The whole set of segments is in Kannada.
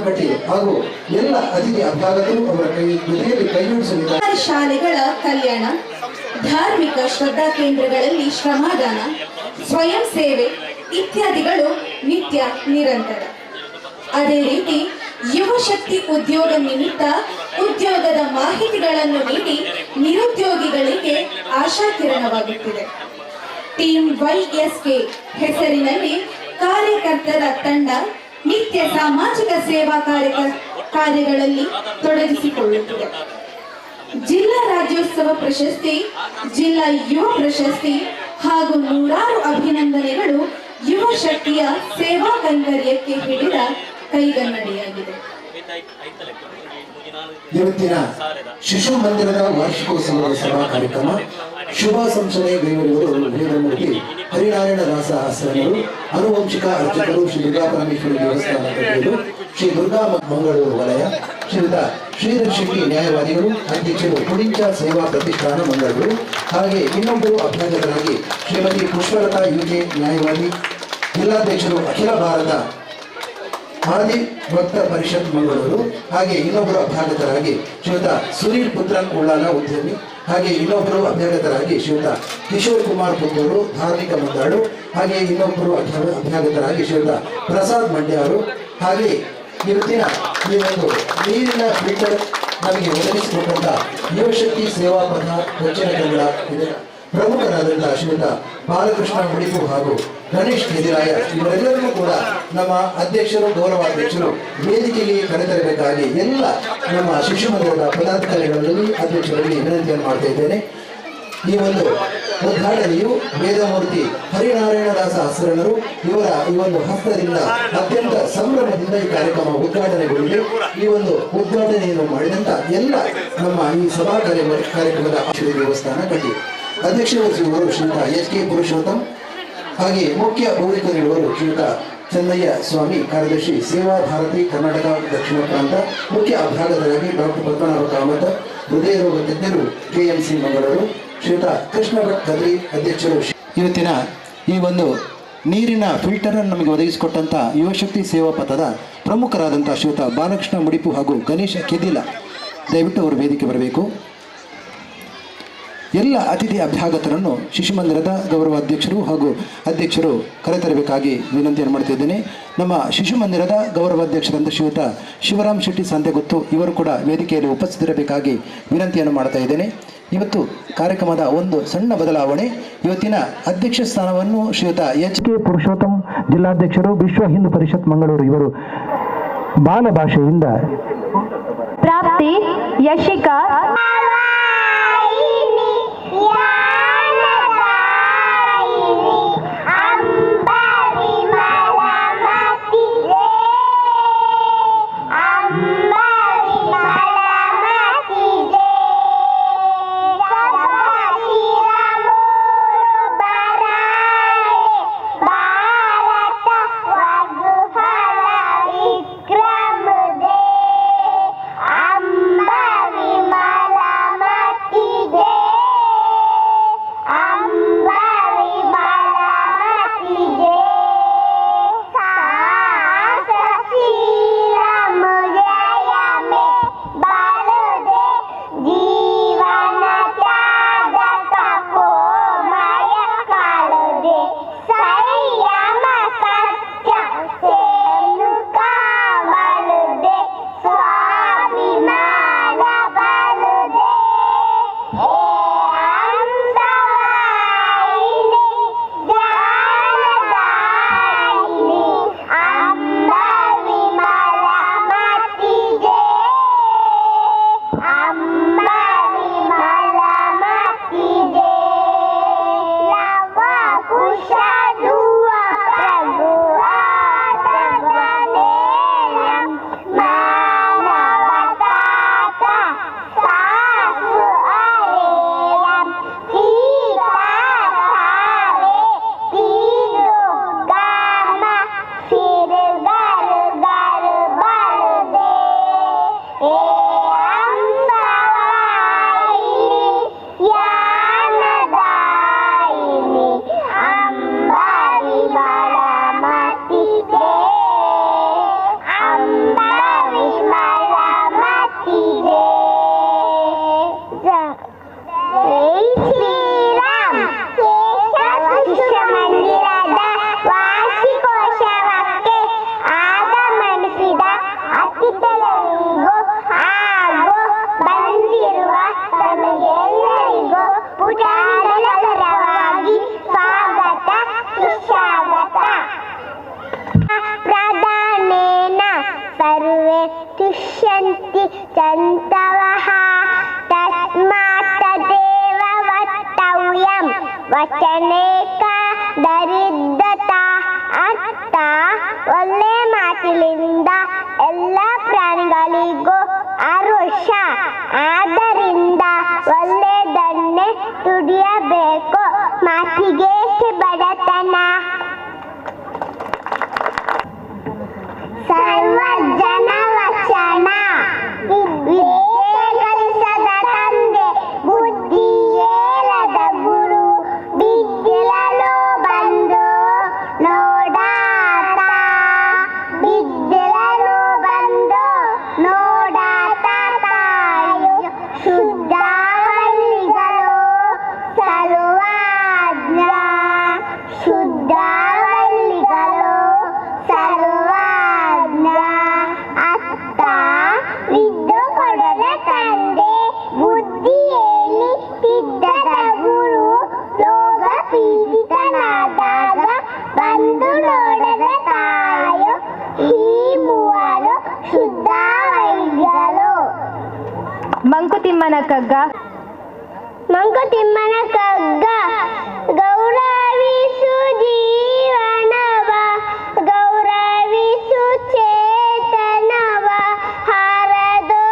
ಕಟ್ಟಿ ಹಾಗೂ ಎಲ್ಲ ಅತಿಥಿ ಅಭ್ಯಾಗತರು ಅವರ ಜೊತೆಯಲ್ಲಿ ಕೈಜೋಡಿಸಲಿದ್ದಾರೆ. ಶಾಲೆಗಳ ಕಲ್ಯಾಣ, ಧಾರ್ಮಿಕ ಶ್ರದ್ಧಾ ಕೇಂದ್ರಗಳಲ್ಲಿ ಶ್ರಮದಾನ, ಸ್ವಯಂ ಸೇವೆ ಇತ್ಯಾದಿಗಳು ನಿತ್ಯ ನಿರಂತರ. ಅದೇ ರೀತಿ ಯುವ ಶಕ್ತಿ ಉದ್ಯೋಗ ನಿಮಿತ್ತ ಉದ್ಯೋಗದ ಮಾಹಿತಿಗಳನ್ನು ನೀಡಿ ನಿರುದ್ಯೋಗಿಗಳಿಗೆ ಆಶಾಕಿರಣವಾಗುತ್ತಿದೆ. ಟೀಮ್ YSK ಹೆಸರಿನಲ್ಲಿ ಕಾರ್ಯಕರ್ತರ ತಂಡ ನಿತ್ಯ ಸಾಮಾಜಿಕ ಸೇವಾ ಕಾರ್ಯಗಳಲ್ಲಿ ತೊಡಗಿಸಿಕೊಳ್ಳುತ್ತಿದೆ. ಜಿಲ್ಲಾ ರಾಜ್ಯೋತ್ಸವ ಪ್ರಶಸ್ತಿ, ಜಿಲ್ಲಾ ಯುವ ಪ್ರಶಸ್ತಿ ಹಾಗೂ ನೂರಾರು ಅಭಿನಂದನೆಗಳು ಯುವ ಶಕ್ತಿಯ ಸೇವಾ ಕೈಂಕರ್ಯಕ್ಕೆ ಹಿಡಿದ ಕೈಗನ್ನಡಿಯಾಗಿದೆ. ಇವತ್ತಿನ ಶಿಶು ಮಂದಿರದ ವಾರ್ಷಿಕೋತ್ಸವದ ಸಭಾ ಕಾರ್ಯಕ್ರಮ ಶುಭ ಸಂಸದೆ ಗೈವರಿವರು ವೇದಮೂರ್ತಿ ಹರಿನಾರಾಯಣ ದಾಸ ಆಶ್ರಮರು, ಅನುವಂಶಿಕ ಅರ್ಚಕರು, ಶ್ರೀ ದುರ್ಗಾ ಪರಮೇಶ್ವರಿ ದೇವಸ್ಥಾನ ಕಟ್ಟೆಯರು, ಶ್ರೀ ದುರ್ಗಾ ಮಂಗಳೂರು ವಲಯ, ಶ್ರೀಯುತ ಶ್ರೀಧರ್ ಶೆಟ್ಟಿ ನ್ಯಾಯವಾದಿಗಳು, ಅಧ್ಯಕ್ಷರು ಕುಡಿಂಚ ಸೇವಾ ಪ್ರತಿಷ್ಠಾನ ಮಂಗಳೂರು, ಹಾಗೆ ಇನ್ನೊಬ್ಬರು ಅಭ್ಯರ್ಥಿಗಳಾಗಿ ಶ್ರೀಮತಿ ಪುಷ್ಪಲತಾ UK ನ್ಯಾಯವಾದಿ, ಜಿಲ್ಲಾಧ್ಯಕ್ಷರು ಅಖಿಲ ಭಾರತ ಆದಿ ಭಕ್ತ ಪರಿಷತ್ ಮಂಗಳೂರು, ಹಾಗೆ ಇನ್ನೊಬ್ಬರು ಅಭ್ಯರ್ಥಿತರಾಗಿ ಶ್ರೀಯುತ ಸುನೀಲ್ ಪುತ್ರನ್ ಉಳ್ಳಾಲ ಉದ್ಯಮಿ, ಹಾಗೆ ಇನ್ನೊಬ್ಬರು ಅಭ್ಯರ್ಥಿತರಾಗಿ ಶ್ರೀಯುತ ಕಿಶೋರ್ ಕುಮಾರ್ ಪುತ್ತೂರು ಧಾರ್ಮಿಕ ಮಂದಾಳು, ಹಾಗೆ ಇನ್ನೊಬ್ಬರು ಅಭ್ಯರ್ಥಿತರಾಗಿ ಶ್ರೀಯುತ ಪ್ರಸಾದ್ ಮಂಡ್ಯಾರು. ಹಾಗೆ ಇವತ್ತಿನ ಈ ಒಂದು ನೀರಿನ ಫಿಲ್ಟರ್ ನಮಗೆ ಒದಗಿಸಿಕೊಟ್ಟಂತ ಯುವಶಕ್ತಿ ಸೇವಾ ಪಥ ದಕ್ಷಿಣ ಕನ್ನಡ ಪ್ರಮುಖರಾದಂತಹ ಶ್ರೀಯುತ ಬಾಲಕೃಷ್ಣ ಮುಡಿಪು ಹಾಗೂ ಗಣೇಶ್ ಕೆದಿರಾಯ ಇವರೆಲ್ಲರಿಗೂ ಕೂಡ ನಮ್ಮ ಅಧ್ಯಕ್ಷರು, ಗೌರವಾಧ್ಯಕ್ಷರು ವೇದಿಕೆಗೆ ಕರೆತರಬೇಕಾಗಿ ಎಲ್ಲ ನಮ್ಮ ಶಿಶು ಮಂದಿರದ ಪದಾಧಿಕಾರಿಗಳಲ್ಲಿ ಅಧ್ಯಕ್ಷರಲ್ಲಿ ವಿನಂತಿಯನ್ನು ಮಾಡ್ತಾ ಇದ್ದೇನೆ. ಈ ಒಂದು ಉದ್ಘಾಟನೆಯು ವೇದಮೂರ್ತಿ ಹರಿನಾರಾಯಣ ದಾಸ ಆಶ್ರಮರು ಇವರ ಈ ಒಂದು ಹಸ್ತದಿಂದ ಅತ್ಯಂತ ಸಂಭ್ರಮದಿಂದ ಈ ಕಾರ್ಯಕ್ರಮ ಉದ್ಘಾಟನೆಗೊಂಡಿದೆ. ಈ ಒಂದು ಉದ್ಘಾಟನೆಯನ್ನು ಮಾಡಿದಂತ ಎಲ್ಲ ನಮ್ಮ ಈ ಸಭಾ ಕಾರ್ಯಕ್ರಮದ ಶ್ರೀ ದೇವಸ್ಥಾನ ಕಟ್ಟಿ ಅಧ್ಯಕ್ಷರು ಶ್ರೀಯುತ HK ಪುರುಷೋತ್ತಮ್, ಹಾಗೆ ಮುಖ್ಯ ಬೋಧಕರಿರುವರು ಶ್ರೀಯುತ ಚೆನ್ನಯ್ಯ ಸ್ವಾಮಿ, ಕಾರ್ಯದರ್ಶಿ ಸೇವಾ ಭಾರತಿ ಕರ್ನಾಟಕ ದಕ್ಷಿಣ ಪ್ರಾಂತ, ಮುಖ್ಯ ಅಭ್ಯಾಗತರಾಗಿ ಡಾಕ್ಟರ್ ಪದ್ಮನಾಭ ಕಾಮತ್, ಹೃದಯ ರೋಗ ತಜ್ಞರು KMC ಮಂಗಳೂರು, ಶ್ರೀಯುತ ಕೃಷ್ಣ ಭಟ್ ಕದ್ರಿ ಅಧ್ಯಕ್ಷರು. ಇವತ್ತಿನ ಈ ಒಂದು ನೀರಿನ ಫಿಲ್ಟರ್ ಅನ್ನು ನಮಗೆ ಒದಗಿಸಿಕೊಟ್ಟಂಥ ಯುವಶಕ್ತಿ ಸೇವಾ ಪಥದ ಪ್ರಮುಖರಾದಂಥ ಶ್ರೀಯುತ ಬಾಲಕೃಷ್ಣ ಮುಡಿಪು ಹಾಗೂ ಗಣೇಶ ಕೆದಿಲ ದಯವಿಟ್ಟು ಅವರು ವೇದಿಕೆ ಬರಬೇಕು. ಎಲ್ಲ ಅತಿಥಿ ಅಭ್ಯಾಗತರನ್ನು ಶಿಶು ಮಂದಿರದ ಗೌರವಾಧ್ಯಕ್ಷರು ಹಾಗೂ ಅಧ್ಯಕ್ಷರು ಕರೆತರಬೇಕಾಗಿ ವಿನಂತಿಯನ್ನು ಮಾಡ್ತಿದ್ದೇನೆ. ನಮ್ಮ ಶಿಶು ಮಂದಿರದ ಗೌರವಾಧ್ಯಕ್ಷರಂತ ಶ್ರೀಯುತ ಶಿವರಾಮ್ ಶೆಟ್ಟಿ ಸಂತೆಗುತ್ತು ಇವರು ಕೂಡ ವೇದಿಕೆಯಲ್ಲಿ ಉಪಸ್ಥಿತರಬೇಕಾಗಿ ವಿನಂತಿಯನ್ನು ಮಾಡ್ತಾ ಇದ್ದೇನೆ. ಇವತ್ತು ಕಾರ್ಯಕ್ರಮದ ಒಂದು ಸಣ್ಣ ಬದಲಾವಣೆ, ಇವತ್ತಿನ ಅಧ್ಯಕ್ಷ ಸ್ಥಾನವನ್ನು ಶ್ರೀಯುತ HK ಪುರುಷೋತ್ತಮ್ ಜಿಲ್ಲಾಧ್ಯಕ್ಷರು, ವಿಶ್ವ ಹಿಂದೂ ಪರಿಷತ್ ಮಂಗಳೂರು ಇವರು ಬಾಲ ಭಾಷೆಯಿಂದ ಪ್ರಾಪ್ತಿ ಯಶಿಕಾ ಜೈ ಶ್ರೀರಾಮ್. ಕೇಶವ ಶಿಶು ಮಂದಿರದ ವಾರ್ಷಿಕೋತ್ಸವಕ್ಕೆ ಆಗಮನಿಸಿದ ಅತಿಥಿಗಳಿಗೂ ಹಾಗೂ ಬಂದಿರುವ ತಮಗೆಲ್ಲರಿಗೂ ಪುಟಾಣವಾಗಿ ಸ್ವಾಗತ ಸುಸ್ವಾಗತ. ಪ್ರಧಾನೇನ ಸರ್ವೇ ತುಷ್ಯಂತಿ ಚಂತವಃ ತಸ್ಮಾತ್ ತದೇವ ವಕ್ತವ್ಯಂ ವಚನೇಕ ದರಿದ್ರತಾ. ಅರ್ಥ, ಒಳ್ಳೆ ಮಾತಿನಿಂದ ಎಲ್ಲ ಪ್ರಾಣಿಗಳಿಗೂ ಆರೋಷ, ಆದ್ದರಿಂದ ಒಳ್ಳೆಯದನ್ನೇ ದುಡಿಯಬೇಕು. ಮಾತಿಗೆ ಬಡತನ. ಸರ್ವಜನ ವಚನ. ವಿದ್ಯೆ ಕಲಿಸದ ತಂದೆ, ಬುದ್ಧಿ ಹೇಳದ ಗುರು, ಬಿದ್ದಿರಲು ಬಂದು ನೋಡಾತ. ಬಿದ್ದಿರಲು ಬಂದು ನೋಡಾತ ತಾಯು ಶುದ್ಧವಲ್ಲಿಗಳು ಸರ್ವಜ್ಞ. ಶುದ್ಧವಲ್ಲಿಗಳು ಸರ್ವಜ್ಞ. ಅತ್ತ, ವಿದ್ದು ಕೊಡದ ತಂದೆ, ಬುದ್ಧಿ ಹೇಳಿ ತಿದ್ದದ ಗುರು, ರೋಗ ಪೀಡಿತನಾದಾಗ ಬಂದು ನೋಡದ ತಾಯು, ಈ ಮೂವರು ಶುದ್ಧ ವೈದ್ಯರು. ಮಂಕುತಿಮ್ಮನ ಕಗ್ಗ. ಮಂಕುತಿಮ್ಮನ ಕಗ್ಗ. ಗೌರವಿಸು ಜೀವನವ, ಗೌರವಿಸು ಚೇತನವ, ಹರದೋ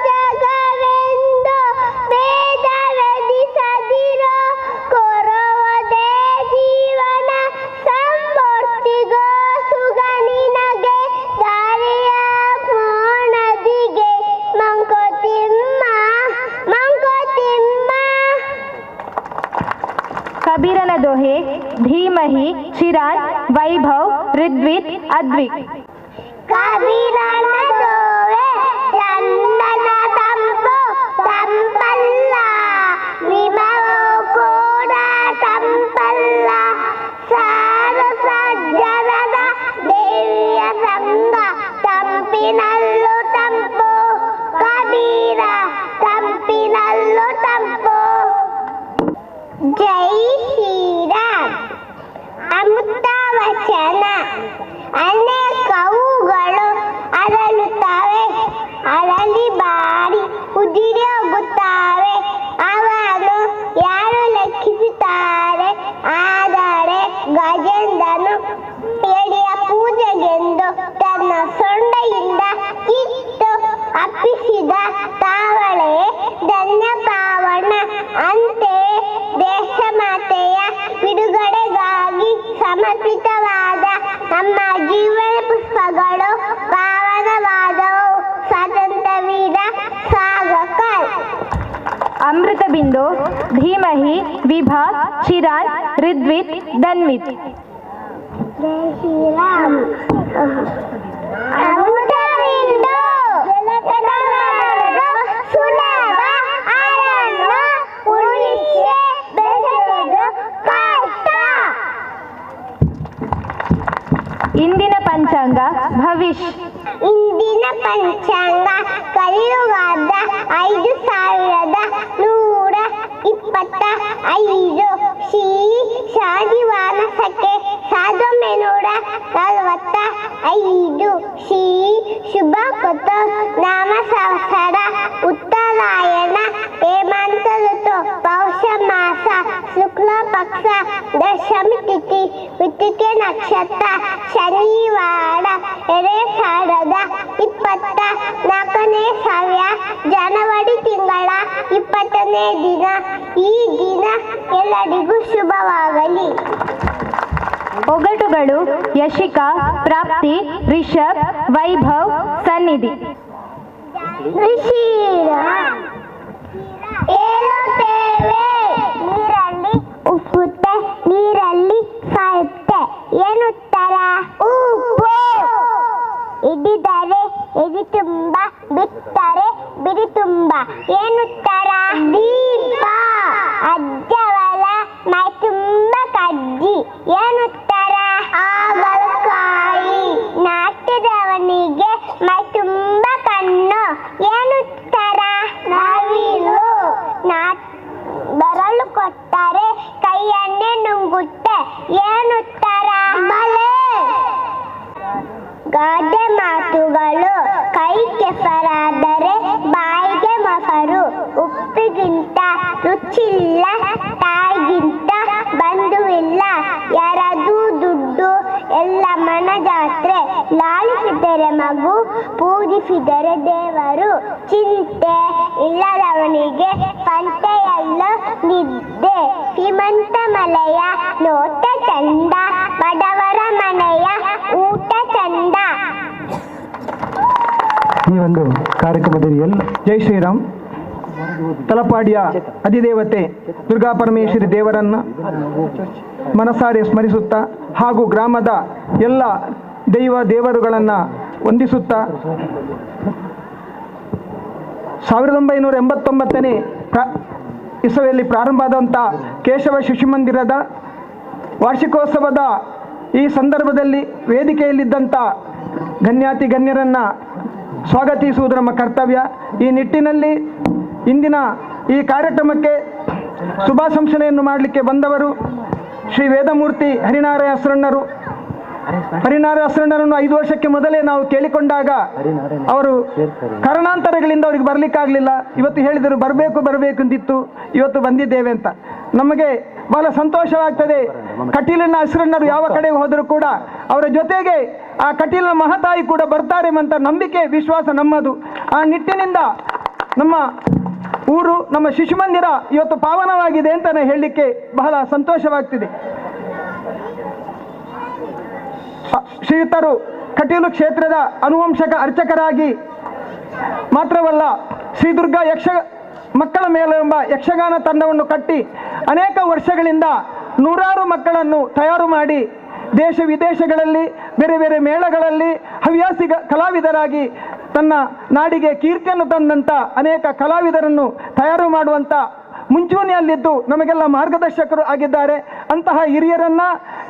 ಜಗವೆಂದು ಭೇದವೆದಿಸದಿರೋ, ಕೊರವದೆ ಜೀವನ ಸಂಪೂರ್ತಿಗೋ ಸುಗನಿನಗೆ, ದಾರಿಯ ಮೋಣದಿಗೆ ಮಂಕುತಿಮ್ಮ ಮಂಕುತಿಮ್ಮ. ಕಬೀರನ ದೋಹೆ. ಧೀಮಹಿ ಚಿರಾನ್ ವೈಭವ್ ಋದ್ವಿತ್ ಅದ್ವಿಕ್. ಕಬೀರನ ದೋವೆ ಚಂದನ ತಂಪು ತಂಪಲ್ಲ, ವಿಮವು ಕೂಡ ತಂಪಲ್ಲ. ಸಾರು ಸಜ್ಜನದ ದೇವಿಯ ಸಂಗ ತಂಪಿನಲ್ಲೂ ತಂಪು, ಕಬೀರ ತಂಪಿನಲ್ಲೂ ತಂಪು. ಜೈ ಶ್ರೀರಾಮ್. ಅಮೃತ ವಚನ. ಅನೇಕವುಗಳು ಅರಳುತ್ತವೆ, ಅರಳಿ ಬಾಡಿ ಉದಿರಿ ಹೋಗುತ್ತವೆ. ಅವನ್ನು ಯಾರು ಲೆಕ್ಕಿಸುತ್ತಾರೆ? ಆದರೆ ಗಜೇಂದ್ರನು ಎಡೆಯ ಪೂಜೆಗೆಂದು ತನ್ನ ಸೊಂಡೆಯಿಂದ ಕಿತ್ತು ಅಪ್ಪಿಸಿದ ತಾವಳೆ ಧನ್ಯ ಪಾವನ. ಅಂತೆ ದೇಶ ಮಾತೆಯ ಬಿಡುಗಡೆಗಾಗಿ ಸಮರ್ಪಿತವಾದ ನಮ್ಮ ಜೀವನ ಪುಷ್ಪಗಳು ಪಾವನವಾದವು. ಸ್ವಾತಂತ್ರ್ಯ ವೀರ ಸಾವರ್ಕರ್. ಅಮೃತ ಬಿಂದು. ಧೀಮಹಿ ವಿಭಾ ಚಿರಾನ್ ಋದ್ವಿತ್ ಧನ್ವಿತ್. ಜೈ ಶ್ರೀರಾಮ್. ಅಮೃತವಿಂದು ಜಲಕಣಗಳು ಸುಲಭ, ಅದನ್ನು ಉಳಿಸಿ ಬೆಳೆಸುವುದು ಕಷ್ಟ. ಇಂದಿನ ಪಂಚಾಂಗ ಭವಿಷ್. ಇಂದಿನ ಪಂಚಾಂಗ ಕಲಿಯುಗಾದ 5125 ಶ್ರೀ ಶಾಲಿವಾನಸಕ್ಕೆ 1945 ಶ್ರೀ ಶುಭಕೃತ ನಾಮ ಸಂವತ್ಸರ ಉತ್ತರಾಯಣ ಹೇಮಂತ ಋತು ಪೌಷ ಮಾಸ ಶುಕ್ಲ ಪಕ್ಷ ದಶಮಿ ತಿಥಿ ಕೃತಿಕೆ ನಕ್ಷತ್ರ ಶನಿವಾರ 2024ನೇ ಸಾವಿರ ಜನವರಿ ತಿಂಗಳ 20ನೇ ದಿನ. ಈ ದಿನ ಎಲ್ಲರಿಗೂ ಶುಭವಾಗಲಿ. ಒಗಟುಗಳು. ಯಶಿಕಾ, ಪ್ರಾಪ್ತಿ, ರಿಷಬ್, ವೈಭವ್, ಸನ್ನಿಧಿ. ಏಳುತ್ತೇವೆ ನೀರಲ್ಲಿ ಉಪ್ಪುತ್ತೆ, ನೀರಲ್ಲಿ ಸಾಯುತ್ತೆ. ಏನುತ್ತರ? ಉಪ್ಪು. ಹಿಡಿದರೆ ಎದೆ ತುಂಬ, ಬಿಟ್ಟರೆ ಬಿಡಿ ತುಂಬ. ಏನುತ್ತರ? ದೀಪ. ಇಲ್ಲ ತಾಯಿಗಿಂತ ಬಂಧುವಿಲ್ಲ ಯಾರದು ದುಡ್ಡು ಎಲ್ಲ ಮನ ಜಾತ್ರೆ ಲಾಲಿಸಿದರೆ ಮಗು ಪೂಜಿಸಿದರೆ ದೇವರು ಚಿಂತೆ ಇಲ್ಲದವನಿಗೆ ಪಂತೆಯಲ್ಲ ನಿದ್ದೆ ಶ್ರೀಮಂತ ಮಲೆಯ ನೋಟ ಚಂದ ಬಡವರ ಮನೆಯ ಊಟ ಚಂದ. ಈ ಒಂದು ಕಾರ್ಯಕ್ರಮದಲ್ಲಿ ಜೈ ಶ್ರೀರಾಮ್. ತಲಪಾಡಿಯ ಅಧಿದೇವತೆ ದುರ್ಗಾ ಪರಮೇಶ್ವರಿ ದೇವರನ್ನು ಮನಸಾರೆ ಸ್ಮರಿಸುತ್ತಾ ಹಾಗೂ ಗ್ರಾಮದ ಎಲ್ಲ ದೇವರುಗಳನ್ನು ವಂದಿಸುತ್ತಾ 1989ನೇ ಇಸವಿಯಲ್ಲಿ ಪ್ರಾರಂಭ ಆದಂಥ ಕೇಶವ ಶಿಶು ಮಂದಿರದ ವಾರ್ಷಿಕೋತ್ಸವದ ಈ ಸಂದರ್ಭದಲ್ಲಿ ವೇದಿಕೆಯಲ್ಲಿದ್ದಂಥ ಗಣ್ಯಾತಿ ಗಣ್ಯರನ್ನು ಸ್ವಾಗತಿಸುವುದು ನಮ್ಮ ಕರ್ತವ್ಯ. ಈ ನಿಟ್ಟಿನಲ್ಲಿ ಇಂದಿನ ಈ ಕಾರ್ಯಕ್ರಮಕ್ಕೆ ಶುಭಾಶಂಸನೆಯನ್ನು ಮಾಡಲಿಕ್ಕೆ ಬಂದವರು ಶ್ರೀ ವೇದಮೂರ್ತಿ ಹರಿನಾರಾಯಣ ಶರಣರು. ಹರಿನಾರಾಯಣ ಶರಣರನ್ನು 5 ವರ್ಷಕ್ಕೆ ಮೊದಲೇ ನಾವು ಕೇಳಿಕೊಂಡಾಗ ಅವರು ಕಾರಣಾಂತರಗಳಿಂದ ಅವರಿಗೆ ಬರಲಿಕ್ಕಾಗಲಿಲ್ಲ. ಇವತ್ತು ಹೇಳಿದರು ಬರಬೇಕು ಅಂತಿತ್ತು, ಇವತ್ತು ಬಂದಿದ್ದೇವೆ ಅಂತ. ನಮಗೆ ಬಹಳ ಸಂತೋಷವಾಗ್ತದೆ. ಕಟೀಲಿನ ಶರಣರು ಯಾವ ಕಡೆಗೆ ಹೋದರೂ ಕೂಡ ಅವರ ಜೊತೆಗೆ ಆ ಕಟೀಲಿನ ಮಹಾತಾಯಿ ಕೂಡ ಬರ್ತಾರೆ ಅಂತ ನಂಬಿಕೆ ವಿಶ್ವಾಸ ನಮ್ಮದು. ಆ ನಿಟ್ಟಿನಿಂದ ನಮ್ಮ ಊರು ನಮ್ಮ ಶಿಶು ಮಂದಿರ ಇವತ್ತು ಪಾವನವಾಗಿದೆ ಅಂತ ಹೇಳಲಿಕ್ಕೆ ಬಹಳ ಸಂತೋಷವಾಗ್ತಿದೆ. ಶ್ರೀಯುತರು ಕಟೀಲು ಕ್ಷೇತ್ರದ ಅನುವಂಶಕ ಅರ್ಚಕರಾಗಿ ಮಾತ್ರವಲ್ಲ, ಶ್ರೀ ದುರ್ಗಾ ಮಕ್ಕಳ ಮೇಲೆ ಎಂಬ ಯಕ್ಷಗಾನ ತಂಡವನ್ನು ಕಟ್ಟಿ ಅನೇಕ ವರ್ಷಗಳಿಂದ ನೂರಾರು ಮಕ್ಕಳನ್ನು ತಯಾರು ಮಾಡಿ ದೇಶ ವಿದೇಶಗಳಲ್ಲಿ ಬೇರೆ ಬೇರೆ ಮೇಳಗಳಲ್ಲಿ ಹವ್ಯಾಸಿ ಕಲಾವಿದರಾಗಿ ತನ್ನ ನಾಡಿಗೆ ಕೀರ್ತಿಯನ್ನು ತಂದಂಥ ಅನೇಕ ಕಲಾವಿದರನ್ನು ತಯಾರು ಮಾಡುವಂಥ ಮುಂಚೂಣಿಯಲ್ಲಿದ್ದು ನಮಗೆಲ್ಲ ಮಾರ್ಗದರ್ಶಕರು ಆಗಿದ್ದಾರೆ. ಅಂತಹ ಹಿರಿಯರನ್ನು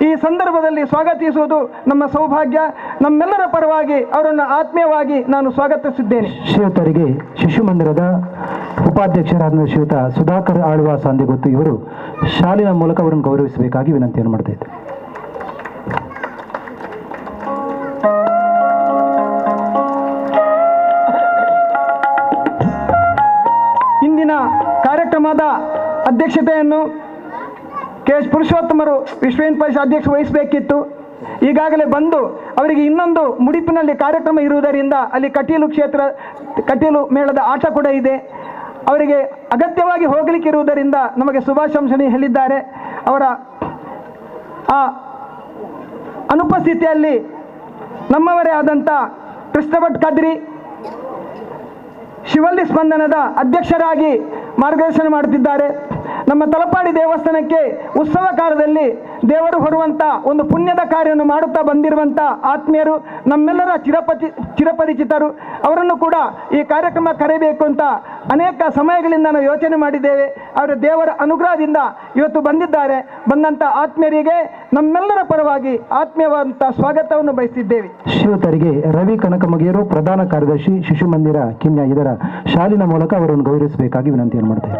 ಈ ಸಂದರ್ಭದಲ್ಲಿ ಸ್ವಾಗತಿಸುವುದು ನಮ್ಮ ಸೌಭಾಗ್ಯ. ನಮ್ಮೆಲ್ಲರ ಪರವಾಗಿ ಅವರನ್ನು ಆತ್ಮೀಯವಾಗಿ ನಾನು ಸ್ವಾಗತಿಸಿದ್ದೇನೆ. ಶ್ರೀಯುತರಿಗೆ ಶಿಶು ಮಂದಿರದ ಉಪಾಧ್ಯಕ್ಷರಾದ ಶ್ರೀಯುತ ಸುಧಾಕರ್ ಆಳ್ವ ಸಾಂದಿಗೊತ್ತು ಇವರು ಶಾಲಿನ ಮೂಲಕ ಅವರನ್ನು ಗೌರವಿಸಬೇಕಾಗಿ ವಿನಂತಿಯನ್ನು ಮಾಡ್ತಾ ಇದ್ದಾರೆ. ಇಂದಿನ ಕಾರ್ಯಕ್ರಮದ ಅಧ್ಯಕ್ಷತೆಯನ್ನು ಕೆ.ಎಸ್. ಪುರುಷೋತ್ತಮರು ವಿಶ್ವ ಹಿಂದೂ ಪರಿಷತ್ ಅಧ್ಯಕ್ಷ ವಹಿಸಬೇಕಿತ್ತು. ಈಗಾಗಲೇ ಬಂದು ಅವರಿಗೆ ಇನ್ನೊಂದು ಮುಡಿಪಿನಲ್ಲಿ ಕಾರ್ಯಕ್ರಮ ಇರುವುದರಿಂದ ಅಲ್ಲಿ ಕಟೀಲು ಮೇಳದ ಆಟ ಕೂಡ ಇದೆ. ಅವರಿಗೆ ಅಗತ್ಯವಾಗಿ ಹೋಗಲಿಕ್ಕೆ ಇರುವುದರಿಂದ ನಮಗೆ ಶುಭಾಶಂಸನೆ ಹೇಳಿದ್ದಾರೆ. ಅವರ ಆ ಅನುಪಸ್ಥಿತಿಯಲ್ಲಿ ನಮ್ಮವರೇ ಆದಂಥ ಕೃಷ್ಣಭಟ್ ಕದ್ರಿ ಶಿವಲ್ಲಿ ಸ್ಪಂದನದ ಅಧ್ಯಕ್ಷರಾಗಿ ಮಾರ್ಗದರ್ಶನ ಮಾಡುತ್ತಿದ್ದಾರೆ. ನಮ್ಮ ತಲಪಾಡಿ ದೇವಸ್ಥಾನಕ್ಕೆ ಉತ್ಸವ ಕಾಲದಲ್ಲಿ ದೇವರು ಹೊರುವಂಥ ಒಂದು ಪುಣ್ಯದ ಕಾರ್ಯವನ್ನು ಮಾಡುತ್ತಾ ಬಂದಿರುವಂಥ ಆತ್ಮೀಯರು, ನಮ್ಮೆಲ್ಲರ ಚಿರಪರಿಚಿತರು. ಅವರನ್ನು ಕೂಡ ಈ ಕಾರ್ಯಕ್ರಮ ಕರೆಯಬೇಕು ಅಂತ ಅನೇಕ ಸಮಯಗಳಿಂದ ನಾವು ಯೋಚನೆ ಮಾಡಿದ್ದೇವೆ. ಅವರ ದೇವರ ಅನುಗ್ರಹದಿಂದ ಇವತ್ತು ಬಂದಿದ್ದಾರೆ. ಬಂದಂಥ ಆತ್ಮೀಯರಿಗೆ ನಮ್ಮೆಲ್ಲರ ಪರವಾಗಿ ಆತ್ಮೀಯವಾದಂಥ ಸ್ವಾಗತವನ್ನು ಬಯಸಿದ್ದೇವೆ. ಶ್ರೀಯುತರಿಗೆ ರವಿ ಕನಕಮಗಿಯರು ಪ್ರಧಾನ ಕಾರ್ಯದರ್ಶಿ ಶಿಶು ಮಂದಿರ ಕಿನ್ಯ ಇದರ ಶಾಲಿನ ಮೂಲಕ ಅವರನ್ನು ಗೌರವಿಸಬೇಕಾಗಿ ವಿನಂತಿಯನ್ನು ಮಾಡ್ತೇವೆ.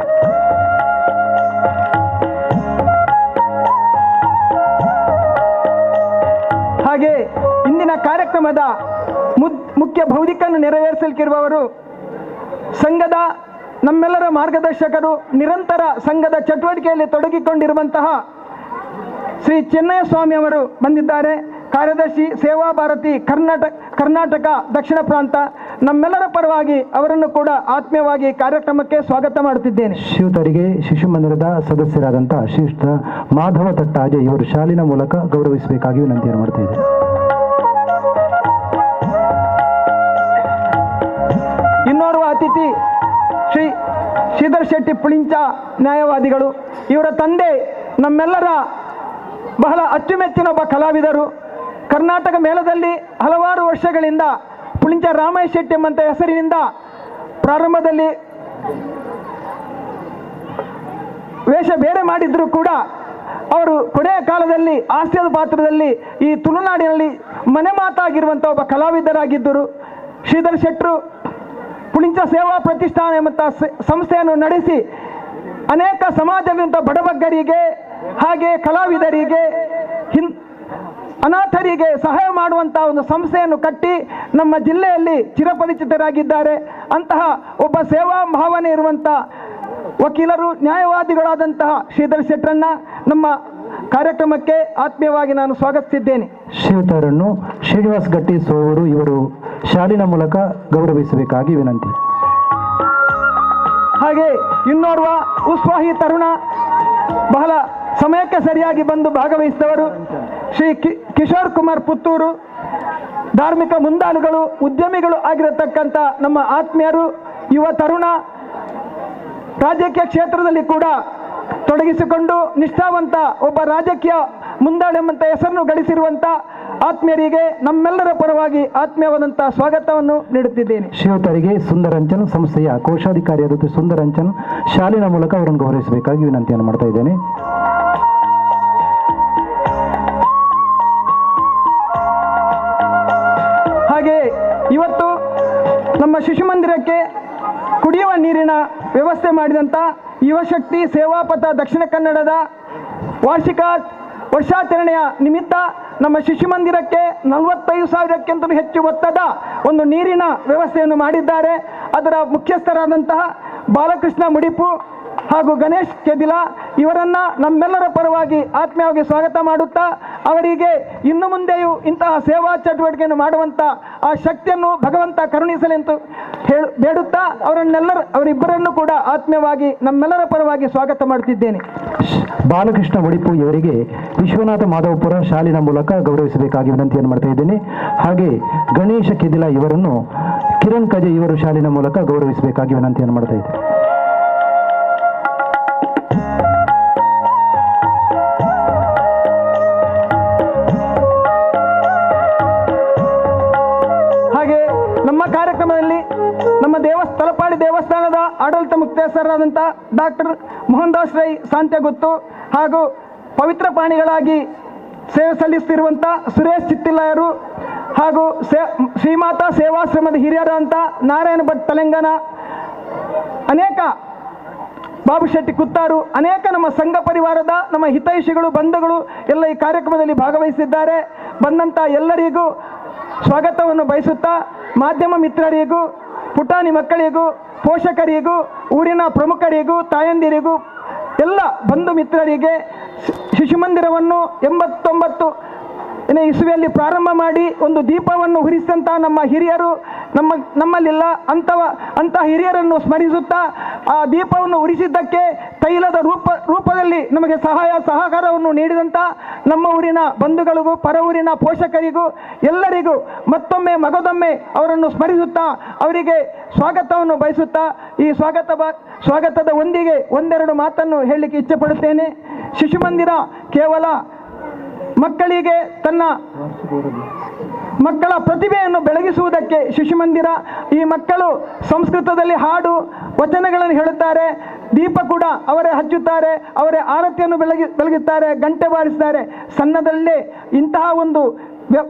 ಹಾಗೆ ಇಂದಿನ ಕಾರ್ಯಕ್ರಮದ ಮುಖ್ಯ ಭೌತಿಕನ್ನು ನೆರವೇರಿಸಲಿಕ್ಕಿರುವವರು ಸಂಘದ ನಮ್ಮೆಲ್ಲರ ಮಾರ್ಗದರ್ಶಕರು, ನಿರಂತರ ಸಂಘದ ಚಟುವಟಿಕೆಯಲ್ಲಿ ತೊಡಗಿಕೊಂಡಿರುವಂತಹ ಶ್ರೀ ಚೆನ್ನಯ್ಯ ಸ್ವಾಮಿ ಅವರು ಬಂದಿದ್ದಾರೆ. ಕಾರ್ಯದರ್ಶಿ ಸೇವಾ ಭಾರತಿ ಕರ್ನಾಟಕ ದಕ್ಷಿಣ ಪ್ರಾಂತ. ನಮ್ಮೆಲ್ಲರ ಪರವಾಗಿ ಅವರನ್ನು ಕೂಡ ಆತ್ಮೀಯವಾಗಿ ಕಾರ್ಯಕ್ರಮಕ್ಕೆ ಸ್ವಾಗತ ಮಾಡುತ್ತಿದ್ದೇನೆ. ಶ್ರೀಯುತರಿಗೆ ಶಿಶು ಮಂದಿರದ ಸದಸ್ಯರಾದಂಥ ಶ್ರೀಯುತ ಮಾಧವ ತಟ್ಟಾಜೆ ಇವರು ಶಾಲಿನ ಮೂಲಕ ಗೌರವಿಸಬೇಕಾಗಿ ವಿನಂತಿಯನ್ನು ಮಾಡ್ತಾ ಇದ್ದಾರೆ. ಇನ್ನೋರ್ವ ಅತಿಥಿ ಶ್ರೀ ಶ್ರೀಧರ್ ಶೆಟ್ಟಿ ಪುಳಿಂಚ ನ್ಯಾಯವಾದಿಗಳು. ಇವರ ತಂದೆ ನಮ್ಮೆಲ್ಲರ ಬಹಳ ಅಚ್ಚುಮೆಚ್ಚಿನ ಒಬ್ಬ ಕಲಾವಿದರು. ಕರ್ನಾಟಕ ಮೇಳದಲ್ಲಿ ಹಲವಾರು ವರ್ಷಗಳಿಂದ ಪುಳಿಂಚ ರಾಮಯ್ಯ ಶೆಟ್ಟಿ ಎಂಬಂಥ ಹೆಸರಿನಿಂದ ಪ್ರಾರಂಭದಲ್ಲಿ ವೇಷ ಬೇರೆ ಮಾಡಿದ್ರು ಕೂಡ ಅವರು ಕೊನೆಯ ಕಾಲದಲ್ಲಿ ಹಾಸ್ಯದ ಪಾತ್ರದಲ್ಲಿ ಈ ತುಳುನಾಡಿನಲ್ಲಿ ಮನೆ ಮಾತಾಗಿರುವಂಥ ಒಬ್ಬ ಕಲಾವಿದರಾಗಿದ್ದರು. ಶ್ರೀಧರ್ ಶೆಟ್ಟರು ಪುಳಿಂಚ ಸೇವಾ ಪ್ರತಿಷ್ಠಾನ ಎಂಬಂಥ ಸಂಸ್ಥೆಯನ್ನು ನಡೆಸಿ ಅನೇಕ ಸಮಾಜದಂಥ ಬಡಬಗ್ಗರಿಗೆ ಹಾಗೆ ಕಲಾವಿದರಿಗೆ ಅನಾಥರಿಗೆ ಸಹಾಯ ಮಾಡುವಂಥ ಒಂದು ಸಂಸ್ಥೆಯನ್ನು ಕಟ್ಟಿ ನಮ್ಮ ಜಿಲ್ಲೆಯಲ್ಲಿ ಚಿರಪರಿಚಿತರಾಗಿದ್ದಾರೆ. ಅಂತಹ ಒಬ್ಬ ಸೇವಾ ಭಾವನೆ ಇರುವಂಥ ವಕೀಲರು ನ್ಯಾಯವಾದಿಗಳಾದಂತಹ ಶ್ರೀಧರ್ ಶೆಟ್ಟರನ್ನ ನಮ್ಮ ಕಾರ್ಯಕ್ರಮಕ್ಕೆ ಆತ್ಮೀಯವಾಗಿ ನಾನು ಸ್ವಾಗತಿಸಿದ್ದೇನೆ. ಶ್ರೀಯುತರನ್ನು ಶ್ರೀನಿವಾಸ್ ಗಟ್ಟಿ ಸೋವರು ಇವರು ಶಾಲಿನ ಮೂಲಕ ಗೌರವಿಸಬೇಕಾಗಿ ವಿನಂತಿ. ಹಾಗೆ ಇನ್ನೋರ್ವ ಉತ್ಸಾಹಿ ತರುಣ ಬಹಳ ಸಮಯಕ್ಕೆ ಸರಿಯಾಗಿ ಬಂದು ಭಾಗವಹಿಸಿದವರು ಶ್ರೀ ಕಿಶೋರ್ ಕುಮಾರ್ ಪುತ್ತೂರು, ಧಾರ್ಮಿಕ ಮುಂದಾಳುಗಳು ಉದ್ಯಮಿಗಳು ಆಗಿರತಕ್ಕಂಥ ನಮ್ಮ ಆತ್ಮೀಯರು, ಯುವ ತರುಣ, ರಾಜಕೀಯ ಕ್ಷೇತ್ರದಲ್ಲಿ ಕೂಡ ತೊಡಗಿಸಿಕೊಂಡು ನಿಷ್ಠಾವಂತ ಒಬ್ಬ ರಾಜಕೀಯ ಮುಂದಾಳೆಂಬಂಥ ಹೆಸರನ್ನು ಗಳಿಸಿರುವಂಥ ಆತ್ಮೀಯರಿಗೆ ನಮ್ಮೆಲ್ಲರ ಪರವಾಗಿ ಆತ್ಮೀಯವಾದಂಥ ಸ್ವಾಗತವನ್ನು ನೀಡುತ್ತಿದ್ದೇನೆ. ಶ್ರೀಯುತರಿಗೆ ಸುಂದರಂಚನ್ ಸಂಸ್ಥೆಯ ಕೋಶಾಧಿಕಾರಿಯಾದ ಸುಂದರಂಚನ್ ಶಾಲಿನ ಮೂಲಕ ಅವರನ್ನು ಗೌರವಿಸಬೇಕಾಗಿ ವಿನಂತಿಯನ್ನು ಮಾಡ್ತಾ ಇದ್ದೇನೆ. ಹಾಗೆ ಇವತ್ತು ನಮ್ಮ ಶಿಶು ಮಂದಿರಕ್ಕೆ ಕುಡಿಯುವ ನೀರಿನ ವ್ಯವಸ್ಥೆ ಮಾಡಿದಂಥ ಯುವಶಕ್ತಿ ಸೇವಾಪಥ ದಕ್ಷಿಣ ಕನ್ನಡದ ವಾರ್ಷಿಕ ವರ್ಷಾಚರಣೆಯ ನಿಮಿತ್ತ ನಮ್ಮ ಶಿಶು ಮಂದಿರಕ್ಕೆ 45,000ಕ್ಕಿಂತಲೂ ಹೆಚ್ಚು ಮೊತ್ತದ ಒಂದು ನೀರಿನ ವ್ಯವಸ್ಥೆಯನ್ನು ಮಾಡಿದ್ದಾರೆ. ಅದರ ಮುಖ್ಯಸ್ಥರಾದಂತಹ ಬಾಲಕೃಷ್ಣ ಮುಡಿಪು ಹಾಗೂ ಗಣೇಶ್ ಕೆದಿಲ ಇವರನ್ನ ನಮ್ಮೆಲ್ಲರ ಪರವಾಗಿ ಆತ್ಮೀಯವಾಗಿ ಸ್ವಾಗತ ಮಾಡುತ್ತಾ ಅವರಿಗೆ ಇನ್ನು ಮುಂದೆಯೂ ಇಂತಹ ಸೇವಾ ಚಟುವಟಿಕೆಯನ್ನು ಮಾಡುವಂಥ ಆ ಶಕ್ತಿಯನ್ನು ಭಗವಂತ ಕರುಣಿಸಲೆಂದು ಬೇಡುತ್ತಾ ಅವರಿಬ್ಬರನ್ನು ಕೂಡ ಆತ್ಮೀಯವಾಗಿ ನಮ್ಮೆಲ್ಲರ ಪರವಾಗಿ ಸ್ವಾಗತ ಮಾಡುತ್ತಿದ್ದೇನೆ. ಬಾಲಕೃಷ್ಣ ಮುಡಿಪು ಇವರಿಗೆ ವಿಶ್ವನಾಥ ಮಾಧವಪುರ ಶಾಲಿನ ಮೂಲಕ ಗೌರವಿಸಬೇಕಾಗಿ ವಿನಂತಿಯನ್ನು ಮಾಡ್ತಾ ಇದ್ದೇನೆ. ಹಾಗೆ ಗಣೇಶ ಕೆದಿಲ ಇವರನ್ನು ಕಿರಣ್ ಕಜೆ ಇವರು ಶಾಲಿನ ಮೂಲಕ ಗೌರವಿಸಬೇಕಾಗಿ ವಿನಂತಿಯನ್ನು ಮಾಡ್ತಾ ಇದ್ದೇನೆ. ನಮ್ಮ ಕಾರ್ಯಕ್ರಮದಲ್ಲಿ ನಮ್ಮ ತಲಪಾಡಿ ದೇವಸ್ಥಾನದ ಆಡಳಿತ ಮುಖ್ಯಸ್ಥರಾದಂಥ ಡಾಕ್ಟರ್ ಮೋಹನ್ ದಾಸ್ ರೈ ಸಾಂತ್ಯಗುತ್ತು ಹಾಗೂ ಪವಿತ್ರ ಪಾಣಿಗಳಾಗಿ ಸೇವೆ ಸಲ್ಲಿಸುತ್ತಿರುವಂಥ ಸುರೇಶ್ ಚಿತ್ತಿಲಾಯರು ಹಾಗೂ ಶ್ರೀಮಾತಾ ಸೇವಾಶ್ರಮದ ಹಿರಿಯರಾದಂಥ ನಾರಾಯಣ ಭಟ್ ತೆಲಂಗಾಣ, ಅನೇಕ ಬಾಬು ಶೆಟ್ಟಿ ಕುತ್ತಾರು, ಅನೇಕ ನಮ್ಮ ಸಂಘ ಪರಿವಾರದ ನಮ್ಮ ಹಿತೈಷಿಗಳು ಬಂಧುಗಳು ಎಲ್ಲ ಈ ಕಾರ್ಯಕ್ರಮದಲ್ಲಿ ಭಾಗವಹಿಸಿದ್ದಾರೆ. ಬಂದಂಥ ಎಲ್ಲರಿಗೂ ಸ್ವಾಗತವನ್ನು ಬಯಸುತ್ತಾ ಮಾಧ್ಯಮ ಮಿತ್ರರಿಗೂ, ಪುಟಾಣಿ ಮಕ್ಕಳಿಗೂ, ಪೋಷಕರಿಗೂ, ಊರಿನ ಪ್ರಮುಖರಿಗೂ, ತಾಯಂದಿರಿಗೂ, ಎಲ್ಲ ಬಂಧು ಮಿತ್ರರಿಗೆ ಶಿಶು ಮಂದಿರವನ್ನು 89ನೇ ಇಸುವಿಯಲ್ಲಿ ಪ್ರಾರಂಭ ಮಾಡಿ ಒಂದು ದೀಪವನ್ನು ಉರಿಸಿದಂಥ ನಮ್ಮ ಹಿರಿಯರು ನಮ್ಮಲ್ಲಿಲ್ಲ. ಅಂತಹ ಹಿರಿಯರನ್ನು ಸ್ಮರಿಸುತ್ತಾ ಆ ದೀಪವನ್ನು ಉರಿಸಿದ್ದಕ್ಕೆ ತೈಲದ ರೂಪದಲ್ಲಿ ನಮಗೆ ಸಹಕಾರವನ್ನು ನೀಡಿದಂಥ ನಮ್ಮ ಊರಿನ ಬಂಧುಗಳಿಗೂ, ಪರ ಊರಿನ ಪೋಷಕರಿಗೂ ಎಲ್ಲರಿಗೂ ಮತ್ತೊಮ್ಮೆ ಮಗದೊಮ್ಮೆ ಅವರನ್ನು ಸ್ಮರಿಸುತ್ತಾ ಅವರಿಗೆ ಸ್ವಾಗತವನ್ನು ಬಯಸುತ್ತಾ ಈ ಸ್ವಾಗತದ ಒಂದಿಗೆ ಒಂದೆರಡು ಮಾತನ್ನು ಹೇಳಲಿಕ್ಕೆ ಇಚ್ಛೆಪಡುತ್ತೇನೆ. ಶಿಶು ಮಂದಿರ ಕೇವಲ ಮಕ್ಕಳಿಗೆ ಮಕ್ಕಳ ಪ್ರತಿಭೆಯನ್ನು ಬೆಳಗಿಸುವುದಕ್ಕೆ ಶಿಶು ಮಂದಿರ. ಈ ಮಕ್ಕಳು ಸಂಸ್ಕೃತದಲ್ಲಿ ಹಾಡು ವಚನಗಳನ್ನು ಹೇಳುತ್ತಾರೆ, ದೀಪ ಕೂಡ ಅವರೇ ಹಚ್ಚುತ್ತಾರೆ, ಅವರೇ ಆರತಿಯನ್ನು ಬೆಳಗುತ್ತಾರೆ, ಗಂಟೆ ಬಾರಿಸುತ್ತಾರೆ. ಸಣ್ಣದಲ್ಲೇ ಇಂತಹ ಒಂದು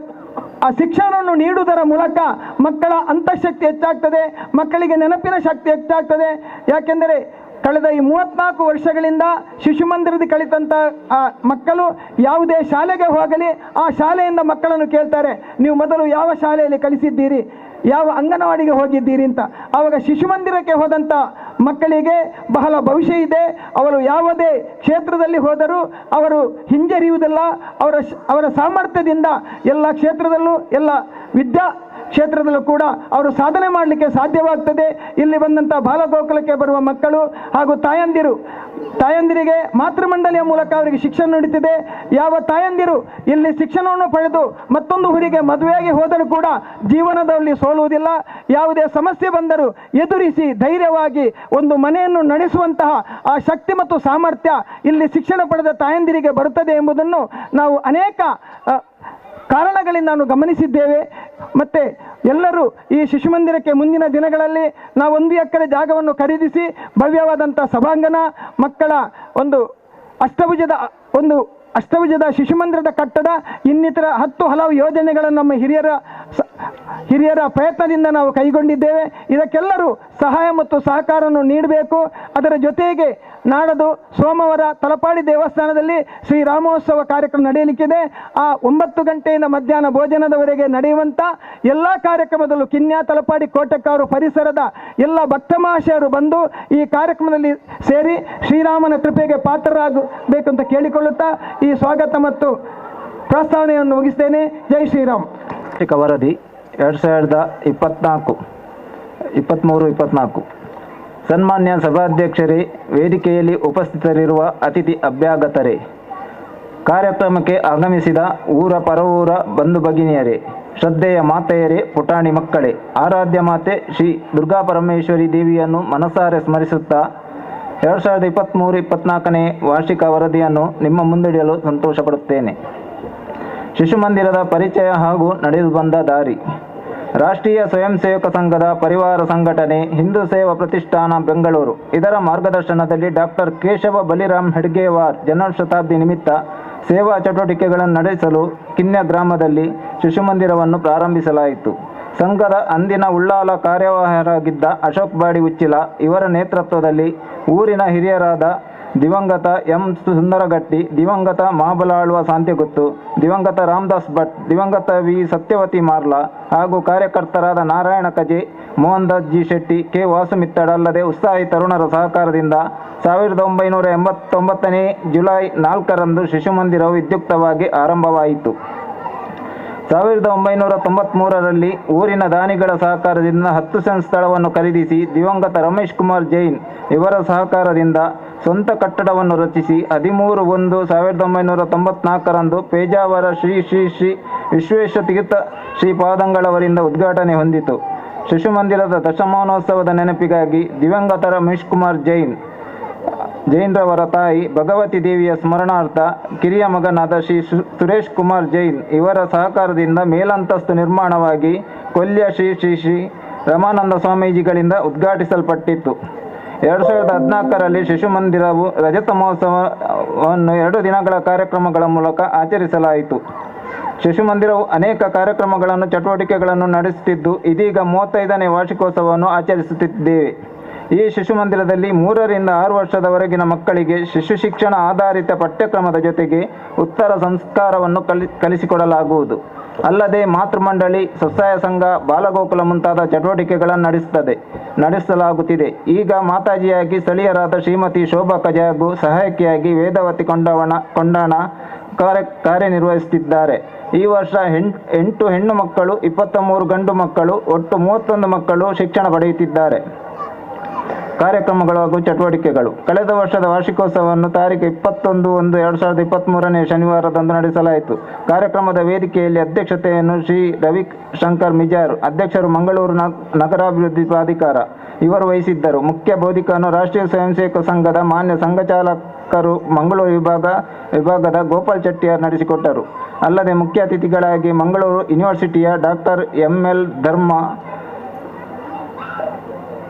ಆ ಶಿಕ್ಷಣವನ್ನು ನೀಡುವುದರ ಮೂಲಕ ಮಕ್ಕಳ ಅಂತಃಶಕ್ತಿ ಹೆಚ್ಚಾಗ್ತದೆ, ಮಕ್ಕಳಿಗೆ ನೆನಪಿನ ಶಕ್ತಿ ಹೆಚ್ಚಾಗ್ತದೆ. ಯಾಕೆಂದರೆ ಕಳೆದ ಈ 34 ವರ್ಷಗಳಿಂದ ಶಿಶು ಮಂದಿರದಲ್ಲಿ ಕಲಿತಂಥ ಆ ಮಕ್ಕಳು ಯಾವುದೇ ಶಾಲೆಗೆ ಹೋಗಲಿ ಆ ಶಾಲೆಯಿಂದ ಮಕ್ಕಳನ್ನು ಕೇಳ್ತಾರೆ, ನೀವು ಮೊದಲು ಯಾವ ಶಾಲೆಯಲ್ಲಿ ಕಲಿಸಿದ್ದೀರಿ, ಯಾವ ಅಂಗನವಾಡಿಗೆ ಹೋಗಿದ್ದೀರಿ ಅಂತ. ಆವಾಗ ಶಿಶು ಮಂದಿರಕ್ಕೆ ಹೋದಂಥ ಮಕ್ಕಳಿಗೆ ಬಹಳ ಭವಿಷ್ಯ ಇದೆ. ಅವರು ಯಾವುದೇ ಕ್ಷೇತ್ರದಲ್ಲಿ ಹೋದರೂ ಅವರು ಹಿಂಜರಿಯುವುದಿಲ್ಲ. ಅವರ ಸಾಮರ್ಥ್ಯದಿಂದ ಎಲ್ಲ ಕ್ಷೇತ್ರದಲ್ಲೂ ಎಲ್ಲ ಕ್ಷೇತ್ರದಲ್ಲೂ ಕೂಡ ಅವರು ಸಾಧನೆ ಮಾಡಲಿಕ್ಕೆ ಸಾಧ್ಯವಾಗ್ತದೆ. ಇಲ್ಲಿ ಬಂದಂಥ ಬಾಲಗೋಕುಲಕ್ಕೆ ಬರುವ ಮಕ್ಕಳು ಹಾಗೂ ತಾಯಂದಿರಿಗೆ ಮಾತೃಮಂಡಲಿಯ ಮೂಲಕ ಅವರಿಗೆ ಶಿಕ್ಷಣ ನಡೀತಿದೆ. ಯಾವ ತಾಯಂದಿರು ಇಲ್ಲಿ ಶಿಕ್ಷಣವನ್ನು ಪಡೆದು ಮತ್ತೊಂದು ಊರಿಗೆ ಮದುವೆಯಾಗಿ ಹೋದರೂ ಕೂಡ ಜೀವನದಲ್ಲಿ ಸೋಲುವುದಿಲ್ಲ. ಯಾವುದೇ ಸಮಸ್ಯೆ ಬಂದರೂ ಎದುರಿಸಿ ಧೈರ್ಯವಾಗಿ ಒಂದು ಮನೆಯನ್ನು ನಡೆಸುವಂತಹ ಆ ಶಕ್ತಿ ಮತ್ತು ಸಾಮರ್ಥ್ಯ ಇಲ್ಲಿ ಶಿಕ್ಷಣ ಪಡೆದ ತಾಯಂದಿರಿಗೆ ಬರುತ್ತದೆ ಎಂಬುದನ್ನು ನಾವು ಅನೇಕ ಕಾರಣಗಳಿಂದ ನಾನು ಗಮನಿಸಿದ್ದೇವೆ. ಮತ್ತು ಎಲ್ಲರೂ ಈ ಶಿಶು ಮಂದಿರಕ್ಕೆ ಮುಂದಿನ ದಿನಗಳಲ್ಲಿ ನಾವು 1 ಎಕರೆ ಜಾಗವನ್ನು ಖರೀದಿಸಿ ಭವ್ಯವಾದಂಥ ಸಭಾಂಗಣ, ಮಕ್ಕಳ ಒಂದು ಅಷ್ಟಭುಜದ ಒಂದು ಅಷ್ಟಭುಜದ ಶಿಶು ಮಂದಿರದ ಕಟ್ಟಡ ಇನ್ನಿತರ 10 ಹಲವು ಯೋಜನೆಗಳನ್ನು ನಮ್ಮ ಹಿರಿಯರ ಪ್ರಯತ್ನದಿಂದ ನಾವು ಕೈಗೊಂಡಿದ್ದೇವೆ. ಇದಕ್ಕೆಲ್ಲರೂ ಸಹಾಯ ಮತ್ತು ಸಹಕಾರವನ್ನು ನೀಡಬೇಕು. ಅದರ ಜೊತೆಗೆ ನಾಡದು ಸೋಮವಾರ ತಲಪಾಡಿ ದೇವಸ್ಥಾನದಲ್ಲಿ ಶ್ರೀರಾಮೋತ್ಸವ ಕಾರ್ಯಕ್ರಮ ನಡೆಯಲಿಕ್ಕಿದೆ. ಆ 9 ಗಂಟೆಯಿಂದ ಮಧ್ಯಾಹ್ನ ಭೋಜನದವರೆಗೆ ನಡೆಯುವಂಥ ಎಲ್ಲ ಕಾರ್ಯಕ್ರಮದಲ್ಲೂ ಕಿನ್ಯಾ ತಲಪಾಡಿ ಕೋಟೆಕಾರು ಪರಿಸರದ ಎಲ್ಲ ಭಕ್ತ ಮಹಾಶಯರು ಬಂದು ಈ ಕಾರ್ಯಕ್ರಮದಲ್ಲಿ ಸೇರಿ ಶ್ರೀರಾಮನ ಕೃಪೆಗೆ ಪಾತ್ರರಾಗಬೇಕಂತ ಕೇಳಿಕೊಳ್ಳುತ್ತಾ ಈ ಸ್ವಾಗತ ಮತ್ತು ಪ್ರಸ್ತಾವನೆಯನ್ನು ಮುಗಿಸ್ತೇನೆ. ಜೈ ಶ್ರೀರಾಮ್. ವರದಿ 2023-24 ಸನ್ಮಾನ್ಯ ಸಭಾಧ್ಯಕ್ಷರೇ, ವೇದಿಕೆಯಲ್ಲಿ ಉಪಸ್ಥಿತರಿರುವ ಅತಿಥಿ ಅಭ್ಯಾಗತರೇ, ಕಾರ್ಯಕ್ರಮಕ್ಕೆ ಆಗಮಿಸಿದ ಊರ ಪರವೂರ ಬಂಧು ಭಗಿನಿಯರೇ, ಶ್ರದ್ಧೆಯ ಮಾತೆಯರೇ, ಪುಟಾಣಿ ಮಕ್ಕಳೇ, ಆರಾಧ್ಯ ಮಾತೆ ಶ್ರೀ ದುರ್ಗಾ ಪರಮೇಶ್ವರಿ ದೇವಿಯನ್ನು ಮನಸಾರೆ ಸ್ಮರಿಸುತ್ತಾ 2023-24ನೇ ವಾರ್ಷಿಕ ವರದಿಯನ್ನು ನಿಮ್ಮ ಮುಂದಿಡಲು ಸಂತೋಷಪಡುತ್ತೇನೆ. ಶಿಶು ಮಂದಿರದ ಪರಿಚಯ ಹಾಗೂ ನಡೆದು ಬಂದ ದಾರಿ. ರಾಷ್ಟ್ರೀಯ ಸ್ವಯಂ ಸೇವಕ ಸಂಘದ ಪರಿವಾರ ಸಂಘಟನೆ ಹಿಂದೂ ಸೇವಾ ಪ್ರತಿಷ್ಠಾನ ಬೆಂಗಳೂರು ಇದರ ಮಾರ್ಗದರ್ಶನದಲ್ಲಿ ಡಾಕ್ಟರ್ ಕೇಶವ ಬಲಿರಾಮ್ ಹೆಡ್ಗೇವಾರ್ ಜನ್ಮಶತಾಬ್ದಿ ನಿಮಿತ್ತ ಸೇವಾ ಚಟುವಟಿಕೆಗಳನ್ನು ನಡೆಸಲು ಕಿನ್ಯ ಗ್ರಾಮದಲ್ಲಿ ಶಿಶು ಮಂದಿರವನ್ನು ಪ್ರಾರಂಭಿಸಲಾಯಿತು. ಸಂಘದ ಅಂದಿನ ಉಳ್ಳಾಲ ಕಾರ್ಯವಾಹರಾಗಿದ್ದ ಅಶೋಕ್ ಬಾಡಿ ಉಚ್ಚಿಲ ಇವರ ನೇತೃತ್ವದಲ್ಲಿ ಊರಿನ ಹಿರಿಯರಾದ ದಿವಂಗತ ಎಂ ಸುಂದರಗಟ್ಟಿ, ದಿವಂಗತ ಮಹಾಬಲಾಳ್ವ ಸಾಂತ್ಯಗುತ್ತು, ದಿವಂಗತ ರಾಮದಾಸ್ ಭಟ್, ದಿವಂಗತ ವಿ ಸತ್ಯವತಿ ಮಾರ್ಲಾ ಹಾಗೂ ಕಾರ್ಯಕರ್ತರಾದ ನಾರಾಯಣ ಕಜೆ, ಮೋಹನ್ ದಾಸ್ ಜಿ ಶೆಟ್ಟಿ, ಕೆ ವಾಸುಮಿತ್ತಡ್ ಅಲ್ಲದೆ ಉತ್ಸಾಹಿ ತರುಣರ ಸಹಕಾರದಿಂದ 1989ನೇ ಜುಲೈ 4ರಂದು ಶಿಶು ಮಂದಿರವು ವಿದ್ಯುಕ್ತವಾಗಿ ಆರಂಭವಾಯಿತು. 1993ರಲ್ಲಿ ಊರಿನ ದಾನಿಗಳ ಸಹಕಾರದಿಂದ 10 ಸೆಂಟ್ ಸ್ಥಳವನ್ನು ಖರೀದಿಸಿ ದಿವಂಗತ ರಮೇಶ್ ಕುಮಾರ್ ಜೈನ್ ಇವರ ಸಹಕಾರದಿಂದ ಸ್ವಂತ ಕಟ್ಟಡವನ್ನು ರಚಿಸಿ 13/1/1994ರಂದು ಪೇಜಾವರ ಶ್ರೀ ಶ್ರೀ ಶ್ರೀ ವಿಶ್ವೇಶ ತೀರ್ಥ ಶ್ರೀಪಾದಂಗಳವರಿಂದ ಉದ್ಘಾಟನೆ ಹೊಂದಿತು. ಶಿಶು ಮಂದಿರದ ದಶಮಾನೋತ್ಸವದ ನೆನಪಿಗಾಗಿ ದಿವಂಗತ ರಮೇಶ್ ಕುಮಾರ್ ಜೈನ್ರವರ ತಾಯಿ ಭಗವತಿ ದೇವಿಯ ಸ್ಮರಣಾರ್ಥ ಕಿರಿಯ ಮಗನಾದ ಶ್ರೀ ಸುರೇಶ್ ಕುಮಾರ್ ಜೈನ್ ಇವರ ಸಹಕಾರದಿಂದ ಮೇಲಂತಸ್ತು ನಿರ್ಮಾಣವಾಗಿ ಕೊಲ್ಯ ಶ್ರೀ ಶ್ರೀ ಶ್ರೀ ರಮಾನಂದ ಸ್ವಾಮೀಜಿಗಳಿಂದ ಉದ್ಘಾಟಿಸಲ್ಪಟ್ಟಿತ್ತು. 2014ರಲ್ಲಿ ಶಿಶು ಮಂದಿರವು ರಜತ ಮಹೋತ್ಸವವನ್ನು 2 ದಿನಗಳ ಕಾರ್ಯಕ್ರಮಗಳ ಮೂಲಕ ಆಚರಿಸಲಾಯಿತು. ಶಿಶು ಮಂದಿರವು ಅನೇಕ ಕಾರ್ಯಕ್ರಮಗಳನ್ನು ಚಟುವಟಿಕೆಗಳನ್ನು ನಡೆಸುತ್ತಿದ್ದು ಇದೀಗ 35ನೇ ವಾರ್ಷಿಕೋತ್ಸವವನ್ನು ಆಚರಿಸುತ್ತಿದ್ದೇವೆ. ಈ ಶಿಶು ಮಂದಿರದಲ್ಲಿ 3 ರಿಂದ 6 ವರ್ಷದವರೆಗಿನ ಮಕ್ಕಳಿಗೆ ಶಿಶು ಶಿಕ್ಷಣ ಆಧಾರಿತ ಪಠ್ಯಕ್ರಮದ ಜೊತೆಗೆ ಉತ್ತರ ಸಂಸ್ಕಾರವನ್ನು ಕಲಿಸಿಕೊಡಲಾಗುವುದು. ಅಲ್ಲದೆ ಮಾತೃಮಂಡಳಿ, ಸ್ವಸಹಾಯ ಸಂಘ, ಬಾಲಗೋಕುಲ ಮುಂತಾದ ಚಟುವಟಿಕೆಗಳನ್ನು ನಡೆಸಲಾಗುತ್ತಿದೆ. ಈಗ ಮಾತಾಜಿಯಾಗಿ ಸ್ಥಳೀಯರಾದ ಶ್ರೀಮತಿ ಶೋಭಾ ಕಜೆ ಹಾಗೂ ಸಹಾಯಕಿಯಾಗಿ ವೇದವತಿ ಕೊಂಡಾಣ ಕಾರ್ಯನಿರ್ವಹಿಸುತ್ತಿದ್ದಾರೆ. ಈ ವರ್ಷ 8 ಹೆಣ್ಣು ಮಕ್ಕಳು, 23 ಗಂಡು ಮಕ್ಕಳು, ಒಟ್ಟು 31 ಮಕ್ಕಳು ಶಿಕ್ಷಣ ಪಡೆಯುತ್ತಿದ್ದಾರೆ. ಕಾರ್ಯಕ್ರಮಗಳು ಹಾಗೂ ಚಟುವಟಿಕೆಗಳು. ಕಳೆದ ವರ್ಷದ ವಾರ್ಷಿಕೋತ್ಸವವನ್ನು ತಾರೀಖು 21/1/2023ನೇ ಶನಿವಾರದಂದು ನಡೆಸಲಾಯಿತು. ಕಾರ್ಯಕ್ರಮದ ವೇದಿಕೆಯಲ್ಲಿ ಅಧ್ಯಕ್ಷತೆಯನ್ನು ಶ್ರೀ ರವಿಶಂಕರ್ ಮಿಜಾರ್, ಅಧ್ಯಕ್ಷರು ಮಂಗಳೂರು ನಗರಾಭಿವೃದ್ಧಿ ಪ್ರಾಧಿಕಾರ ಇವರು ವಹಿಸಿದ್ದರು. ಮುಖ್ಯ ಬೋಧಿಕನು ರಾಷ್ಟ್ರೀಯ ಸ್ವಯಂ ಸೇವಕ ಸಂಘದ ಮಾನ್ಯ ಸಂಘಚಾಲಕರು ಮಂಗಳೂರು ವಿಭಾಗದ ಗೋಪಾಲ್ ಚೆಟ್ಟಿಯಾರ್ ನಡೆಸಿಕೊಟ್ಟರು. ಅಲ್ಲದೆ ಮುಖ್ಯ ಅತಿಥಿಗಳಾಗಿ ಮಂಗಳೂರು ಯೂನಿವರ್ಸಿಟಿಯ doctor ML Dharma,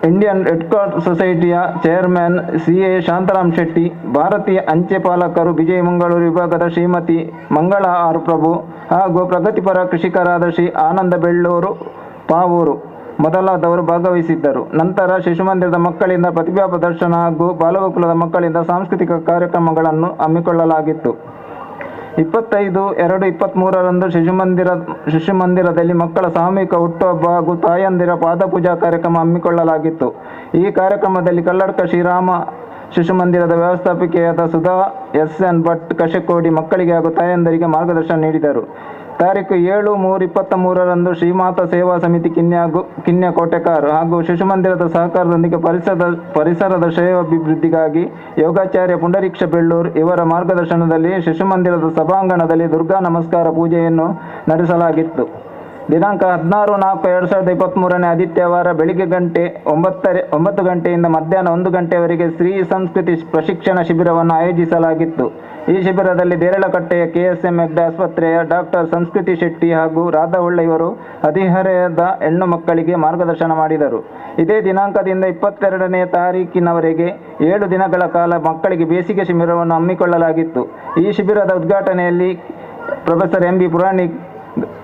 Indian red cross ಸೊಸೈಟಿಯ ಚೇರ್ಮನ್ CA ಶಾಂತರಾಮ್ ಶೆಟ್ಟಿ, ಭಾರತೀಯ ಅಂಚೆ ಪಾಲಕರು ವಿಜಯ ಮಂಗಳೂರು ವಿಭಾಗದ ಶ್ರೀಮತಿ ಮಂಗಳ ಆರ್ ಪ್ರಭು ಹಾಗೂ ಪ್ರಗತಿಪರ ಕೃಷಿಕರಾದ ಶ್ರೀ ಆನಂದ ಬೆಳ್ಳೂರು ಪಾವೂರು ಮೊದಲಾದವರು ಭಾಗವಹಿಸಿದ್ದರು. ನಂತರ ಶಿಶು ಮಂದಿರದ ಮಕ್ಕಳಿಂದ ಪ್ರತಿಭಾ ಪ್ರದರ್ಶನ ಹಾಗೂ ಬಾಲಗೋಕುಲದ ಮಕ್ಕಳಿಂದ ಸಾಂಸ್ಕೃತಿಕ ಕಾರ್ಯಕ್ರಮಗಳನ್ನು ಹಮ್ಮಿಕೊಳ್ಳಲಾಗಿತ್ತು. 25/2/23ರಂದು ಶಿಶು ಮಂದಿರದಲ್ಲಿ ಮಕ್ಕಳ ಸಾಮೂಹಿಕ ಹುಟ್ಟುಹಬ್ಬ ಹಾಗೂ ತಾಯಂದಿರ ಪಾದಪೂಜಾ ಕಾರ್ಯಕ್ರಮ ಹಮ್ಮಿಕೊಳ್ಳಲಾಗಿತ್ತು. ಈ ಕಾರ್ಯಕ್ರಮದಲ್ಲಿ ಕಲ್ಲಡ್ಕ ಶ್ರೀರಾಮ ಶಿಶು ಮಂದಿರದ ವ್ಯವಸ್ಥಾಪಕಿಯಾದ ಸುಧಾ SN ಭಟ್ ಕಶಕೋಡಿ ಮಕ್ಕಳಿಗೆ ಹಾಗೂ ತಾಯಂದರಿಗೆ ಮಾರ್ಗದರ್ಶನ ನೀಡಿದರು. ತಾರೀಖು 7/3/23ರಂದು ಶ್ರೀಮಾತಾ ಸೇವಾ ಸಮಿತಿ ಕಿನ್ಯ ಕೋಟೆಕಾರ್ ಹಾಗೂ ಶಿಶು ಮಂದಿರದ ಸಹಕಾರದೊಂದಿಗೆ ಪರಿಸರದ ಶ್ರೇಯೋಭಿವೃದ್ಧಿಗಾಗಿ ಯೋಗಾಚಾರ್ಯ ಪುಂಡರೀಕ್ಷ ಬೆಳ್ಳೂರು ಇವರ ಮಾರ್ಗದರ್ಶನದಲ್ಲಿ ಶಿಶು ಮಂದಿರದ ಸಭಾಂಗಣದಲ್ಲಿ ದುರ್ಗಾ ನಮಸ್ಕಾರ ಪೂಜೆಯನ್ನು ನಡೆಸಲಾಗಿತ್ತು. ದಿನಾಂಕ 16/4/2023ನೇ ಆದಿತ್ಯವಾರ ಬೆಳಿಗ್ಗೆ 9 ಗಂಟೆಯಿಂದ ಮಧ್ಯಾಹ್ನ 1 ಗಂಟೆಯವರೆಗೆ ಸ್ತ್ರೀ ಸಂಸ್ಕೃತಿ ಪ್ರಶಿಕ್ಷಣ ಶಿಬಿರವನ್ನು ಆಯೋಜಿಸಲಾಗಿತ್ತು. ಈ ಶಿಬಿರದಲ್ಲಿ ದೇರಳಕಟ್ಟೆಯ KSM ಹೆಗ್ಡೆ ಆಸ್ಪತ್ರೆಯ ಡಾಕ್ಟರ್ ಸಂಸ್ಕೃತಿ ಶೆಟ್ಟಿ ಹಾಗೂ ರಾಧಾ ಒಳ್ಳೆಯವರು ಹದಿಹರೆಯದ ಹೆಣ್ಣು ಮಕ್ಕಳಿಗೆ ಮಾರ್ಗದರ್ಶನ ಮಾಡಿದರು. ಇದೇ ದಿನಾಂಕದಿಂದ 22ನೇ ತಾರೀಕಿನವರೆಗೆ 7 ದಿನಗಳ ಕಾಲ ಮಕ್ಕಳಿಗೆ ಬೇಸಿಗೆ ಶಿಬಿರವನ್ನು ಹಮ್ಮಿಕೊಳ್ಳಲಾಗಿತ್ತು. ಈ ಶಿಬಿರದ ಉದ್ಘಾಟನೆಯಲ್ಲಿ ಪ್ರೊಫೆಸರ್ MB ಪುರಾಣಿಕ್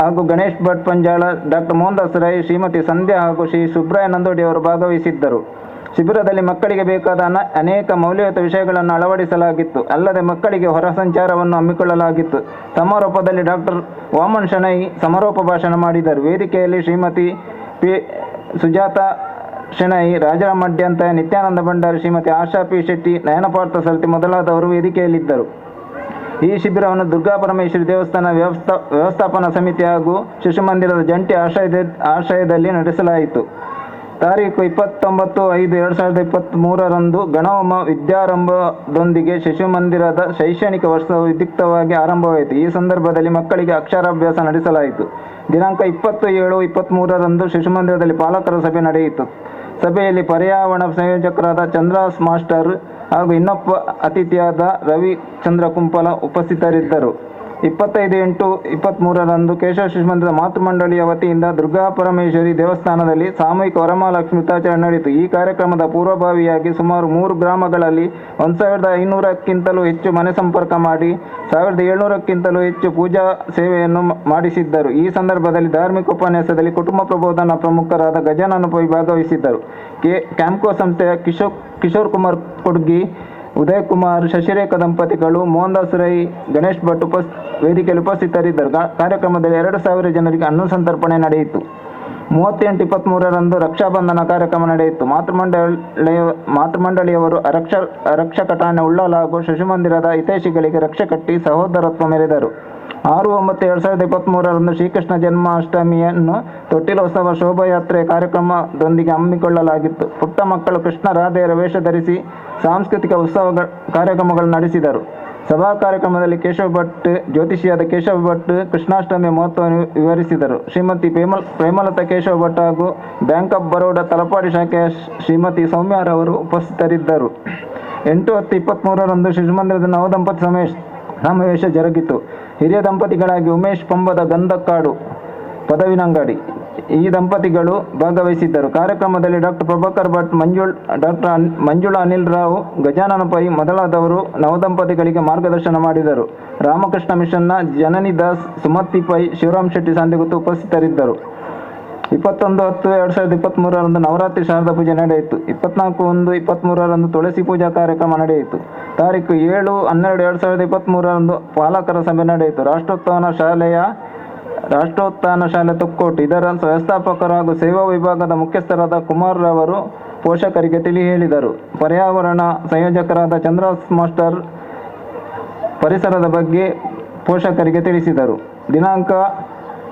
ಹಾಗೂ ಗಣೇಶ್ ಭಟ್ ಪಂಜಾಳ, ಡಾಕ್ಟರ್ ಮೋಹನ್ದಾಸ್ ರೈ, ಶ್ರೀಮತಿ ಸಂಧ್ಯಾ ಹಾಗೂ ಶ್ರೀ ಸುಬ್ರಾಯ ನಂದೋಡಿ ಅವರು ಭಾಗವಹಿಸಿದ್ದರು. ಶಿಬಿರದಲ್ಲಿ ಮಕ್ಕಳಿಗೆ ಬೇಕಾದ ಅನೇಕ ಮೌಲ್ಯಯುತ ವಿಷಯಗಳನ್ನು ಅಳವಡಿಸಲಾಗಿತ್ತು. ಅಲ್ಲದೆ ಮಕ್ಕಳಿಗೆ ಹೊರ ಸಂಚಾರವನ್ನು ಹಮ್ಮಿಕೊಳ್ಳಲಾಗಿತ್ತು. ಸಮಾರೋಪದಲ್ಲಿ ಡಾಕ್ಟರ್ ವಾಮನ್ ಶಣೈ ಸಮಾರೋಪ ಭಾಷಣ ಮಾಡಿದರು. ವೇದಿಕೆಯಲ್ಲಿ ಶ್ರೀಮತಿ ಪಿ ಸುಜಾತ ಶಣೈ, ರಾಜಾರಾಮ್ ಮಡ್ಯಂತ, ನಿತ್ಯಾನಂದ ಭಂಡಾರಿ, ಶ್ರೀಮತಿ ಆಶಾ ಪಿ ಶೆಟ್ಟಿ, ನಯನಪಾರ್ಥ ಸರತಿ ಮೊದಲಾದವರು ವೇದಿಕೆಯಲ್ಲಿದ್ದರು. ಈ ಶಿಬಿರವನ್ನು ದುರ್ಗಾಪರಮೇಶ್ವರಿ ದೇವಸ್ಥಾನ ವ್ಯವಸ್ಥಾಪನಾ ಸಮಿತಿ ಹಾಗೂ ಶಿಶು ಮಂದಿರದ ಜಂಟಿ ಆಶ್ರಯದಲ್ಲಿ ನಡೆಸಲಾಯಿತು. ತಾರೀಕು 29/5/2023 ಗಣಹೋಮ ವಿದ್ಯಾರಂಭದೊಂದಿಗೆ ಶಿಶು ಮಂದಿರದ ಶೈಕ್ಷಣಿಕ ವರ್ಷವು ವಿದ್ಯುಕ್ತವಾಗಿ ಆರಂಭವಾಯಿತು. ಈ ಸಂದರ್ಭದಲ್ಲಿ ಮಕ್ಕಳಿಗೆ ಅಕ್ಷರಾಭ್ಯಾಸ ನಡೆಸಲಾಯಿತು. ದಿನಾಂಕ 20/7/23 ಶಿಶು ಮಂದಿರದಲ್ಲಿ ಪಾಲಕರ ಸಭೆ ನಡೆಯಿತು. ಸಭೆಯಲ್ಲಿ ಪರ್ಯಾವರಣ ಸಂಯೋಜಕರಾದ ಚಂದ್ರಾಸ್ ಮಾಸ್ಟರ್ ಹಾಗೂ ಇನ್ನೊಬ್ಬ ಅತಿಥಿಯಾದ ರವಿ ಚಂದ್ರ ಕುಂಪಲ ಉಪಸ್ಥಿತರಿದ್ದರು. 25/8/23 ಕೇಶವ ಶಿಶು ಮಂದಿರದ ಮಾತೃಮಂಡಳಿಯ ವತಿಯಿಂದ ದುರ್ಗಾಪರಮೇಶ್ವರಿ ದೇವಸ್ಥಾನದಲ್ಲಿ ಸಾಮೂಹಿಕ ವರಮಹಾಲಕ್ಷ್ಮಿ ವ್ರತಾಚರಣೆ ನಡೆಯಿತು. ಈ ಕಾರ್ಯಕ್ರಮದ ಪೂರ್ವಭಾವಿಯಾಗಿ ಸುಮಾರು 3 ಗ್ರಾಮಗಳಲ್ಲಿ 1500ಕ್ಕಿಂತಲೂ ಹೆಚ್ಚು ಮನೆ ಸಂಪರ್ಕ ಮಾಡಿ 1700ಕ್ಕಿಂತಲೂ ಹೆಚ್ಚು ಪೂಜಾ ಸೇವೆಯನ್ನು ಮಾಡಿಸಿದ್ದರು. ಈ ಸಂದರ್ಭದಲ್ಲಿ ಧಾರ್ಮಿಕ ಉಪನ್ಯಾಸದಲ್ಲಿ ಕುಟುಂಬ ಪ್ರಬೋಧನಾ ಪ್ರಮುಖರಾದ ಗಜಾನನ ಪೈ ಭಾಗವಹಿಸಿದ್ದರು. ಕ್ಯಾಂಪ್ಕೋ ಸಂಸ್ಥೆಯ ಕಿಶೋರ್ ಕುಮಾರ್ ಕೊಡ್ಗಿ, ಉದಯ್ ಕುಮಾರ್, ಶಶಿರೇಖಾ ದಂಪತಿಗಳು, ಮೋಹನ್ದಾಸ್ ರೈ, ಗಣೇಶ್ ಭಟ್ ವೇದಿಕೆಯಲ್ಲಿ ಉಪಸ್ಥಿತರಿದ್ದರು. ಕಾರ್ಯಕ್ರಮದಲ್ಲಿ 2000 ಜನರಿಗೆ ಅನ್ನ ಸಂತರ್ಪಣೆ ನಡೆಯಿತು. 38/23 ರಕ್ಷಾಬಂಧನ ಕಾರ್ಯಕ್ರಮ ನಡೆಯಿತು. ಮಾತೃಮಂಡಳಿಯವರು ರಕ್ಷಕ ಠಾಣೆ ಉಳ್ಳಾಲ ಹಾಗೂ ಶಿಶುಮಂದಿರದ ಹಿತೈಷಿಗಳಿಗೆ ರಕ್ಷೆ ಕಟ್ಟಿ ಸಹೋದರತ್ವ ಮೆರೆದರು. 6/9/2023 ಶ್ರೀಕೃಷ್ಣ ಜನ್ಮಾಷ್ಟಮಿಯನ್ನು ತೊಟ್ಟಿಲೋತ್ಸವ ಶೋಭಾಯಾತ್ರೆ ಕಾರ್ಯಕ್ರಮದೊಂದಿಗೆ ಹಮ್ಮಿಕೊಳ್ಳಲಾಗಿತ್ತು. ಪುಟ್ಟ ಮಕ್ಕಳು ಕೃಷ್ಣ ರಾಧೆಯರ ವೇಷ ಧರಿಸಿ ಸಾಂಸ್ಕೃತಿಕ ಉತ್ಸವ ಕಾರ್ಯಕ್ರಮಗಳು ನಡೆಸಿದರು. ಸಭಾ ಕಾರ್ಯಕ್ರಮದಲ್ಲಿ ಕೇಶವ ಭಟ್, ಜ್ಯೋತಿಷಿಯಾದ ಕೇಶವ ಭಟ್ ಕೃಷ್ಣಾಷ್ಟಮಿಯ ಮಹತ್ವವನ್ನು ವಿವರಿಸಿದರು. ಶ್ರೀಮತಿ ಪ್ರೇಮಲತಾ ಕೇಶವ ಭಟ್ ಹಾಗೂ ಬ್ಯಾಂಕ್ ಆಫ್ ಬರೋಡಾ ತಲಪಾಡಿ ಶಾಖೆಯ ಶ್ರೀಮತಿ ಸೌಮ್ಯಾರವರು ಉಪಸ್ಥಿತರಿದ್ದರು. 8/10/23 ಶಿಶುಮಂದಿರದ ನವದಂಪತಿ ಸಮಾವೇಶ ಜರುಗಿತು. ಹಿರಿಯ ದಂಪತಿಗಳಾಗಿ ಉಮೇಶ್ ಪಂಬದ ಗಂಧಕ್ಕಾಡು ಪದವಿನಂಗಡಿ ಈ ದಂಪತಿಗಳು ಭಾಗವಹಿಸಿದ್ದರು. ಕಾರ್ಯಕ್ರಮದಲ್ಲಿ ಡಾಕ್ಟರ್ ಪ್ರಭಾಕರ್ ಭಟ್, ಡಾಕ್ಟರ್ ಮಂಜುಳಾ ಅನಿಲ್ ರಾವ್, ಗಜಾನನ ಪೈ ಮೊದಲಾದವರು ನವದಂಪತಿಗಳಿಗೆ ಮಾರ್ಗದರ್ಶನ ಮಾಡಿದರು. ರಾಮಕೃಷ್ಣ ಮಿಷನ್ನ ಜನನಿ ದಾಸ್, ಸುಮತಿ ಪೈ, ಶಿವರಾಮ್ ಶೆಟ್ಟಿ ಸಂದಿಗುತ್ತು ಉಪಸ್ಥಿತರಿದ್ದರು. 21/10/2023 ನವರಾತ್ರಿ ಶಾರದಾ ಪೂಜೆ ನಡೆಯಿತು. 24/1/23 ತುಳಸಿ ಪೂಜಾ ಕಾರ್ಯಕ್ರಮ ನಡೆಯಿತು. ತಾರೀಕು 7/12/2023 ಪಾಲಕರ ಸಭೆ ನಡೆಯಿತು. ರಾಷ್ಟ್ರೋತ್ಥಾನ ಶಾಲೆ ತೊಕ್ಕೋಟು ಇದರ ವ್ಯವಸ್ಥಾಪಕರು ಹಾಗೂ ಸೇವಾ ವಿಭಾಗದ ಮುಖ್ಯಸ್ಥರಾದ ಕುಮಾರ್ ರವರು ಪೋಷಕರಿಗೆ ತಿಳಿ ಹೇಳಿದರು. ಪರ್ಯಾವರಣ ಸಂಯೋಜಕರಾದ ಚಂದ್ರಾಸ್ ಮಾಸ್ಟರ್ ಪರಿಸರದ ಬಗ್ಗೆ ಪೋಷಕರಿಗೆ ತಿಳಿಸಿದರು. ದಿನಾಂಕ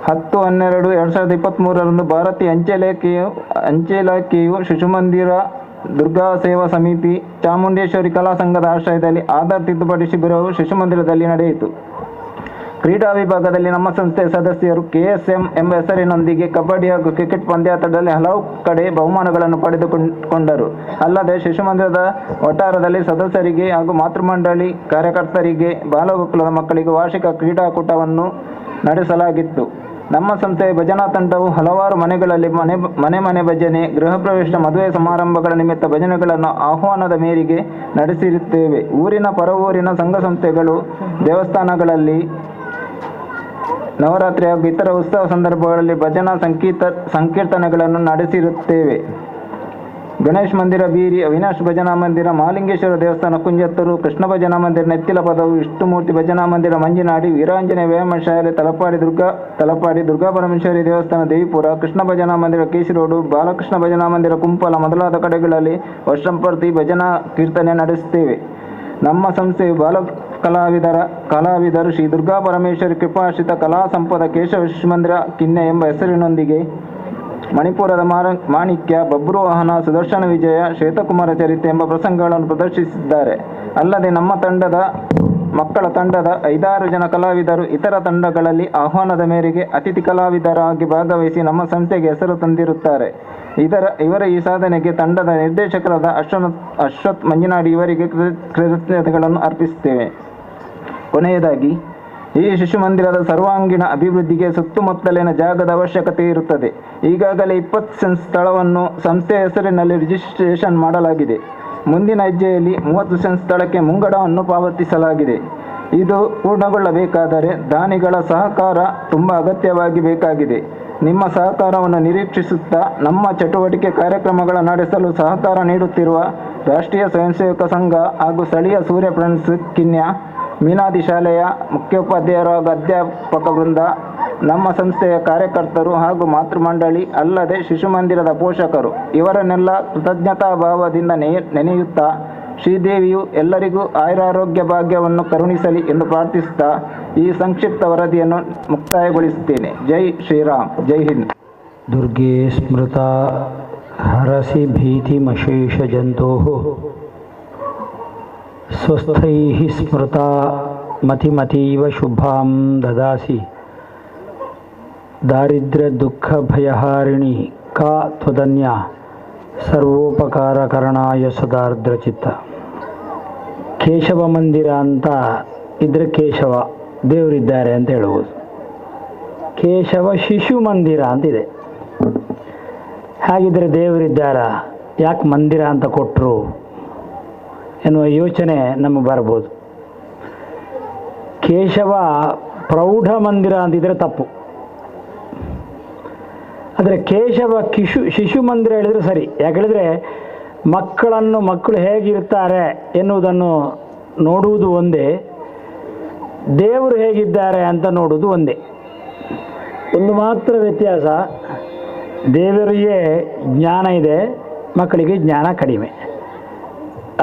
10/12/2023 ಭಾರತೀಯ ಅಂಚೆ ಇಲಾಖೆಯು ಶಿಶುಮಂದಿರ ದುರ್ಗಾ ಸೇವಾ ಸಮಿತಿ, ಚಾಮುಂಡೇಶ್ವರಿ ಕಲಾ ಸಂಘದ ಆಶ್ರಯದಲ್ಲಿ ಆಧಾರ್ ತಿದ್ದುಪಡಿ ಶಿಬಿರವು ಶಿಶುಮಂದಿರದಲ್ಲಿ ನಡೆಯಿತು. ಕ್ರೀಡಾ ವಿಭಾಗದಲ್ಲಿ ನಮ್ಮ ಸಂಸ್ಥೆಯ ಸದಸ್ಯರು KSM ಎಂಬ ಹೆಸರಿನೊಂದಿಗೆ ಕಬಡ್ಡಿ ಹಾಗೂ ಕ್ರಿಕೆಟ್ ಪಂದ್ಯಾಟದಲ್ಲಿ ಹಲವು ಕಡೆ ಬಹುಮಾನಗಳನ್ನು ಪಡೆದುಕೊಂಡರು. ಅಲ್ಲದೆ ಶಿಶುಮಂದಿರದ ವಠಾರದಲ್ಲಿ ಸದಸ್ಯರಿಗೆ ಹಾಗೂ ಮಾತೃಮಂಡಳಿ ಕಾರ್ಯಕರ್ತರಿಗೆ, ಬಾಲಗೋಕುಲದ ಮಕ್ಕಳಿಗೆ ವಾರ್ಷಿಕ ಕ್ರೀಡಾಕೂಟವನ್ನು ನಡೆಸಲಾಗಿತ್ತು. ನಮ್ಮ ಸಂಸ್ಥೆಯ ಭಜನಾ ತಂಡವು ಹಲವಾರು ಮನೆಗಳಲ್ಲಿ ಮನೆ ಭಜನೆ, ಗೃಹ ಪ್ರವೇಶ, ಮದುವೆ ಸಮಾರಂಭಗಳ ನಿಮಿತ್ತ ಭಜನೆಗಳನ್ನು ಆಹ್ವಾನದ ಮೇರೆಗೆ ನಡೆಸಿರುತ್ತೇವೆ. ಊರಿನ ಪರವೂರಿನ ಸಂಘ ಸಂಸ್ಥೆಗಳು, ದೇವಸ್ಥಾನಗಳಲ್ಲಿ ನವರಾತ್ರಿ ಹಾಗೂ ಇತರ ಉತ್ಸವ ಸಂದರ್ಭಗಳಲ್ಲಿ ಭಜನಾ ಸಂಕೀರ್ತನೆಗಳನ್ನು ನಡೆಸಿರುತ್ತೇವೆ. ಗಣೇಶ್ ಮಂದಿರ ಬೀರಿ, ಅವಿನಾಶ್ ಭಜನಾ ಮಂದಿರ, ಮಹಾಲಿಂಗೇಶ್ವರ ದೇವಸ್ಥಾನ ಕುಂಜತ್ತೂರು, ಕೃಷ್ಣ ಭಜನಾ ಮಂದಿರ ನೆತ್ತಿಲ ಪದವು, ವಿಷ್ಣುಮೂರ್ತಿ ಭಜನಾ ಮಂದಿರ ಮಂಜಿನಾಡಿ, ವೀರಾಂಜನೇಯ ವ್ಯಾಯಾಮ ಶಾಲೆ ತಲಪಾಡಿ, ದುರ್ಗಾಪರಮೇಶ್ವರಿ ದೇವಸ್ಥಾನ ದೇವಿಪುರ, ಕೃಷ್ಣ ಭಜನಾ ಮಂದಿರ ಕೇಶಿರೋಡು, ಬಾಲಕೃಷ್ಣ ಭಜನಾ ಮಂದಿರ ಕುಂಪಲ ಮೊದಲಾದ ಕಡೆಗಳಲ್ಲಿ ವರ್ಷಂಪ್ರತಿ ಭಜನಾ ಕೀರ್ತನೆ ನಡೆಸುತ್ತೇವೆ. ನಮ್ಮ ಸಂಸ್ಥೆಯು ಕಲಾವಿದರು ಶ್ರೀ ದುರ್ಗಾಪರಮೇಶ್ವರಿ ಕೃಪಾಶ್ರಿತ ಕಲಾ ಸಂಪದ ಕೇಶವ ಶಿಶುಮಂದಿರ ಕಿನ್ನೆ ಎಂಬ ಹೆಸರಿನೊಂದಿಗೆ ಮಣಿಪುರದ ಮಾಣಿಕ್ಯ, ಬಬ್ರು ವಾಹನ, ಸುದರ್ಶನ ವಿಜಯ, ಶ್ವೇತಕುಮಾರ ಚರಿತೆ ಎಂಬ ಪ್ರಸಂಗಗಳನ್ನು ಪ್ರದರ್ಶಿಸಿದ್ದಾರೆ. ಅಲ್ಲದೆ ನಮ್ಮ ಮಕ್ಕಳ ತಂಡದ 5-6 ಜನ ಕಲಾವಿದರು ಇತರ ತಂಡಗಳಲ್ಲಿ ಆಹ್ವಾನದ ಮೇರೆಗೆ ಅತಿಥಿ ಕಲಾವಿದರಾಗಿ ಭಾಗವಹಿಸಿ ನಮ್ಮ ಸಂಸ್ಥೆಗೆ ಹೆಸರು ತಂದಿರುತ್ತಾರೆ. ಇವರ ಈ ಸಾಧನೆಗೆ ತಂಡದ ನಿರ್ದೇಶಕರಾದ ಅಶ್ವಥ್ ಮಂಜಿನಾಡಿ ಇವರಿಗೆ ಕೃತಜ್ಞತೆಗಳನ್ನು ಅರ್ಪಿಸುತ್ತೇವೆ. ಕೊನೆಯದಾಗಿ ಈ ಶಿಶು ಮಂದಿರದ ಸರ್ವಾಂಗೀಣ ಅಭಿವೃದ್ಧಿಗೆ ಸುತ್ತಮುತ್ತಲಿನ ಜಾಗದ ಅವಶ್ಯಕತೆ ಇರುತ್ತದೆ. ಈಗಾಗಲೇ 20 ಸೆಂಟ್ ಸ್ಥಳವನ್ನು ಸಂಸ್ಥೆಯ ಹೆಸರಿನಲ್ಲಿ ರಿಜಿಸ್ಟ್ರೇಷನ್ ಮಾಡಲಾಗಿದೆ. ಮುಂದಿನ ಹೆಜ್ಜೆಯಲ್ಲಿ 30 ಸೆಂಟ್ ಸ್ಥಳಕ್ಕೆ ಮುಂಗಡವನ್ನು ಪಾವತಿಸಲಾಗಿದೆ. ಇದು ಪೂರ್ಣಗೊಳ್ಳಬೇಕಾದರೆ ದಾನಿಗಳ ಸಹಕಾರ ತುಂಬ ಅಗತ್ಯವಾಗಿ ಬೇಕಾಗಿದೆ. ನಿಮ್ಮ ಸಹಕಾರವನ್ನು ನಿರೀಕ್ಷಿಸುತ್ತಾ ನಮ್ಮ ಚಟುವಟಿಕೆ ಕಾರ್ಯಕ್ರಮಗಳ ನಡೆಸಲು ಸಹಕಾರ ನೀಡುತ್ತಿರುವ ರಾಷ್ಟ್ರೀಯ ಸ್ವಯಂ ಸೇವಕ ಸಂಘ ಹಾಗೂ ಸ್ಥಳೀಯ ಸೂರ್ಯ ಫ್ರೆಂಡ್ಸ್ ಕಿನ್ಯ ಮೀನಾದಿ ಶಾಲೆಯ ಮುಖ್ಯೋಪಾಧ್ಯಾಯರು ಹಾಗೂ ಅಧ್ಯಾಪಕ ವೃಂದ, ನಮ್ಮ ಸಂಸ್ಥೆಯ ಕಾರ್ಯಕರ್ತರು ಹಾಗೂ ಮಾತೃಮಂಡಳಿ, ಅಲ್ಲದೆ ಶಿಶು ಮಂದಿರದ ಪೋಷಕರು ಇವರನ್ನೆಲ್ಲ ಕೃತಜ್ಞತಾ ಭಾವದಿಂದ ನೆನೆಯುತ್ತಾ ಶ್ರೀದೇವಿಯು ಎಲ್ಲರಿಗೂ ಆಯುರಾರೋಗ್ಯ ಭಾಗ್ಯವನ್ನು ಕರುಣಿಸಲಿ ಎಂದು ಪ್ರಾರ್ಥಿಸುತ್ತಾ ಈ ಸಂಕ್ಷಿಪ್ತ ವರದಿಯನ್ನು ಮುಕ್ತಾಯಗೊಳಿಸುತ್ತೇನೆ. ಜೈ ಶ್ರೀರಾಮ್, ಜೈ ಹಿಂದ್. ದುರ್ಗೆ ಸ್ಮೃತ ಹರಸಿ ಭೀತಿಮಶೇಷ ಜಂತೋ ಸ್ವಸ್ಥೈಃ ಸ್ಮೃತ ಮತಿಮತೀವ ಶುಭಾಂ ದದಾಸಿ ದಾರಿದ್ರ್ಯ ದುಃಖ ಭಯಹಾರಿಣಿ ಕಾ ತ್ವದನ್ಯ ಸರ್ವೋಪಕಾರಕರಣಾಯ ಸದಾರ್ದ್ರಚಿತ್ತ. ಕೇಶವ ಮಂದಿರ ಅಂತ ಇದ್ರೆ ಕೇಶವ ದೇವರಿದ್ದಾರೆ ಅಂತ ಹೇಳ್ಬೋದು. ಕೇಶವ ಶಿಶು ಮಂದಿರ ಅಂತಿದೆ. ಹಾಗಿದ್ರೆ ದೇವರಿದ್ದಾರ, ಯಾಕೆ ಮಂದಿರ ಅಂತ ಕೊಟ್ಟರು ಎನ್ನುವ ಯೋಚನೆ ನಮಗೆ ಬರ್ಬೋದು. ಕೇಶವ ಪ್ರೌಢ ಮಂದಿರ ಅಂತಿದ್ರೆ ತಪ್ಪು. ಆದರೆ ಕೇಶವ ಶಿಶು ಮಂದಿರ ಹೇಳಿದರೆ ಸರಿ. ಯಾಕೆ ಹೇಳಿದರೆ ಮಕ್ಕಳು ಹೇಗಿರ್ತಾರೆ ಎನ್ನುವುದನ್ನು ನೋಡುವುದು ಒಂದೇ, ದೇವರು ಹೇಗಿದ್ದಾರೆ ಅಂತ ನೋಡುವುದು ಒಂದೇ. ಒಂದು ಮಾತ್ರ ವ್ಯತ್ಯಾಸ, ದೇವರಿಗೆ ಜ್ಞಾನ ಇದೆ, ಮಕ್ಕಳಿಗೆ ಜ್ಞಾನ ಕಡಿಮೆ.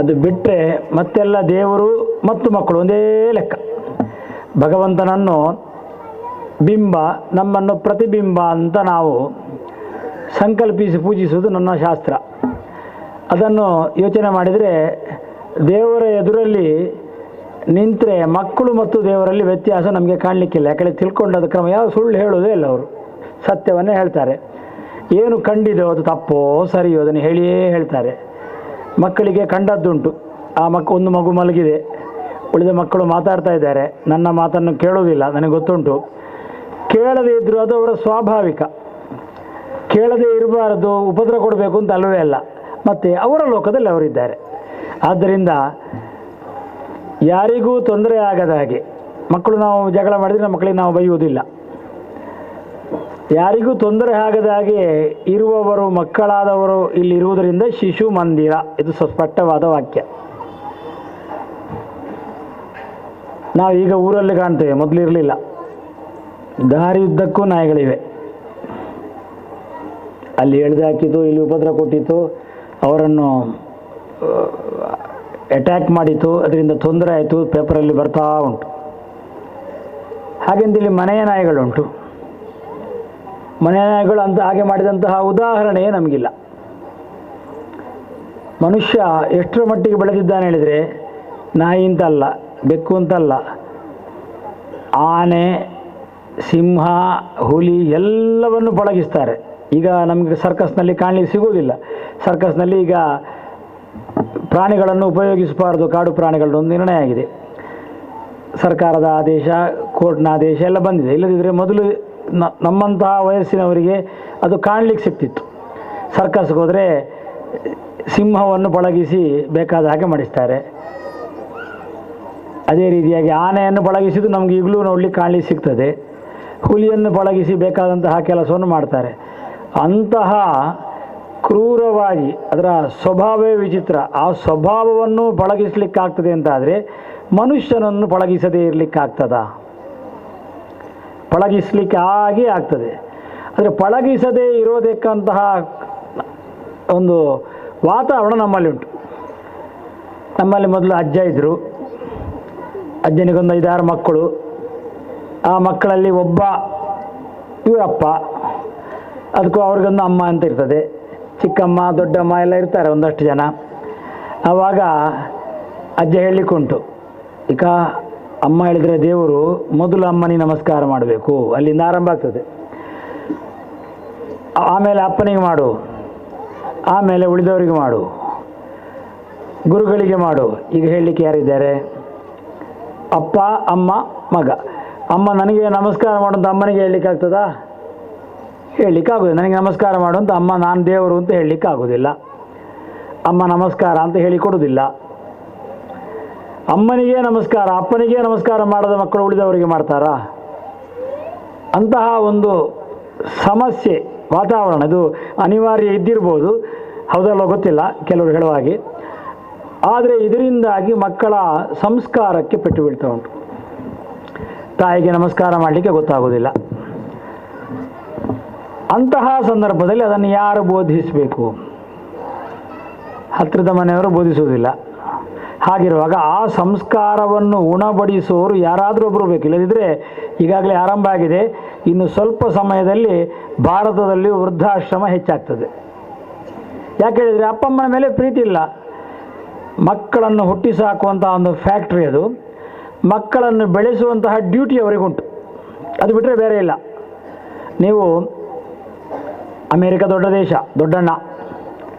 ಅದು ಬಿಟ್ಟರೆ ಮತ್ತೆಲ್ಲ ದೇವರು ಮತ್ತು ಮಕ್ಕಳು ಒಂದೇ ಲೆಕ್ಕ. ಭಗವಂತನನ್ನು ಬಿಂಬ, ನಮ್ಮನ್ನು ಪ್ರತಿಬಿಂಬ ಅಂತ ನಾವು ಸಂಕಲ್ಪಿಸಿ ಪೂಜಿಸುವುದು ನನ್ನ ಶಾಸ್ತ್ರ. ಅದನ್ನು ಯೋಚನೆ ಮಾಡಿದರೆ ದೇವರ ಎದುರಲ್ಲಿ ನಿಂತರೆ ಮಕ್ಕಳು ಮತ್ತು ದೇವರಲ್ಲಿ ವ್ಯತ್ಯಾಸ ನಮಗೆ ಕಾಣಲಿಕ್ಕಿಲ್ಲ. ಯಾಕಂದರೆ ತಿಳ್ಕೊಂಡದ ಕ್ರಮ ಯಾವ ಸುಳ್ಳು ಹೇಳೋದೇ ಇಲ್ಲ. ಅವರು ಸತ್ಯವನ್ನೇ ಹೇಳ್ತಾರೆ. ಏನು ಕಂಡಿದೋ ಅದು ತಪ್ಪೋ ಸರಿಯೋ ಅದನ್ನು ಹೇಳಿಯೇ ಹೇಳ್ತಾರೆ. ಮಕ್ಕಳಿಗೆ ಕಂಡದ್ದುಂಟು. ಒಂದು ಮಗು ಮಲಗಿದೆ, ಉಳಿದ ಮಕ್ಕಳು ಮಾತಾಡ್ತಾ ಇದ್ದಾರೆ, ನನ್ನ ಮಾತನ್ನು ಕೇಳೋದಿಲ್ಲ, ನನಗೆ ಗೊತ್ತುಂಟು. ಕೇಳದೇ ಇದ್ದರೂ ಅದು ಅವರ ಸ್ವಾಭಾವಿಕ. ಕೇಳದೇ ಇರಬಾರದು, ಉಪದ್ರ ಕೊಡಬೇಕು ಅಂತ ಅಲ್ಲವೇ ಅಲ್ಲ. ಮತ್ತು ಅವರ ಲೋಕದಲ್ಲಿ ಅವರಿದ್ದಾರೆ. ಆದ್ದರಿಂದ ಯಾರಿಗೂ ತೊಂದರೆ ಆಗದ ಹಾಗೆ ಮಕ್ಕಳು, ನಾವು ಜಗಳ ಮಾಡಿದರೆ ಮಕ್ಕಳಿಗೆ ನಾವು ಬೈಯುವುದಿಲ್ಲ. ಯಾರಿಗೂ ತೊಂದರೆ ಆಗದ ಹಾಗೆ ಇರುವವರು, ಮಕ್ಕಳಾದವರು ಇಲ್ಲಿ ಇರುವುದರಿಂದ ಶಿಶು ಮಂದಿರ, ಇದು ಸ್ಪಷ್ಟವಾದ ವಾಕ್ಯ. ನಾವು ಈಗ ಊರಲ್ಲಿ ಕಾಣ್ತೇವೆ, ಮೊದಲಿರಲಿಲ್ಲ. ದಾರಿಯುದ್ದಕ್ಕೂ ನಾಯಿಗಳಿವೆ. ಅಲ್ಲಿ ಎಳೆದು ಹಾಕಿತು, ಇಲ್ಲಿ ಉಪದ್ರ ಕೊಟ್ಟಿತ್ತು, ಅವರನ್ನು ಅಟ್ಯಾಕ್ ಮಾಡಿತು, ಅದರಿಂದ ತೊಂದರೆ ಆಯಿತು, ಪೇಪರಲ್ಲಿ ಬರ್ತಾ ಉಂಟು. ಹಾಗೆಂತ ಇಲ್ಲಿ ಮನೆಯ ನಾಯಿಗಳುಂಟು. ಮನೆಯ ನಾಯಿಗಳು ಅಂತ ಹಾಗೆ ಮಾಡಿದಂತಹ ಉದಾಹರಣೆಯೇ ನಮಗಿಲ್ಲ. ಮನುಷ್ಯ ಎಷ್ಟರ ಮಟ್ಟಿಗೆ ಬೆಳೆದಿದ್ದಾನೆ ಹೇಳಿದರೆ, ನಾಯಿ ಅಂತಲ್ಲ, ಬೆಕ್ಕು ಅಂತಲ್ಲ, ಆನೆ, ಸಿಂಹ, ಹುಲಿ ಎಲ್ಲವನ್ನು ಪಳಗಿಸ್ತಾರೆ. ಈಗ ನಮಗೆ ಸರ್ಕಸ್ನಲ್ಲಿ ಕಾಣಲಿಕ್ಕೆ ಸಿಗುವುದಿಲ್ಲ. ಸರ್ಕಸ್ನಲ್ಲಿ ಈಗ ಪ್ರಾಣಿಗಳನ್ನು ಉಪಯೋಗಿಸಬಾರ್ದು, ಕಾಡು ಪ್ರಾಣಿಗಳನ್ನು ಒಂದು ನಿರ್ಣಯ ಆಗಿದೆ. ಸರ್ಕಾರದ ಆದೇಶ, ಕೋರ್ಟ್ನ ಆದೇಶ ಎಲ್ಲ ಬಂದಿದೆ. ಇಲ್ಲದಿದ್ದರೆ ಮೊದಲು ನಮ್ಮಂತಹ ವಯಸ್ಸಿನವರಿಗೆ ಅದು ಕಾಣಲಿಕ್ಕೆ ಸಿಗ್ತಿತ್ತು. ಸರ್ಕಸ್ಗೆ ಹೋದರೆ ಸಿಂಹವನ್ನು ಪಳಗಿಸಿ ಬೇಕಾದ ಹಾಗೆ ಮಾಡಿಸ್ತಾರೆ. ಅದೇ ರೀತಿಯಾಗಿ ಆನೆಯನ್ನು ಪಳಗಿಸಿದ್ದು ನಮಗೆ ಈಗಲೂ ನೋಡಲಿಕ್ಕೆ ಕಾಣಲಿಕ್ಕೆ ಸಿಗ್ತದೆ. ಹುಲಿಯನ್ನು ಪಳಗಿಸಿ ಬೇಕಾದಂತಹ ಕೆಲಸವನ್ನು ಮಾಡ್ತಾರೆ. ಅಂತಹ ಕ್ರೂರವಾಗಿ, ಅದರ ಸ್ವಭಾವವೇ ವಿಚಿತ್ರ. ಆ ಸ್ವಭಾವವನ್ನು ಪಳಗಿಸ್ಲಿಕ್ಕಾಗ್ತದೆ ಅಂತಾದರೆ ಮನುಷ್ಯನನ್ನು ಪಳಗಿಸದೇ ಇರಲಿಕ್ಕಾಗ್ತದ? ಪಳಗಿಸ್ಲಿಕ್ಕೆ ಆಗೇ ಆಗ್ತದೆ. ಆದರೆ ಪಳಗಿಸದೇ ಇರೋದಕ್ಕಂತಹ ಒಂದು ವಾತಾವರಣ ನಮ್ಮಲ್ಲಿ ಉಂಟು. ನಮ್ಮಲ್ಲಿ ಮೊದಲು ಅಜ್ಜ ಇದ್ದರು. ಅಜ್ಜನಿಗೊಂದು 5-6 ಮಕ್ಕಳು. ಆ ಮಕ್ಕಳಲ್ಲಿ ಒಬ್ಬ ಇವರಪ್ಪ, ಅದಕ್ಕೂ ಅವ್ರಿಗೊಂದು ಅಮ್ಮ ಅಂತ ಇರ್ತದೆ. ಚಿಕ್ಕಮ್ಮ, ದೊಡ್ಡಮ್ಮ ಎಲ್ಲ ಇರ್ತಾರೆ ಒಂದಷ್ಟು ಜನ. ಆವಾಗ ಅಜ್ಜ ಹೇಳಲಿಕ್ಕುಂಟು, ಈಗ ಅಮ್ಮ ಹೇಳಿದರೆ ದೇವರು ಮೊದಲು ಅಮ್ಮನಿಗೆ ನಮಸ್ಕಾರ ಮಾಡಬೇಕು, ಅಲ್ಲಿಂದ ಆರಂಭ ಆಗ್ತದೆ. ಆಮೇಲೆ ಅಪ್ಪನಿಗೆ ಮಾಡು, ಆಮೇಲೆ ಉಳಿದವರಿಗೆ ಮಾಡು, ಗುರುಗಳಿಗೆ ಮಾಡು. ಈಗ ಹೇಳಲಿಕ್ಕೆ ಯಾರಿದ್ದಾರೆ? ಅಪ್ಪ, ಅಮ್ಮ, ಮಗ. ಅಮ್ಮ ನನಗೆ ನಮಸ್ಕಾರ ಮಾಡುವಂಥ ಅಮ್ಮನಿಗೆ ಹೇಳಲಿಕ್ಕಾಗ್ತದಾ? ಹೇಳಲಿಕ್ಕಾಗೋದಿಲ್ಲ. ನನಗೆ ನಮಸ್ಕಾರ ಮಾಡುವಂಥ ಅಮ್ಮ ನಾನು ದೇವರು ಅಂತ ಹೇಳಲಿಕ್ಕಾಗೋದಿಲ್ಲ. ಅಮ್ಮ ನಮಸ್ಕಾರ ಅಂತ ಹೇಳಿಕೊಡೋದಿಲ್ಲ. ಅಮ್ಮನಿಗೆ ನಮಸ್ಕಾರ, ಅಪ್ಪನಿಗೆ ನಮಸ್ಕಾರ ಮಾಡದ ಮಕ್ಕಳು ಉಳಿದವರಿಗೆ ಮಾಡ್ತಾರಾ? ಅಂತಹ ಒಂದು ಸಮಸ್ಯೆ ವಾತಾವರಣ ಇದು ಅನಿವಾರ್ಯ ಇದ್ದಿರ್ಬೋದು, ಹೌದಲ್ಲೋ ಗೊತ್ತಿಲ್ಲ, ಕೆಲವರು ಹೇಳುವ ಹಾಗೆ. ಆದರೆ ಇದರಿಂದಾಗಿ ಮಕ್ಕಳ ಸಂಸ್ಕಾರಕ್ಕೆ ಪೆಟ್ಟು ಬೀಳ್ತಾ ಉಂಟು. ತಾಯಿಗೆ ನಮಸ್ಕಾರ ಮಾಡಲಿಕ್ಕೆ ಗೊತ್ತಾಗೋದಿಲ್ಲ. ಅಂತಹ ಸಂದರ್ಭದಲ್ಲಿ ಅದನ್ನು ಯಾರು ಬೋಧಿಸಬೇಕು? ಹತ್ತಿರದ ಮನೆಯವರು ಬೋಧಿಸುವುದಿಲ್ಲ. ಹಾಗಿರುವಾಗ ಆ ಸಂಸ್ಕಾರವನ್ನು ಉಣಬಡಿಸುವವರು ಯಾರಾದರೂ ಒಬ್ಬರು ಬೇಕು. ಇಲ್ಲದಿದ್ದರೆ ಈಗಾಗಲೇ ಆರಂಭ ಆಗಿದೆ, ಇನ್ನು ಸ್ವಲ್ಪ ಸಮಯದಲ್ಲಿ ಭಾರತದಲ್ಲಿ ವೃದ್ಧಾಶ್ರಮ ಹೆಚ್ಚಾಗ್ತದೆ. ಯಾಕೆ ಹೇಳಿದರೆ ಅಪ್ಪ ಅಮ್ಮನ ಮೇಲೆ ಪ್ರೀತಿ ಇಲ್ಲ. ಮಕ್ಕಳನ್ನು ಹುಟ್ಟಿಸಾಕುವಂತಹ ಒಂದು ಫ್ಯಾಕ್ಟ್ರಿ ಅದು. ಮಕ್ಕಳನ್ನು ಬೆಳೆಸುವಂತಹ ಡ್ಯೂಟಿ ಅವರಿಗುಂಟು, ಅದು ಬಿಟ್ಟರೆ ಬೇರೆ ಇಲ್ಲ. ನೀವು ಅಮೇರಿಕ ದೊಡ್ಡ ದೇಶ, ದೊಡ್ಡಣ್ಣ,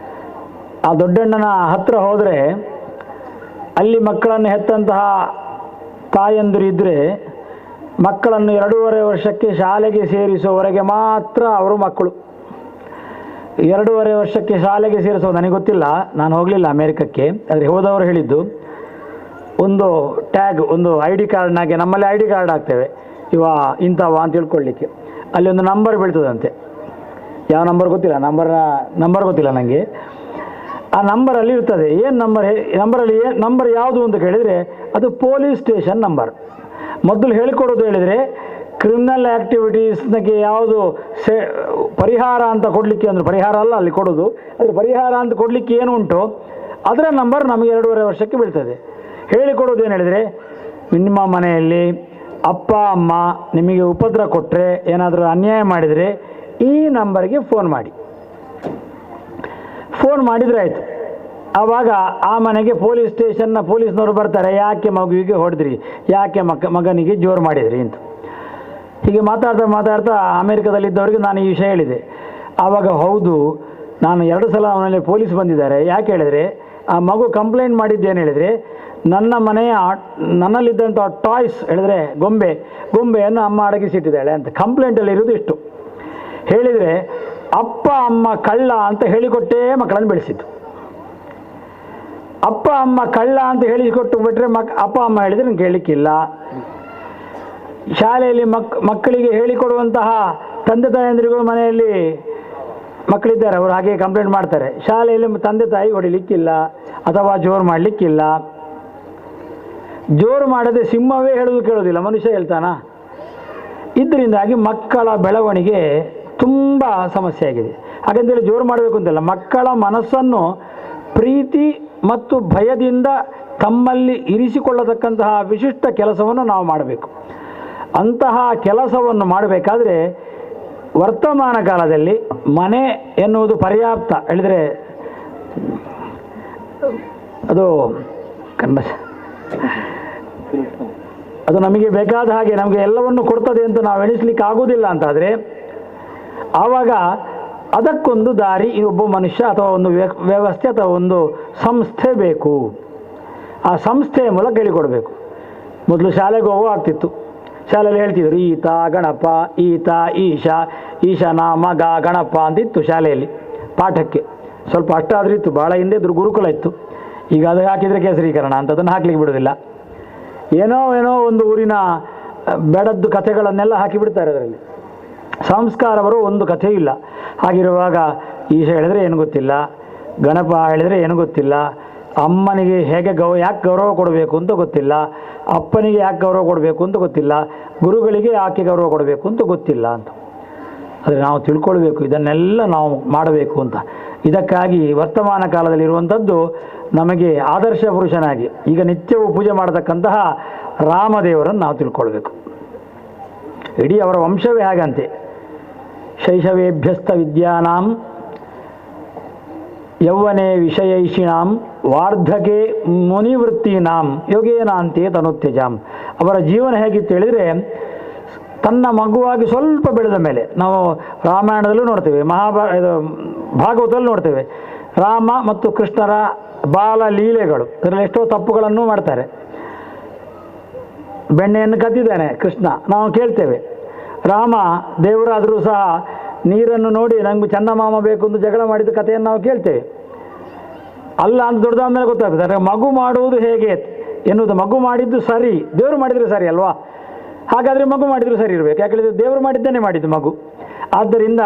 ಆ ದೊಡ್ಡಣ್ಣನ ಹತ್ತಿರ ಹೋದರೆ ಅಲ್ಲಿ ಮಕ್ಕಳನ್ನು ಹೆತ್ತಂತಹ ತಾಯಂದಿರು ಇದ್ದರೆ ಮಕ್ಕಳನ್ನು 2.5 ವರ್ಷಕ್ಕೆ ಶಾಲೆಗೆ ಸೇರಿಸುವವರೆಗೆ ಮಾತ್ರ ಅವರು ಮಕ್ಕಳು. 2.5 ವರ್ಷಕ್ಕೆ ಶಾಲೆಗೆ ಸೇರಿಸೋ ನನಗೆ ಗೊತ್ತಿಲ್ಲ, ನಾನು ಹೋಗಲಿಲ್ಲ ಅಮೇರಿಕಕ್ಕೆ. ಆದರೆ ಹೋದವರು ಹೇಳಿದ್ದು, ಒಂದು ಟ್ಯಾಗ್, ಒಂದು ID ಕಾರ್ಡ್ನಾಗೆ, ನಮ್ಮಲ್ಲಿ ID ಕಾರ್ಡ್ ಹಾಕ್ತೇವೆ ಇಂಥವ ಅಂತ ತಿಳ್ಕೊಳ್ಳಿಕ್ಕೆ, ಅಲ್ಲಿ ಒಂದು ನಂಬರ್ ಬೀಳ್ತದಂತೆ. ಯಾವ ನಂಬರ್ ಗೊತ್ತಿಲ್ಲ, ನಂಬರ್ ಗೊತ್ತಿಲ್ಲ ನನಗೆ. ಆ ನಂಬರಲ್ಲಿ ಇರ್ತದೆ. ಏನು ನಂಬರಲ್ಲಿ ನಂಬರ್ ಯಾವುದು ಅಂತ ಕೇಳಿದರೆ ಅದು ಪೊಲೀಸ್ ಸ್ಟೇಷನ್ ನಂಬರ್. ಮೊದಲು ಹೇಳಿಕೊಡೋದು ಹೇಳಿದರೆ ಕ್ರಿಮಿನಲ್ ಆ್ಯಕ್ಟಿವಿಟೀಸ್ನಾಗೆ ಯಾವುದು ಪರಿಹಾರ ಅಂತ ಕೊಡಲಿಕ್ಕೆ, ಅಂದರೆ ಪರಿಹಾರ ಅಲ್ಲ ಅಲ್ಲಿ ಕೊಡೋದು, ಅದು ಪರಿಹಾರ ಅಂತ ಕೊಡಲಿಕ್ಕೆ ಏನು ಉಂಟು ಅದರ ನಂಬರ್ ನಮಗೆ 2.5 ವರ್ಷಕ್ಕೆ ಬೀಳ್ತದೆ. ಹೇಳಿಕೊಡೋದು ಏನು ಹೇಳಿದರೆ, ನಿಮ್ಮ ಮನೆಯಲ್ಲಿ ಅಪ್ಪ ಅಮ್ಮ ನಿಮಗೆ ಉಪದ್ರ ಕೊಟ್ಟರೆ, ಏನಾದರೂ ಅನ್ಯಾಯ ಮಾಡಿದರೆ ಈ ನಂಬರ್ಗೆ ಫೋನ್ ಮಾಡಿ. ಫೋನ್ ಮಾಡಿದರೆ ಆಯಿತು. ಆವಾಗ ಆ ಮನೆಗೆ ಪೊಲೀಸ್ ಸ್ಟೇಷನ್ನ ಪೊಲೀಸ್ನವರು ಬರ್ತಾರೆ, ಯಾಕೆ ಮಗುವಿಗೆ ಹೊಡೆದ್ರಿ, ಯಾಕೆ ಮಗನಿಗೆ ಜೋರು ಮಾಡಿದ್ರಿ ಅಂತ. ಹೀಗೆ ಮಾತಾಡ್ತಾ ಅಮೇರಿಕದಲ್ಲಿದ್ದವರಿಗೆ ನಾನು ಈ ವಿಷಯ ಹೇಳಿದೆ. ಆವಾಗ ಹೌದು, ನಾನು 2 ಸಲ ಅವನಲ್ಲಿ ಪೊಲೀಸ್ ಬಂದಿದ್ದಾರೆ. ಯಾಕೆ ಹೇಳಿದರೆ ಆ ಮಗು ಕಂಪ್ಲೇಂಟ್ ಮಾಡಿದ್ದೇನು ಹೇಳಿದರೆ, ನನ್ನಲ್ಲಿದ್ದಂಥ ಟಾಯ್ಸ್ ಹೇಳಿದರೆ ಗೊಂಬೆಯನ್ನು ಅಮ್ಮ ಅಡಗಿಸಿಟ್ಟಿದ್ದಾಳೆ ಅಂತ. ಕಂಪ್ಲೇಂಟಲ್ಲಿ ಇರೋದು ಇಷ್ಟು. ಹೇಳಿದರೆ ಅಪ್ಪ ಅಮ್ಮ ಕಳ್ಳ ಅಂತ ಹೇಳಿಕೊಟ್ಟೇ ಮಕ್ಕಳನ್ನು ಬೆಳೆಸಿದ್ದು. ಅಪ್ಪ ಅಮ್ಮ ಕಳ್ಳ ಅಂತ ಹೇಳಿಕೊಟ್ಟು ಬಿಟ್ಟರೆ ಅಪ್ಪ ಅಮ್ಮ ಹೇಳಿದರೆ ನಾನು ಕೇಳಲಿಕ್ಕಿಲ್ಲ. ಶಾಲೆಯಲ್ಲಿ ಮಕ್ಕಳಿಗೆ ಹೇಳಿಕೊಡುವಂತಹ ತಂದೆ ತಾಯಂದಿರುಗಳು ಮನೆಯಲ್ಲಿ ಮಕ್ಕಳಿದ್ದಾರೆ, ಅವರು ಹಾಗೆ ಕಂಪ್ಲೇಂಟ್ ಮಾಡ್ತಾರೆ. ಶಾಲೆಯಲ್ಲಿ ತಂದೆ ತಾಯಿ ಹೊಡಿಲಿಕ್ಕಿಲ್ಲ ಅಥವಾ ಜೋರು ಮಾಡಲಿಕ್ಕಿಲ್ಲ. ಜೋರು ಮಾಡದೆ ಸಿಂಹವೇ ಹೇಳೋದು ಕೇಳೋದಿಲ್ಲ, ಮನುಷ್ಯ ಹೇಳ್ತಾನ. ಇದರಿಂದಾಗಿ ಮಕ್ಕಳ ಬೆಳವಣಿಗೆ ತುಂಬ ಸಮಸ್ಯೆ ಆಗಿದೆ. ಹಾಗಂತೇಳಿ ಜೋರು ಮಾಡಬೇಕು ಅಂತಲ್ಲ, ಮಕ್ಕಳ ಮನಸ್ಸನ್ನು ಪ್ರೀತಿ ಮತ್ತು ಭಯದಿಂದ ತಮ್ಮಲ್ಲಿ ಇರಿಸಿಕೊಳ್ಳತಕ್ಕಂತಹ ವಿಶಿಷ್ಟ ಕೆಲಸವನ್ನು ನಾವು ಮಾಡಬೇಕು. ಅಂತಹ ಕೆಲಸವನ್ನು ಮಾಡಬೇಕಾದ್ರೆ ವರ್ತಮಾನ ಕಾಲದಲ್ಲಿ ಮನೆ ಎನ್ನುವುದು ಪರ್ಯಾಪ್ತ ಹೇಳಿದರೆ ಅದು ನಮಗೆ ಬೇಕಾದ ಹಾಗೆ ನಮಗೆ ಎಲ್ಲವನ್ನು ಕೊಡ್ತದೆ ಅಂತ ನಾವು ಎಣಿಸ್ಲಿಕ್ಕೆ ಆಗೋದಿಲ್ಲ ಅಂತಾದರೆ ಆವಾಗ ಅದಕ್ಕೊಂದು ದಾರಿ ಒಬ್ಬ ಮನುಷ್ಯ ಅಥವಾ ಒಂದು ವ್ಯವಸ್ಥೆ ಅಥವಾ ಒಂದು ಸಂಸ್ಥೆ ಬೇಕು. ಆ ಸಂಸ್ಥೆಯ ಮೂಲಕ ಹೇಳಿಕೊಡ್ಬೇಕು. ಮೊದಲು ಶಾಲೆಗೆ ಆಗ್ತಿತ್ತು, ಶಾಲೆಯಲ್ಲಿ ಹೇಳ್ತಿದ್ರು ಈತ ಗಣಪ, ಈತ ಈಶಾ, ಈಶನ ಮಗ ಗಣಪ ಅಂತಿತ್ತು ಶಾಲೆಯಲ್ಲಿ ಪಾಠಕ್ಕೆ. ಸ್ವಲ್ಪ ಅಷ್ಟಾದ್ರೂ ಇತ್ತು, ಭಾಳ ಹಿಂದೆ ಗುರುಕುಲ ಇತ್ತು. ಈಗ ಅದು ಹಾಕಿದರೆ ಕೇಸರೀಕರಣ ಅಂತ, ಅದನ್ನು ಹಾಕ್ಲಿಕ್ಕೆ ಬಿಡೋದಿಲ್ಲ. ಏನೋ ಒಂದು ಊರಿನ ಬೆಡದ್ದು ಕಥೆಗಳನ್ನೆಲ್ಲ ಹಾಕಿಬಿಡ್ತಾರೆ ಅದರಲ್ಲಿ. ಸಂಸ್ಕಾರ ಬರೋ ಒಂದು ಕಥೆ ಇಲ್ಲ. ಹಾಗಿರುವಾಗ ಈಶ ಹೇಳಿದರೆ ಏನು ಗೊತ್ತಿಲ್ಲ, ಗಣಪ ಹೇಳಿದರೆ ಏನು ಗೊತ್ತಿಲ್ಲ, ಅಮ್ಮನಿಗೆ ಹೇಗೆ ಯಾಕೆ ಗೌರವ ಕೊಡಬೇಕು ಅಂತ ಗೊತ್ತಿಲ್ಲ, ಅಪ್ಪನಿಗೆ ಯಾಕೆ ಗೌರವ ಕೊಡಬೇಕು ಅಂತ ಗೊತ್ತಿಲ್ಲ, ಗುರುಗಳಿಗೆ ಯಾಕೆ ಗೌರವ ಕೊಡಬೇಕು ಅಂತ ಗೊತ್ತಿಲ್ಲ ಅಂತ. ಆದರೆ ನಾವು ತಿಳ್ಕೊಳ್ಬೇಕು, ಇದನ್ನೆಲ್ಲ ನಾವು ಮಾಡಬೇಕು ಅಂತ. ಇದಕ್ಕಾಗಿ ವರ್ತಮಾನ ಕಾಲದಲ್ಲಿರುವಂಥದ್ದು ನಮಗೆ ಆದರ್ಶ ಪುರುಷನಾಗಿ ಈಗ ನಿತ್ಯವೂ ಪೂಜೆ ಮಾಡತಕ್ಕಂತಹ ರಾಮದೇವರನ್ನು ನಾವು ತಿಳ್ಕೊಳ್ಬೇಕು. ಇಡೀ ಅವರ ವಂಶವೇ ಹಾಗಂತೆ. ಶೈಶವೇಭ್ಯಸ್ತ ವಿದ್ಯಾನಾಂ ಯೌವನೆ ವಿಷಯೈಷಿಣಾಂ ವಾರ್ಧಕೆ ಮುನಿವೃತ್ತೀನಾಂ ಯೋಗೇನಾಂತೆ ತನುತ್ಯಜಾಂ. ಅವರ ಜೀವನ ಹೇಗಿತ್ತು ಹೇಳಿದರೆ, ತನ್ನ ಮಗುವಾಗಿ ಸ್ವಲ್ಪ ಬೆಳೆದ ಮೇಲೆ, ನಾವು ರಾಮಾಯಣದಲ್ಲೂ ನೋಡ್ತೇವೆ, ಭಾಗವತದಲ್ಲೂ ನೋಡ್ತೇವೆ, ರಾಮ ಮತ್ತು ಕೃಷ್ಣರ ಬಾಲ ಲೀಲೆಗಳು, ಅದರಲ್ಲಿ ಎಷ್ಟೋ ತಪ್ಪುಗಳನ್ನು ಮಾಡ್ತಾರೆ. ಬೆಣ್ಣೆಯನ್ನು ಕದ್ದಿದ್ದಾನೆ ಕೃಷ್ಣ, ನಾವು ಕೇಳ್ತೇವೆ. ರಾಮ ದೇವರಾದರೂ ಸಹ ನೀರನ್ನು ನೋಡಿ ನಮ್ಗೆ ಚಂದಮಾಮ ಬೇಕು ಅಂತ ಜಗಳ ಮಾಡಿದ ಕಥೆಯನ್ನು ನಾವು ಕೇಳ್ತೇವೆ. ಅಲ್ಲ ಅಂತ ದೊಡ್ಡದಾದ ಮೇಲೆ ಗೊತ್ತಾಗ್ತದೆ ಮಗು ಮಾಡುವುದು ಹೇಗೆ ಎನ್ನುವುದು. ಮಗು ಮಾಡಿದ್ದು ಸರಿ, ದೇವರು ಮಾಡಿದರೆ ಸರಿ ಅಲ್ವಾ? ಹಾಗಾದರೆ ಮಗು ಮಾಡಿದರೂ ಸರಿ ಇರಬೇಕು. ಯಾಕೆಂದರೆ ದೇವರು ಮಾಡಿದ್ದೇನೆ ಮಾಡಿದ್ದು ಮಗು. ಆದ್ದರಿಂದ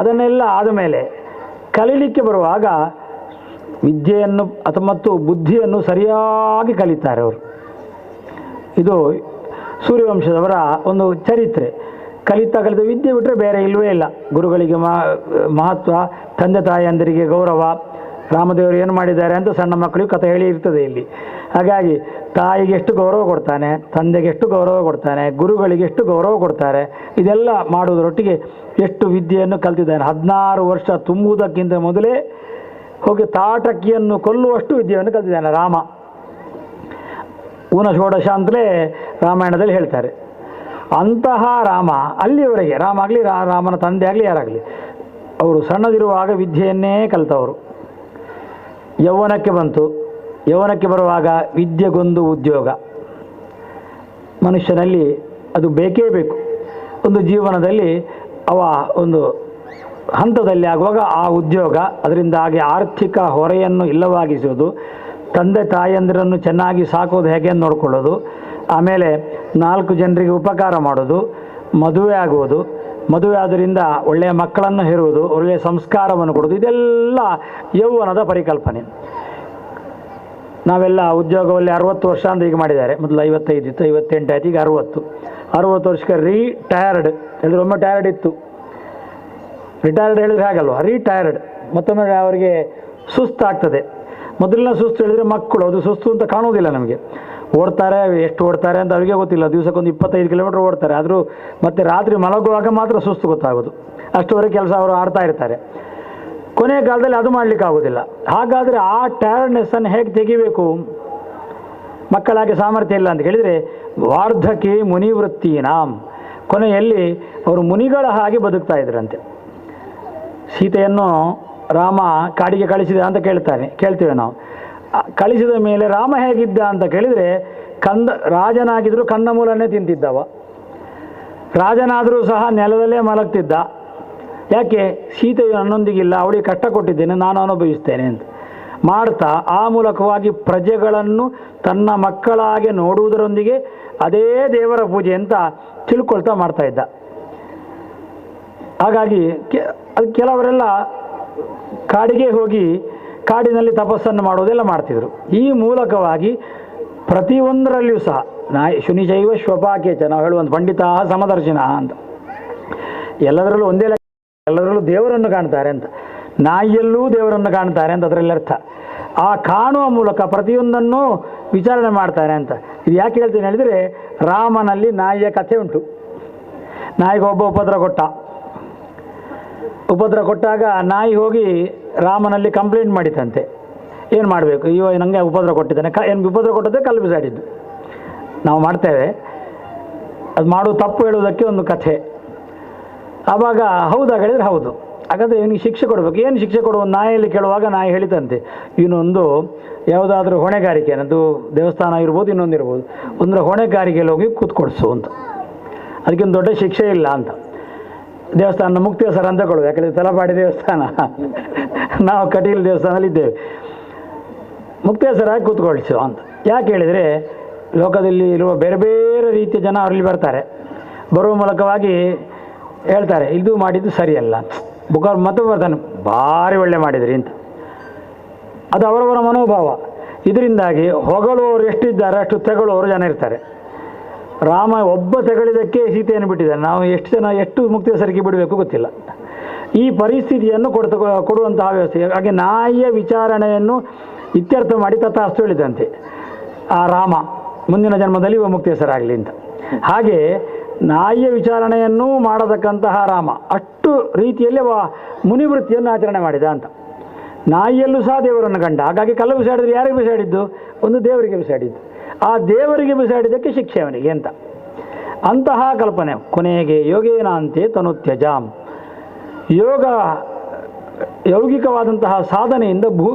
ಅದನ್ನೆಲ್ಲ ಆದಮೇಲೆ ಕಲೀಲಿಕ್ಕೆ ಬರುವಾಗ ವಿದ್ಯೆಯನ್ನು ಮತ್ತು ಬುದ್ಧಿಯನ್ನು ಸರಿಯಾಗಿ ಕಲಿತಾರೆ ಅವರು. ಇದು ಸೂರ್ಯವಂಶದವರ ಒಂದು ಚರಿತ್ರೆ. ಕಲಿತ ವಿದ್ಯೆ ಬಿಟ್ಟರೆ ಬೇರೆ ಇಲ್ಲವೇ ಇಲ್ಲ. ಗುರುಗಳಿಗೆ ಮಹತ್ವ, ತಂದೆ ತಾಯಿಯಂದರಿಗೆ ಗೌರವ, ರಾಮದೇವರು ಏನು ಮಾಡಿದ್ದಾರೆ ಅಂತ ಸಣ್ಣ ಮಕ್ಕಳಿಗೆ ಕಥೆ ಹೇಳಿ ಇರ್ತದೆ ಇಲ್ಲಿ. ಹಾಗಾಗಿ ತಾಯಿಗೆ ಎಷ್ಟು ಗೌರವ ಕೊಡ್ತಾನೆ, ತಂದೆಗೆ ಎಷ್ಟು ಗೌರವ ಕೊಡ್ತಾನೆ, ಗುರುಗಳಿಗೆ ಎಷ್ಟು ಗೌರವ ಕೊಡ್ತಾರೆ, ಇದೆಲ್ಲ ಮಾಡುವುದರೊಟ್ಟಿಗೆ ಎಷ್ಟು ವಿದ್ಯೆಯನ್ನು ಕಲ್ತಿದ್ದಾನೆ. 16 ವರ್ಷ ತುಂಬುವುದಕ್ಕಿಂತ ಮೊದಲೇ ಹೋಗಿ ತಾಟಕಿಯನ್ನು ಕೊಲ್ಲುವಷ್ಟು ವಿದ್ಯೆಯನ್ನು ಕಲ್ತಿದ್ದಾನೆ ರಾಮ. ಊನ ಷೋಡಶ ಅಂತಲೇ ರಾಮಾಯಣದಲ್ಲಿ ಹೇಳ್ತಾರೆ. ಅಂತಹ ರಾಮ ಅಲ್ಲಿಯವರೆಗೆ, ರಾಮ ಆಗಲಿ ರಾಮನ ತಂದೆ ಆಗಲಿ ಯಾರಾಗಲಿ, ಅವರು ಸಣ್ಣದಿರುವಾಗ ವಿದ್ಯೆಯನ್ನೇ ಕಲಿತವರು. ಯೌವನಕ್ಕೆ ಬಂತು. ಯೌವನಕ್ಕೆ ಬರುವಾಗ ವಿದ್ಯೆಗೊಂದು ಉದ್ಯೋಗ. ಮನುಷ್ಯನಲ್ಲಿ ಅದು ಬೇಕೇ ಬೇಕು. ಒಂದು ಜೀವನದಲ್ಲಿ ಅವ ಒಂದು ಹಂತದಲ್ಲಿ ಆಗುವಾಗ ಆ ಉದ್ಯೋಗ, ಅದರಿಂದಾಗಿ ಆರ್ಥಿಕ ಹೊರೆಯನ್ನು ಇಲ್ಲವಾಗಿಸೋದು, ತಂದೆ ತಾಯಂದಿರನ್ನು ಚೆನ್ನಾಗಿ ಸಾಕೋದು ಹೇಗೆ ಅಂತ ನೋಡ್ಕೊಳ್ಳೋದು, ಆಮೇಲೆ 4 ಜನರಿಗೆ ಉಪಕಾರ ಮಾಡೋದು, ಮದುವೆ ಆಗುವುದು, ಮದುವೆ ಆದ್ದರಿಂದ ಒಳ್ಳೆಯ ಮಕ್ಕಳನ್ನು ಹೆರುವುದು, ಒಳ್ಳೆಯ ಸಂಸ್ಕಾರವನ್ನು ಕೊಡೋದು, ಇದೆಲ್ಲ ಯೌವನದ ಪರಿಕಲ್ಪನೆ. ನಾವೆಲ್ಲ ಉದ್ಯೋಗದಲ್ಲಿ 60 ವರ್ಷ ಅಂತ ಈಗ ಮಾಡಿದ್ದಾರೆ. ಮೊದಲು 55 ಇತ್ತು, 58 ಆಯ್ತು, ಈಗ 60 ವರ್ಷಕ್ಕೆ ರಿಟೈರ್ಡ್ ಹೇಳಿದ್ರೆ, ಒಮ್ಮೆ ಟೈರ್ಡ್ ಇತ್ತು, ರಿಟೈರ್ಡ್ ಹೇಳಿದ್ರೆ ಹಾಗಲ್ವ, ರಿಟೈರ್ಡ್. ಮತ್ತೊಮ್ಮೆ ಅವರಿಗೆ ಸುಸ್ತಾಗ್ತದೆ. ಮೊದಲಿನ ಸುಸ್ತು ಹೇಳಿದರೆ ಮಕ್ಕಳು, ಅದು ಸುಸ್ತು ಅಂತ ಕಾಣೋದಿಲ್ಲ ನಮಗೆ. ಓಡ್ತಾರೆ, ಎಷ್ಟು ಓಡ್ತಾರೆ ಅಂತ ಅವರಿಗೆ ಗೊತ್ತಿಲ್ಲ. ದಿವಸಕ್ಕೊಂದು 25 ಕಿಲೋಮೀಟ್ರ್ ಓಡ್ತಾರೆ. ಆದರೂ ಮತ್ತೆ ರಾತ್ರಿ ಮಲಗುವಾಗ ಮಾತ್ರ ಸುಸ್ತು ಗೊತ್ತಾಗೋದು. ಅಷ್ಟುವರೆಗೆ ಕೆಲಸ ಅವರು ಆಡ್ತಾ ಇರ್ತಾರೆ. ಕೊನೆಯ ಕಾಲದಲ್ಲಿ ಅದು ಮಾಡಲಿಕ್ಕೆ ಆಗೋದಿಲ್ಲ. ಹಾಗಾದರೆ ಆ ಟೈರ್ಡ್ನೆಸ್ಸನ್ನು ಹೇಗೆ ತೆಗಿಬೇಕು? ಮಕ್ಕಳಾಗಿ ಸಾಮರ್ಥ್ಯ ಇಲ್ಲ ಅಂತ ಹೇಳಿದರೆ, ವಾರ್ಧಕಿ ಮುನಿವೃತ್ತಿನಾಂ, ಕೊನೆಯಲ್ಲಿ ಅವರು ಮುನಿಗಳ ಹಾಗೆ ಬದುಕ್ತಾ ಇದ್ರಂತೆ. ಸೀತೆಯನ್ನು ರಾಮ ಕಾಡಿಗೆ ಕಳಿಸಿದ ಅಂತ ಕೇಳ್ತೇವೆ ನಾವು. ಕಳಿಸಿದ ಮೇಲೆ ರಾಮ ಹೇಗಿದ್ದ ಅಂತ ಕೇಳಿದರೆ, ರಾಜನಾಗಿದ್ದರೂ ಕಂದಮೂಲನೇ ತಿಂತಿದ್ದವ. ರಾಜನಾದರೂ ಸಹ ನೆಲದಲ್ಲೇ ಮಲಗ್ತಿದ್ದ. ಯಾಕೆ? ಸೀತೆಯು ನನ್ನೊಂದಿಗಿಲ್ಲ, ಅವಳಿಗೆ ಕಷ್ಟ ಕೊಟ್ಟಿದ್ದೇನೆ, ನಾನು ಅನುಭವಿಸ್ತೇನೆ ಅಂತ ಮಾಡ್ತಾ, ಆ ಮೂಲಕವಾಗಿ ಪ್ರಜೆಗಳನ್ನು ತನ್ನ ಮಕ್ಕಳಾಗೆ ನೋಡುವುದರೊಂದಿಗೆ ಅದೇ ದೇವರ ಪೂಜೆ ಅಂತ ತಿಳ್ಕೊಳ್ತಾ ಮಾಡ್ತಾ ಇದ್ದ. ಹಾಗಾಗಿ ಅದು ಕೆಲವರೆಲ್ಲ ಕಾಡಿಗೆ ಹೋಗಿ ಕಾಡಿನಲ್ಲಿ ತಪಸ್ಸನ್ನು ಮಾಡೋದೆಲ್ಲ ಮಾಡ್ತಿದ್ರು. ಈ ಮೂಲಕವಾಗಿ ಪ್ರತಿಯೊಂದರಲ್ಲಿಯೂ ಸಹ ಶುನಿಶೈವ ಶ್ವಪಾಕೇಚ ನಾವು ಹೇಳುವಂಥ ಪಂಡಿತ ಸಮದರ್ಶಿನ ಅಂತ, ಎಲ್ಲದರಲ್ಲೂ ಒಂದೇ ಎಲ್ಲದರಲ್ಲೂ ದೇವರನ್ನು ಕಾಣ್ತಾರೆ ಅಂತ. ನಾಯಿಯಲ್ಲೂ ದೇವರನ್ನು ಕಾಣ್ತಾರೆ ಅಂತ ಅದರಲ್ಲಿ ಅರ್ಥ. ಆ ಕಾಣುವ ಮೂಲಕ ಪ್ರತಿಯೊಂದನ್ನು ವಿಚಾರಣೆ ಮಾಡ್ತಾರೆ ಅಂತ. ಇದು ಯಾಕೆ ಹೇಳ್ತೀನಿ ಹೇಳಿದರೆ, ರಾಮನಲ್ಲಿ ನಾಯಿಯ ಕಥೆ ಉಂಟು. ನಾಯಿಗೆ ಒಬ್ಬ ಉಪದ್ರ ಕೊಟ್ಟಾಗ ನಾಯಿ ಹೋಗಿ ರಾಮನಲ್ಲಿ ಕಂಪ್ಲೇಂಟ್ ಮಾಡಿತಂತೆ. ಏನು ಮಾಡಬೇಕು, ಇವ ನನಗೆ ಉಪದ್ರ ಕೊಟ್ಟಿದ್ದಾನೆ, ಏನು ಉಪದ್ರ ಕೊಟ್ಟದ್ದೇ ಕಲ್ಲು ಬಿಸಾಡಿದ್ದು. ನಾವು ಮಾಡ್ತೇವೆ, ಅದು ಮಾಡುವ ತಪ್ಪು ಹೇಳುವುದಕ್ಕೆ ಒಂದು ಕಥೆ. ಆವಾಗ ಹೌದಾ ಹೇಳಿದರೆ ಹೌದು. ಹಾಗಾದರೆ ಇವನಿಗೆ ಶಿಕ್ಷೆ ಕೊಡಬೇಕು. ಏನು ಶಿಕ್ಷೆ ಕೊಡುವ? ನಾಯಿಯಲ್ಲಿ ಕೇಳುವಾಗ ನಾಯಿ ಹೇಳಿತಂತೆ, ಇವನೊಂದು ಯಾವುದಾದ್ರೂ ಹೊಣೆಗಾರಿಕೆ, ಅದು ದೇವಸ್ಥಾನ ಇರ್ಬೋದು, ಇನ್ನೊಂದು ಇರ್ಬೋದು, ಒಂದರ ಹೊಣೆಗಾರಿಕೆಯಲ್ಲಿ ಹೋಗಿ ಕೂತ್ಕೊಡ್ಸು ಅಂತ. ಅದಕ್ಕೊಂದು ದೊಡ್ಡ ಶಿಕ್ಷೆ ಇಲ್ಲ ಅಂತ. ದೇವಸ್ಥಾನ ಮುಕ್ತೇಶ್ವರ ಅಂತ ಕೊಡುದು, ಯಾಕಂದರೆ ತಲಪಾಡಿ ದೇವಸ್ಥಾನ, ನಾವು ಕಟೀಲು ದೇವಸ್ಥಾನದಲ್ಲಿ ಇದ್ದೇವೆ. ಮುಕ್ತೇಶ್ವರಾಗಿ ಕೂತ್ಕೊಳ್ಸು ಅಂತ. ಯಾಕೆ ಹೇಳಿದರೆ, ಲೋಕದಲ್ಲಿ ಇರುವ ಬೇರೆ ಬೇರೆ ರೀತಿಯ ಜನ ಅವರಲ್ಲಿ ಬರ್ತಾರೆ. ಬರುವ ಮೂಲಕವಾಗಿ ಹೇಳ್ತಾರೆ, ಇದು ಮಾಡಿದ್ದು ಸರಿಯಲ್ಲ ಅಂತ. ಮತ್ತೆ ಬರ್ತಾನೆ, ಭಾರಿ ಒಳ್ಳೆ ಮಾಡಿದ್ರಿ ಅಂತ. ಅದು ಅವರವರ ಮನೋಭಾವ. ಇದರಿಂದಾಗಿ ಹೊಗಳುವವರು ಎಷ್ಟಿದ್ದಾರೆ ಅಷ್ಟು ತೆಗಳುವವರು ಜನ ಇರ್ತಾರೆ. ರಾಮ ಒಬ್ಬ ತೆಗಳಿದ್ದಕ್ಕೆ ಸೀತೆಯನ್ನು ಬಿಟ್ಟಿದ್ದಾನೆ. ನಾವು ಎಷ್ಟು ಮುಕ್ತೇಶ್ವರಕ್ಕೆ ಬಿಡಬೇಕು ಗೊತ್ತಿಲ್ಲ. ಈ ಪರಿಸ್ಥಿತಿಯನ್ನು ಕೊಡುವಂತಹ ವ್ಯವಸ್ಥೆ. ಹಾಗೆ ನಾಯಿಯ ವಿಚಾರಣೆಯನ್ನು ಇತ್ಯರ್ಥ ಮಾಡಿ ತಥಾಸ್ತು ಹೇಳಿದಂತೆ ಆ ರಾಮ, ಮುಂದಿನ ಜನ್ಮದಲ್ಲಿ ಮುಕ್ತೇಶ್ವರ ಆಗಲಿ ಅಂತ. ಹಾಗೆ ನಾಯಿಯ ವಿಚಾರಣೆಯನ್ನೂ ಮಾಡತಕ್ಕಂತಹ ರಾಮ ಅಷ್ಟು ರೀತಿಯಲ್ಲಿ ಮುನಿವೃತ್ತಿಯನ್ನು ಆಚರಣೆ ಮಾಡಿದ ಅಂತ. ನಾಯಿಯಲ್ಲೂ ಸಹ ದೇವರನ್ನು ಕಂಡ. ಹಾಗಾಗಿ ಕಲ್ಲು ಬಿಸಾಡಿದ್ರೆ ಯಾರಿಗೆ ಬಿಸಾಡಿದ್ದು? ಒಂದು ದೇವರಿಗೆ ಬಿಸಾಡಿದ್ದು. ಆ ದೇವರಿಗೆ ಬಿಸಾಡಿದ್ದಕ್ಕೆ ಶಿಕ್ಷೆ ಅವನಿಗೆ ಅಂತ. ಅಂತಹ ಕಲ್ಪನೆ. ಕೊನೆಗೆ ಯೋಗೇನಾಂತೆ ತನುತ್ಯಜಾಂ, ಯೌಗಿಕವಾದಂತಹ ಸಾಧನೆಯಿಂದ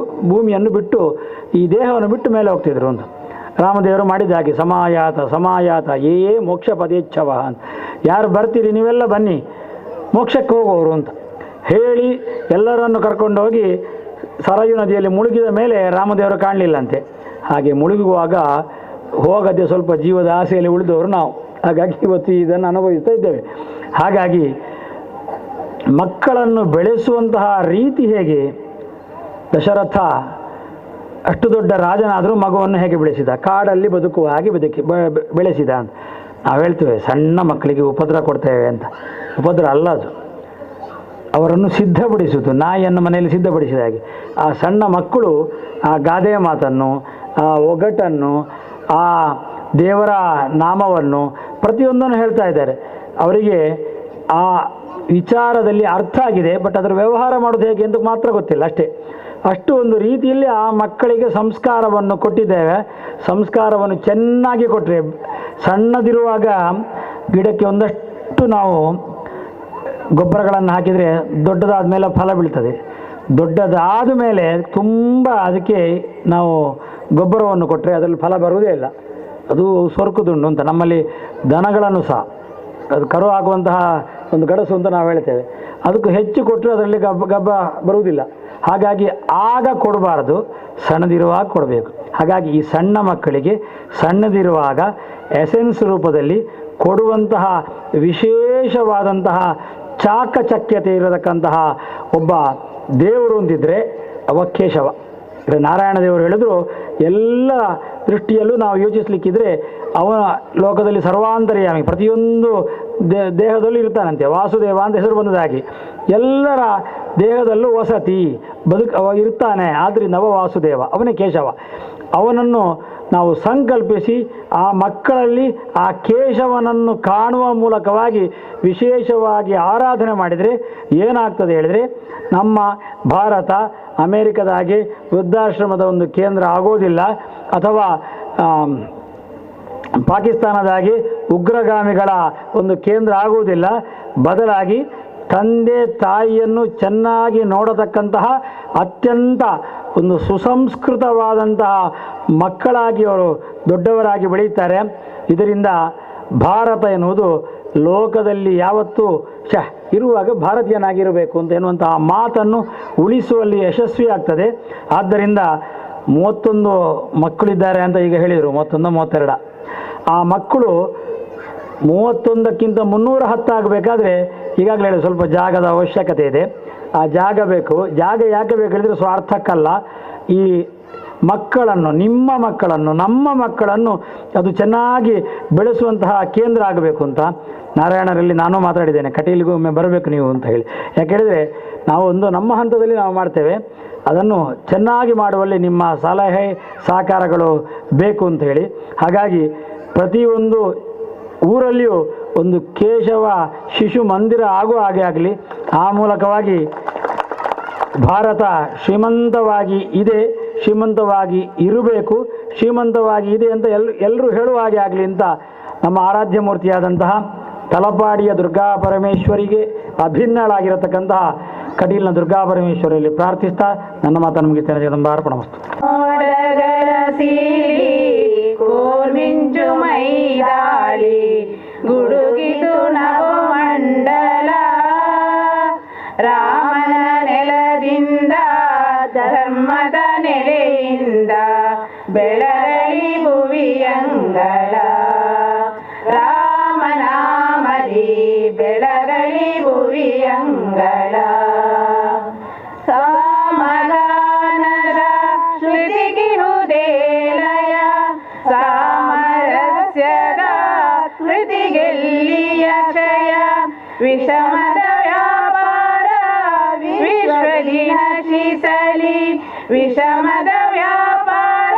ಭೂಮಿಯನ್ನು ಬಿಟ್ಟು, ಈ ದೇಹವನ್ನು ಬಿಟ್ಟು ಮೇಲೆ ಹೋಗ್ತಿದ್ರು ಅಂತ. ರಾಮದೇವರು ಮಾಡಿದ ಹಾಗೆ ಸಮಾಯಾತ ಸಮಾಯಾತ ಏ ಮೋಕ್ಷ ಪದೇಚ್ಛವ ಅಂತ, ಯಾರು ಬರ್ತೀರಿ ನೀವೆಲ್ಲ ಬನ್ನಿ ಮೋಕ್ಷಕ್ಕೆ ಹೋಗೋರು ಅಂತ ಹೇಳಿ ಎಲ್ಲರನ್ನು ಕರ್ಕೊಂಡು ಹೋಗಿ ಸರಯು ನದಿಯಲ್ಲಿ ಮುಳುಗಿದ ಮೇಲೆ ರಾಮದೇವರು ಕಾಣಲಿಲ್ಲಂತೆ. ಹಾಗೆ ಮುಳುಗುವಾಗ ಹೋಗದೆ ಸ್ವಲ್ಪ ಜೀವದ ಆಸೆಯಲ್ಲಿ ಉಳಿದವರು ನಾವು. ಹಾಗಾಗಿ ಇವತ್ತು ಇದನ್ನು ಅನುಭವಿಸ್ತಾ ಇದ್ದೇವೆ. ಹಾಗಾಗಿ ಮಕ್ಕಳನ್ನು ಬೆಳೆಸುವಂತಹ ರೀತಿ ಹೇಗೆ, ದಶರಥ ಅಷ್ಟು ದೊಡ್ಡ ರಾಜನಾದರೂ ಮಗುವನ್ನು ಹೇಗೆ ಬೆಳೆಸಿದ, ಕಾಡಲ್ಲಿ ಬದುಕುವ ಹಾಗೆ ಬೆಳೆಸಿದ ಅಂತ ನಾವು ಹೇಳ್ತೇವೆ. ಸಣ್ಣ ಮಕ್ಕಳಿಗೆ ಉಪದ್ರ ಕೊಡ್ತೇವೆ ಅಂತ, ಉಪದ್ರ ಅಲ್ಲ ಅದು, ಅವರನ್ನು ಸಿದ್ಧಪಡಿಸುವುದು, ನಾಯಿಯನ್ನು ಮನೆಯಲ್ಲಿ ಸಿದ್ಧಪಡಿಸಿದ ಹಾಗೆ. ಆ ಸಣ್ಣ ಮಕ್ಕಳು ಆ ಗಾದೆಯ ಮಾತನ್ನು, ಆ ಒಗಟನ್ನು, ಆ ದೇವರ ನಾಮವನ್ನು ಪ್ರತಿಯೊಂದನ್ನು ಹೇಳ್ತಾ ಇದ್ದಾರೆ. ಅವರಿಗೆ ಆ ವಿಚಾರದಲ್ಲಿ ಅರ್ಥ ಆಗಿದೆ, ಬಟ್ ಅದರ ವ್ಯವಹಾರ ಮಾಡೋದು ಹೇಗೆ ಅಂತ ಮಾತ್ರ ಗೊತ್ತಿಲ್ಲ ಅಷ್ಟೇ. ಅಷ್ಟು ಒಂದು ರೀತಿಯಲ್ಲಿ ಆ ಮಕ್ಕಳಿಗೆ ಸಂಸ್ಕಾರವನ್ನು ಕೊಟ್ಟಿದ್ದೇವೆ. ಸಂಸ್ಕಾರವನ್ನು ಚೆನ್ನಾಗಿ ಕೊಟ್ಟರೆ, ಸಣ್ಣದಿರುವಾಗ ಗಿಡಕ್ಕೆ ಒಂದಷ್ಟು ನಾವು ಗೊಬ್ಬರಗಳನ್ನು ಹಾಕಿದರೆ ದೊಡ್ಡದಾದ ಮೇಲೆ ಫಲ ಬೀಳ್ತದೆ. ದೊಡ್ಡದಾದ ಮೇಲೆ ತುಂಬ ಅದಕ್ಕೆ ನಾವು ಗೊಬ್ಬರವನ್ನು ಕೊಟ್ಟರೆ ಅದರಲ್ಲಿ ಫಲ ಬರುವುದೇ ಇಲ್ಲ. ಅದು ಸೊರಕುದುಂಡು ಅಂತ. ನಮ್ಮಲ್ಲಿ ದನಗಳನ್ನು ಸಹ ಅದು ಕರು ಆಗುವಂತಹ ಒಂದು ಗಡಸು ಅಂತ ನಾವು ಹೇಳ್ತೇವೆ. ಅದಕ್ಕೂ ಹೆಚ್ಚು ಕೊಟ್ಟರೆ ಅದರಲ್ಲಿ ಗಬ್ಬ ಬರುವುದಿಲ್ಲ. ಹಾಗಾಗಿ ಆಗ ಕೊಡಬಾರ್ದು, ಸಣ್ಣದಿರುವಾಗ ಕೊಡಬೇಕು. ಹಾಗಾಗಿ ಈ ಸಣ್ಣ ಮಕ್ಕಳಿಗೆ ಸಣ್ಣದಿರುವಾಗ ಎಸೆನ್ಸ್ ರೂಪದಲ್ಲಿ ಕೊಡುವಂತಹ ವಿಶೇಷವಾದಂತಹ ಚಾಕಚಕ್ಯತೆ ಇರತಕ್ಕಂತಹ ಒಬ್ಬ ದೇವರು ಅಂತಿದ್ದರೆ ಅವ ಕೇಶವ. ನಾರಾಯಣ ದೇವರು ಹೇಳಿದ್ರು, ಎಲ್ಲ ದೃಷ್ಟಿಯಲ್ಲೂ ನಾವು ಯೋಚಿಸಲಿಕ್ಕಿದ್ರೆ ಅವನ ಲೋಕದಲ್ಲಿ ಸರ್ವಾಂತರ್ಯಾಮಿ, ಪ್ರತಿಯೊಂದು ದೇಹದಲ್ಲೂ ಇರ್ತಾನಂತೆ. ವಾಸುದೇವ ಅಂತ ಹೆಸರು ಬಂದದಾಗಿ ಎಲ್ಲರ ದೇಹದಲ್ಲೂ ವಸತಿ ಅವ ಇರ್ತಾನೆ. ಆದ್ದರಿಂದ ಅವ ವಾಸುದೇವ, ಅವನೇ ಕೇಶವ. ಅವನನ್ನು ನಾವು ಸಂಕಲ್ಪಿಸಿ ಆ ಮಕ್ಕಳಲ್ಲಿ ಆ ಕೇಶವನನ್ನು ಕಾಣುವ ಮೂಲಕವಾಗಿ ವಿಶೇಷವಾಗಿ ಆರಾಧನೆ ಮಾಡಿದರೆ ಏನಾಗ್ತದೆ ಹೇಳಿದರೆ, ನಮ್ಮ ಭಾರತ ಅಮೇರಿಕದ ಹಾಗೆ ವೃದ್ಧಾಶ್ರಮದ ಒಂದು ಕೇಂದ್ರ ಆಗೋದಿಲ್ಲ, ಅಥವಾ ಪಾಕಿಸ್ತಾನದಾಗಿ ಉಗ್ರಗಾಮಿಗಳ ಒಂದು ಕೇಂದ್ರ ಆಗುವುದಿಲ್ಲ. ಬದಲಾಗಿ ತಂದೆ ತಾಯಿಯನ್ನು ಚೆನ್ನಾಗಿ ನೋಡತಕ್ಕಂತಹ ಅತ್ಯಂತ ಒಂದು ಸುಸಂಸ್ಕೃತವಾದಂತಹ ಮಕ್ಕಳಾಗಿ ಅವರು ದೊಡ್ಡವರಾಗಿ ಬೆಳೆಯುತ್ತಾರೆ. ಇದರಿಂದ ಭಾರತ ಎನ್ನುವುದು ಲೋಕದಲ್ಲಿ ಯಾವತ್ತೂ ಇರುವಾಗ ಭಾರತೀಯನಾಗಿರಬೇಕು ಅಂತ ಎನ್ನುವಂತಹ ಮಾತನ್ನು ಉಳಿಸುವಲ್ಲಿ ಯಶಸ್ವಿ ಆಗ್ತದೆ. ಆದ್ದರಿಂದ 31 ಮಕ್ಕಳಿದ್ದಾರೆ ಅಂತ ಈಗ ಹೇಳಿದರು, 31, 32. ಆ ಮಕ್ಕಳು 31ಕ್ಕಿಂತ 310 ಆಗಬೇಕಾದ್ರೆ ಈಗಾಗಲೇ ಹೇಳಿ ಸ್ವಲ್ಪ ಜಾಗದ ಅವಶ್ಯಕತೆ ಇದೆ. ಆ ಜಾಗ ಬೇಕು. ಜಾಗ ಯಾಕೆ ಬೇಕು ಹೇಳಿದರೆ ಸ್ವಾರ್ಥಕ್ಕಲ್ಲ. ಈ ಮಕ್ಕಳನ್ನು, ನಿಮ್ಮ ಮಕ್ಕಳನ್ನು, ನಮ್ಮ ಮಕ್ಕಳನ್ನು ಅದು ಚೆನ್ನಾಗಿ ಬೆಳೆಸುವಂತಹ ಕೇಂದ್ರ ಆಗಬೇಕು ಅಂತ ನಾರಾಯಣರಲ್ಲಿ ನಾನು ಮಾತಾಡಿದ್ದೇನೆ. ಕಟೀಲಿಗೂ ಒಮ್ಮೆ ಬರಬೇಕು ನೀವು ಅಂತ ಹೇಳಿ. ಯಾಕೆ ಹೇಳಿದರೆ ನಾವು ನಮ್ಮ ಹಂತದಲ್ಲಿ ನಾವು ಮಾಡ್ತೇವೆ, ಅದನ್ನು ಚೆನ್ನಾಗಿ ಮಾಡುವಲ್ಲಿ ನಿಮ್ಮ ಸಲಹೆ ಸಹಕಾರಗಳು ಬೇಕು ಅಂತ ಹೇಳಿ. ಹಾಗಾಗಿ ಪ್ರತಿಯೊಂದು ಊರಲ್ಲಿಯೂ ಒಂದು ಕೇಶವ ಶಿಶು ಮಂದಿರ ಆಗುವ ಹಾಗೆ ಆಗಲಿ. ಆ ಮೂಲಕವಾಗಿ ಭಾರತ ಶ್ರೀಮಂತವಾಗಿ ಇದೆ, ಶ್ರೀಮಂತವಾಗಿ ಇರಬೇಕು, ಶ್ರೀಮಂತವಾಗಿ ಇದೆ ಅಂತ ಎಲ್ಲರೂ ಹೇಳುವ ಹಾಗೆ ಆಗಲಿ ಅಂತ ನಮ್ಮ ಆರಾಧ್ಯ ಮೂರ್ತಿಯಾದಂತಹ ತಲಪಾಡಿಯ ದುರ್ಗಾ ಪರಮೇಶ್ವರಿಗೆ ಅಭಿನ್ನಳಾಗಿರತಕ್ಕಂತಹ ಕಟೀಲ್ನ ದುರ್ಗಾ ಪರಮೇಶ್ವರಿಯಲ್ಲಿ ಪ್ರಾರ್ಥಿಸ್ತಾ ನನ್ನ ಮಾತನ್ನು ಮುಗಿಸ್ತೇನೆ. ಜಗದಂಬಾರ್ಪಣ ವಸ್ತು. ಕೋರ್ಮಿಂಚು ಮೈದಾಳಿ ಗುಡುಗಿತು ನವಮಂಡಲ, ರಾಮನ ನೆಲದಿಂದ ಧರ್ಮದ ನೆಲೆಯಿಂದ ಬೆಳಗಲಿ ಭುವಿಯಂಗಳ, ರಾಮನಾಮದಿ ಬೆಳಗಲಿ ಭುವಿಯಂಗಳ. ಸಮಾಧಾನದ ಶ್ರುತಿಗಿಹುದೇಲಯ, ಸಾಮರಸ್ಯದ ಕೃತಿಗೆಲ್ಲಿಯ ಕ್ಷಯ, ವಿಷಮದ ವ್ಯಾಪಾರ ವಿಶ್ವದಿ ನಶಿಸಲಿ, ವಿಷಮದ ವ್ಯಾಪಾರ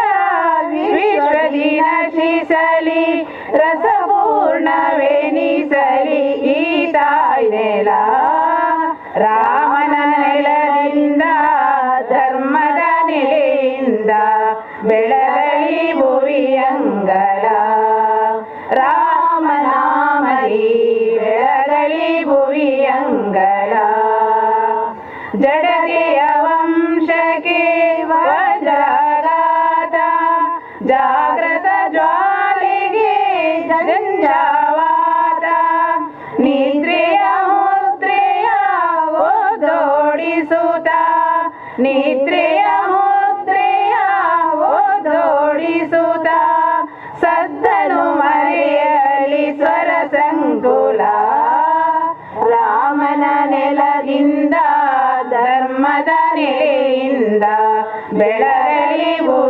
ವಿಶ್ವದಿ ನಶಿಸಲಿ, ರಸಪೂರ್ಣವೆನಿಸಲಿ ಈ ತಾಯಿ ನೆಲ, ರಾಮನ ನೆಲದಿಂದ ಧರ್ಮದ ನೆಲೆಯಿಂದ ಬೆಳಗಲಿ ಭುವಿಯಂಗಳ, ರಾಮನಾಮದಿ ಬೆಳಗಲಿ ಭುವಿಯಂಗಳ. ಜಡತೆಯ ವಂಶಕ್ಕೆ ವಜ್ರಾಘಾತ, ಜಾಗ್ರತ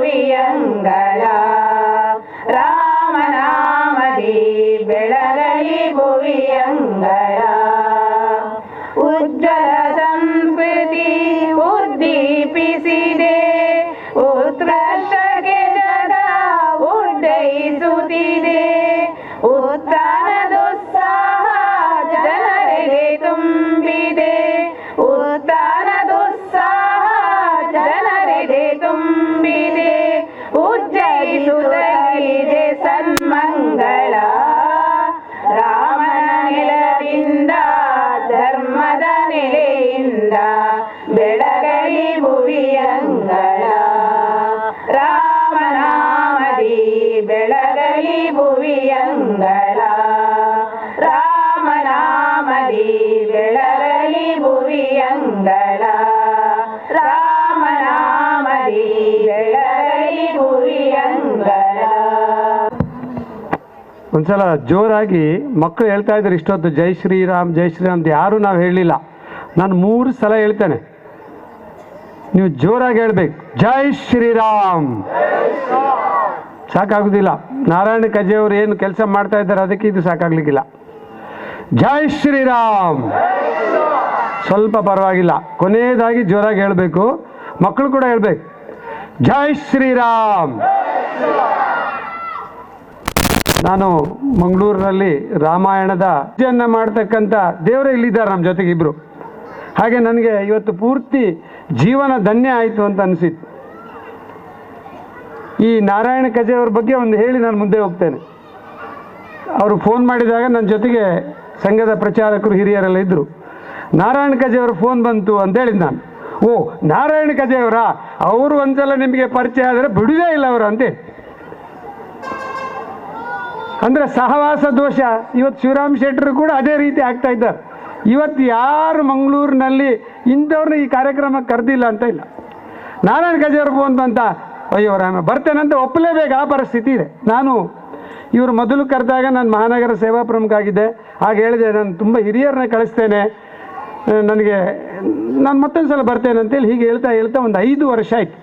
ಭುವಿಯಂಗಳ ರಾಮನಾಮದಿ ಬೆಳಗಲಿ ಭುವಿಯಂಗಳ ಉಜ್ವಲ ಸಂಸ್ಕೃತಿ ಉದ್ದೀಪಿಸಿದೆ ಉತ್ಕರ್ಷಕ್ಕೆ ಜಗ ಉಡ್ಡಯಿಸುತ್ತಿದೆ ಉತ್ಥಾನದುತ್ಸಾಹ ಜನರಿಗೆ ತುಂಬಿದೆ ಉತ್ಥಾನದುತ್ಸಾಹ ಜನರಿಗೆ ತುಂಬಿದೆ ಉಜ್ಜಯಿಸುತ್ತಲಿದೆ ಸನ್ಮಂಗಳ ರಾಮನ ನೆಲದಿಂದ ಧರ್ಮದ ನೆಲೆಯಿಂದ ಬೆಳಗಲಿ ಭುವಿಯಂಗಳ ರಾಮನಾಮದಿ ಬೆಳಗಲಿ ಭುವಿಯಂಗಳ ರಾಮನಾಮದಿ ಬೆಳಗಲಿ ಭುವಿಯಂಗಳ ರಾಮನಾಮದಿ ಬೆಳಗಲಿ ಭುವಿಯಂಗಳ. ಒಂದ್ಸಲ ಜೋರಾಗಿ ಮಕ್ಕಳು ಹೇಳ್ತಾ ಇದ್ದಾರೆ ಇಷ್ಟೊತ್ತು ಜೈ ಶ್ರೀರಾಮ್ ಅಂತ ಯಾರೂ ನಾವು ಹೇಳಲಿಲ್ಲ. ನಾನು 3 ಸಲ ಹೇಳ್ತೇನೆ, ನೀವು ಜೋರಾಗಿ ಹೇಳ್ಬೇಕು. ಜೈ ಶ್ರೀರಾಮ್. ಸಾಕಾಗುದಿಲ್ಲ. ನಾರಾಯಣ ಕಜೆಯವರು ಏನು ಕೆಲಸ ಮಾಡ್ತಾ ಇದ್ದಾರೆ ಅದಕ್ಕೆ ಇದು ಸಾಕಾಗ್ಲಿಕ್ಕಿಲ್ಲ. ಜೈ ಶ್ರೀರಾಮ್. ಸ್ವಲ್ಪ ಪರವಾಗಿಲ್ಲ, ಕೊನೆಯದಾಗಿ ಜೋರಾಗಿ ಹೇಳಬೇಕು. ಮಕ್ಕಳು ಕೂಡ ಹೇಳ್ಬೇಕು ಜೈ ಶ್ರೀರಾಮ್. ನಾನು ಮಂಗಳೂರಿನಲ್ಲಿ ರಾಮಾಯಣದ ಪೂಜೆಯನ್ನು ಮಾಡ್ತಕ್ಕಂಥ ದೇವರೇ ಇಲ್ಲಿದ್ದಾರೆ ನಮ್ಮ ಜೊತೆಗೆ ಇಬ್ಬರು. ಹಾಗೆ ನನಗೆ ಇವತ್ತು ಪೂರ್ತಿ ಜೀವನ ಧನ್ಯ ಆಯಿತು ಅಂತ ಅನಿಸಿತ್ತು. ಈ ನಾರಾಯಣ ಕಜೆಯವ್ರ ಬಗ್ಗೆ ಒಂದು ಹೇಳಿ ನಾನು ಮುಂದೆ ಹೋಗ್ತೇನೆ. ಅವರು ಫೋನ್ ಮಾಡಿದಾಗ ನನ್ನ ಜೊತೆಗೆ ಸಂಘದ ಪ್ರಚಾರಕರು ಹಿರಿಯರೆಲ್ಲ ಇದ್ದರು. ನಾರಾಯಣ ಕಜೆಯವ್ರ ಫೋನ್ ಬಂತು ಅಂತ ಹೇಳಿದ್ದು ನಾನು. ಓ, ನಾರಾಯಣ ಕಜೆಯವರಾ? ಅವರು ಒಂದ್ಸಲ ನಿಮಗೆ ಪರಿಚಯ ಆದರೆ ಬಿಡುವುದೇ ಇಲ್ಲ ಅವರು ಅಂತೇಳಿ. ಅಂದರೆ ಸಹವಾಸ ದೋಷ. ಇವತ್ತು ಶಿವರಾಮ್ ಶೆಟ್ಟರು ಕೂಡ ಅದೇ ರೀತಿ ಆಗ್ತಾ ಇದ್ದಾರೆ. ಇವತ್ತು ಯಾರು ಮಂಗಳೂರಿನಲ್ಲಿ ಇಂಥವ್ರನ್ನ ಈ ಕಾರ್ಯಕ್ರಮಕ್ಕೆ ಕರೆದಿಲ್ಲ ಅಂತ ಇಲ್ಲ. ನಾರಾಯಣ ಕಜೆಯವ್ರ ಫೋನ್ ಬಂತ, ಅಯ್ಯೋ ರಾಮ ಬರ್ತೇನಂತ ಒಪ್ಪಲೇಬೇಕು, ಆ ಪರಿಸ್ಥಿತಿ ಇದೆ. ನಾನು ಇವರು ಮೊದಲು ಕರೆದಾಗ ನಾನು ಮಹಾನಗರ ಸೇವಾ ಪ್ರಮುಖ ಆಗಿದ್ದೆ. ಹಾಗೆ ಹೇಳಿದೆ, ನಾನು ತುಂಬ ಹಿರಿಯರನ್ನ ಕಳಿಸ್ತೇನೆ, ನಾನು ಮತ್ತೊಂದು ಸಲ ಬರ್ತೇನೆ ಅಂತೇಳಿ ಹೀಗೆ ಹೇಳ್ತಾ ಒಂದು 5 ವರ್ಷ ಆಯಿತು.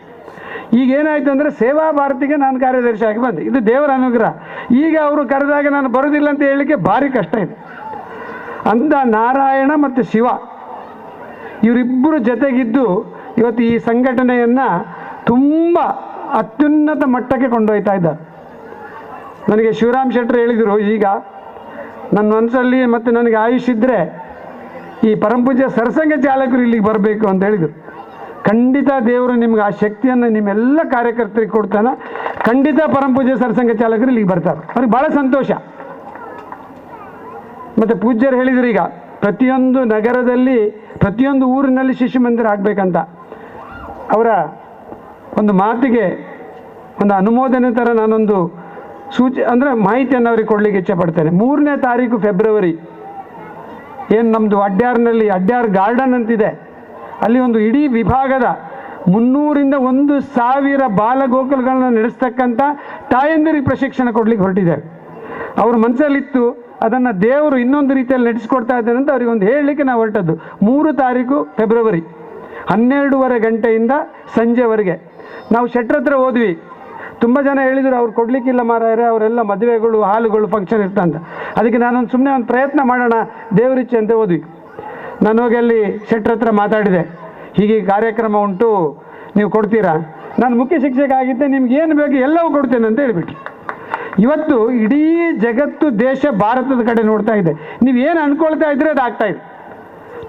ಈಗ ಏನಾಯಿತು ಅಂದರೆ ಸೇವಾ ಭಾರತಿಗೆ ನಾನು ಕಾರ್ಯದರ್ಶಿ ಆಗಿ ಬಂದೆ. ಇದು ದೇವರ ಅನುಗ್ರಹ. ಈಗ ಅವರು ಕರೆದಾಗ ನಾನು ಬರೋದಿಲ್ಲ ಅಂತ ಹೇಳಲಿಕ್ಕೆ ಭಾರಿ ಕಷ್ಟ ಇದೆ. ಅಂಥ ನಾರಾಯಣ ಮತ್ತು ಶಿವ ಇವರಿಬ್ಬರು ಜೊತೆಗಿದ್ದು ಇವತ್ತು ಈ ಸಂಘಟನೆಯನ್ನು ತುಂಬ ಅತ್ಯುನ್ನತ ಮಟ್ಟಕ್ಕೆ ಕೊಂಡೊಯ್ತಾ ಇದ್ದಾರೆ. ನನಗೆ ಶಿವರಾಮ್ ಶೆಟ್ಟರು ಹೇಳಿದರು, ಈಗ ನನ್ನ ಮನಸ್ಸಲ್ಲಿ ಮತ್ತು ನನಗೆ ಆಯುಷ್ ಇದ್ದರೆ ಈ ಪರಮಪೂಜ್ಯ ಸರಸಂಘ ಚಾಲಕರು ಇಲ್ಲಿಗೆ ಬರಬೇಕು ಅಂತ ಹೇಳಿದರು. ಖಂಡಿತ ದೇವರು ನಿಮ್ಗೆ ಆ ಶಕ್ತಿಯನ್ನು ನಿಮ್ಮೆಲ್ಲ ಕಾರ್ಯಕರ್ತರಿಗೆ ಕೊಡ್ತಾನೆ. ಖಂಡಿತ ಪರಮಪೂಜ್ಯ ಸರಸಂಘ ಚಾಲಕರು ಇಲ್ಲಿಗೆ ಬರ್ತಾರೆ. ಅವ್ರಿಗೆ ಭಾಳ ಸಂತೋಷ. ಮತ್ತು ಪೂಜ್ಯರು ಹೇಳಿದರು, ಈಗ ಪ್ರತಿಯೊಂದು ನಗರದಲ್ಲಿ ಪ್ರತಿಯೊಂದು ಊರಿನಲ್ಲಿ ಶಿಶು ಮಂದಿರ ಆಗಬೇಕಂತ. ಅವರ ಒಂದು ಮಾತಿಗೆ ಒಂದು ಅನುಮೋದನೆ ಥರ ನಾನೊಂದು ಮಾಹಿತಿಯನ್ನು ಅವ್ರಿಗೆ ಕೊಡಲಿಕ್ಕೆ ಇಚ್ಛೆಪಡ್ತೇನೆ. 3ನೇ ತಾರೀಕು ಫೆಬ್ರವರಿ ಏನು ನಮ್ಮದು ಅಡ್ಯಾರ್ ಗಾರ್ಡನ್ ಅಂತಿದೆ, ಅಲ್ಲಿ ಒಂದು ಇಡೀ ವಿಭಾಗದ 300ರಿಂದ 1000 ಬಾಲಗೋಕುಲಗಳನ್ನ ನಡೆಸ್ತಕ್ಕಂಥ ತಾಯಂದಿರಿಗೆ ಪ್ರಶಿಕ್ಷಣ ಕೊಡ್ಲಿಕ್ಕೆ ಹೊರಟಿದ್ದಾರೆ. ಅವ್ರ ಮನಸ್ಸಲ್ಲಿತ್ತು, ಅದನ್ನು ದೇವರು ಇನ್ನೊಂದು ರೀತಿಯಲ್ಲಿ ನಡೆಸಿಕೊಡ್ತಾ ಇದ್ದಾರೆ ಅಂತ ಅವ್ರಿಗೆ ಒಂದು ಹೇಳಲಿಕ್ಕೆ ನಾವು ಹೊರಟದ್ದು. 3 ತಾರೀಕು ಫೆಬ್ರವರಿ 12:30 ಗಂಟೆಯಿಂದ ಸಂಜೆವರೆಗೆ. ನಾವು ಶೆಟ್ರ ಹತ್ರ ಹೋದ್ವಿ. ತುಂಬ ಜನ ಹೇಳಿದರು ಅವ್ರು ಕೊಡಲಿಕ್ಕಿಲ್ಲ ಮಾರಾಯರೆ, ಅವರೆಲ್ಲ ಮದುವೆಗಳು ಹಾಲುಗಳು ಫಂಕ್ಷನ್ ಇರ್ತಂತ. ಅದಕ್ಕೆ ನಾನೊಂದು ಸುಮ್ಮನೆ ಒಂದು ಪ್ರಯತ್ನ ಮಾಡೋಣ ದೇವರಿಚ್ಛೆ ಅಂತ ಹೋದ್ವಿ. ನಾನು ಹೋಗಿ ಅಲ್ಲಿ ಶೆಟ್ರ ಹತ್ರ ಮಾತಾಡಿದೆ, ಹೀಗೆ ಕಾರ್ಯಕ್ರಮ ಉಂಟು, ನೀವು ಕೊಡ್ತೀರಾ? ನಾನು ಮುಖ್ಯ ಶಿಕ್ಷಕ ಆಗಿದ್ದೆ, ನಿಮ್ಗೆ ಏನು ಬೇಕು ಎಲ್ಲವೂ ಕೊಡ್ತೇನೆ ಅಂತ ಹೇಳಿಬಿಟ್ಟು. ಇವತ್ತು ಇಡೀ ಜಗತ್ತು ದೇಶ ಭಾರತದ ಕಡೆ ನೋಡ್ತಾ ಇದೆ. ನೀವೇನು ಅಂದ್ಕೊಳ್ತಾ ಇದ್ರೆ ಅದು ಆಗ್ತಾಯಿದೆ.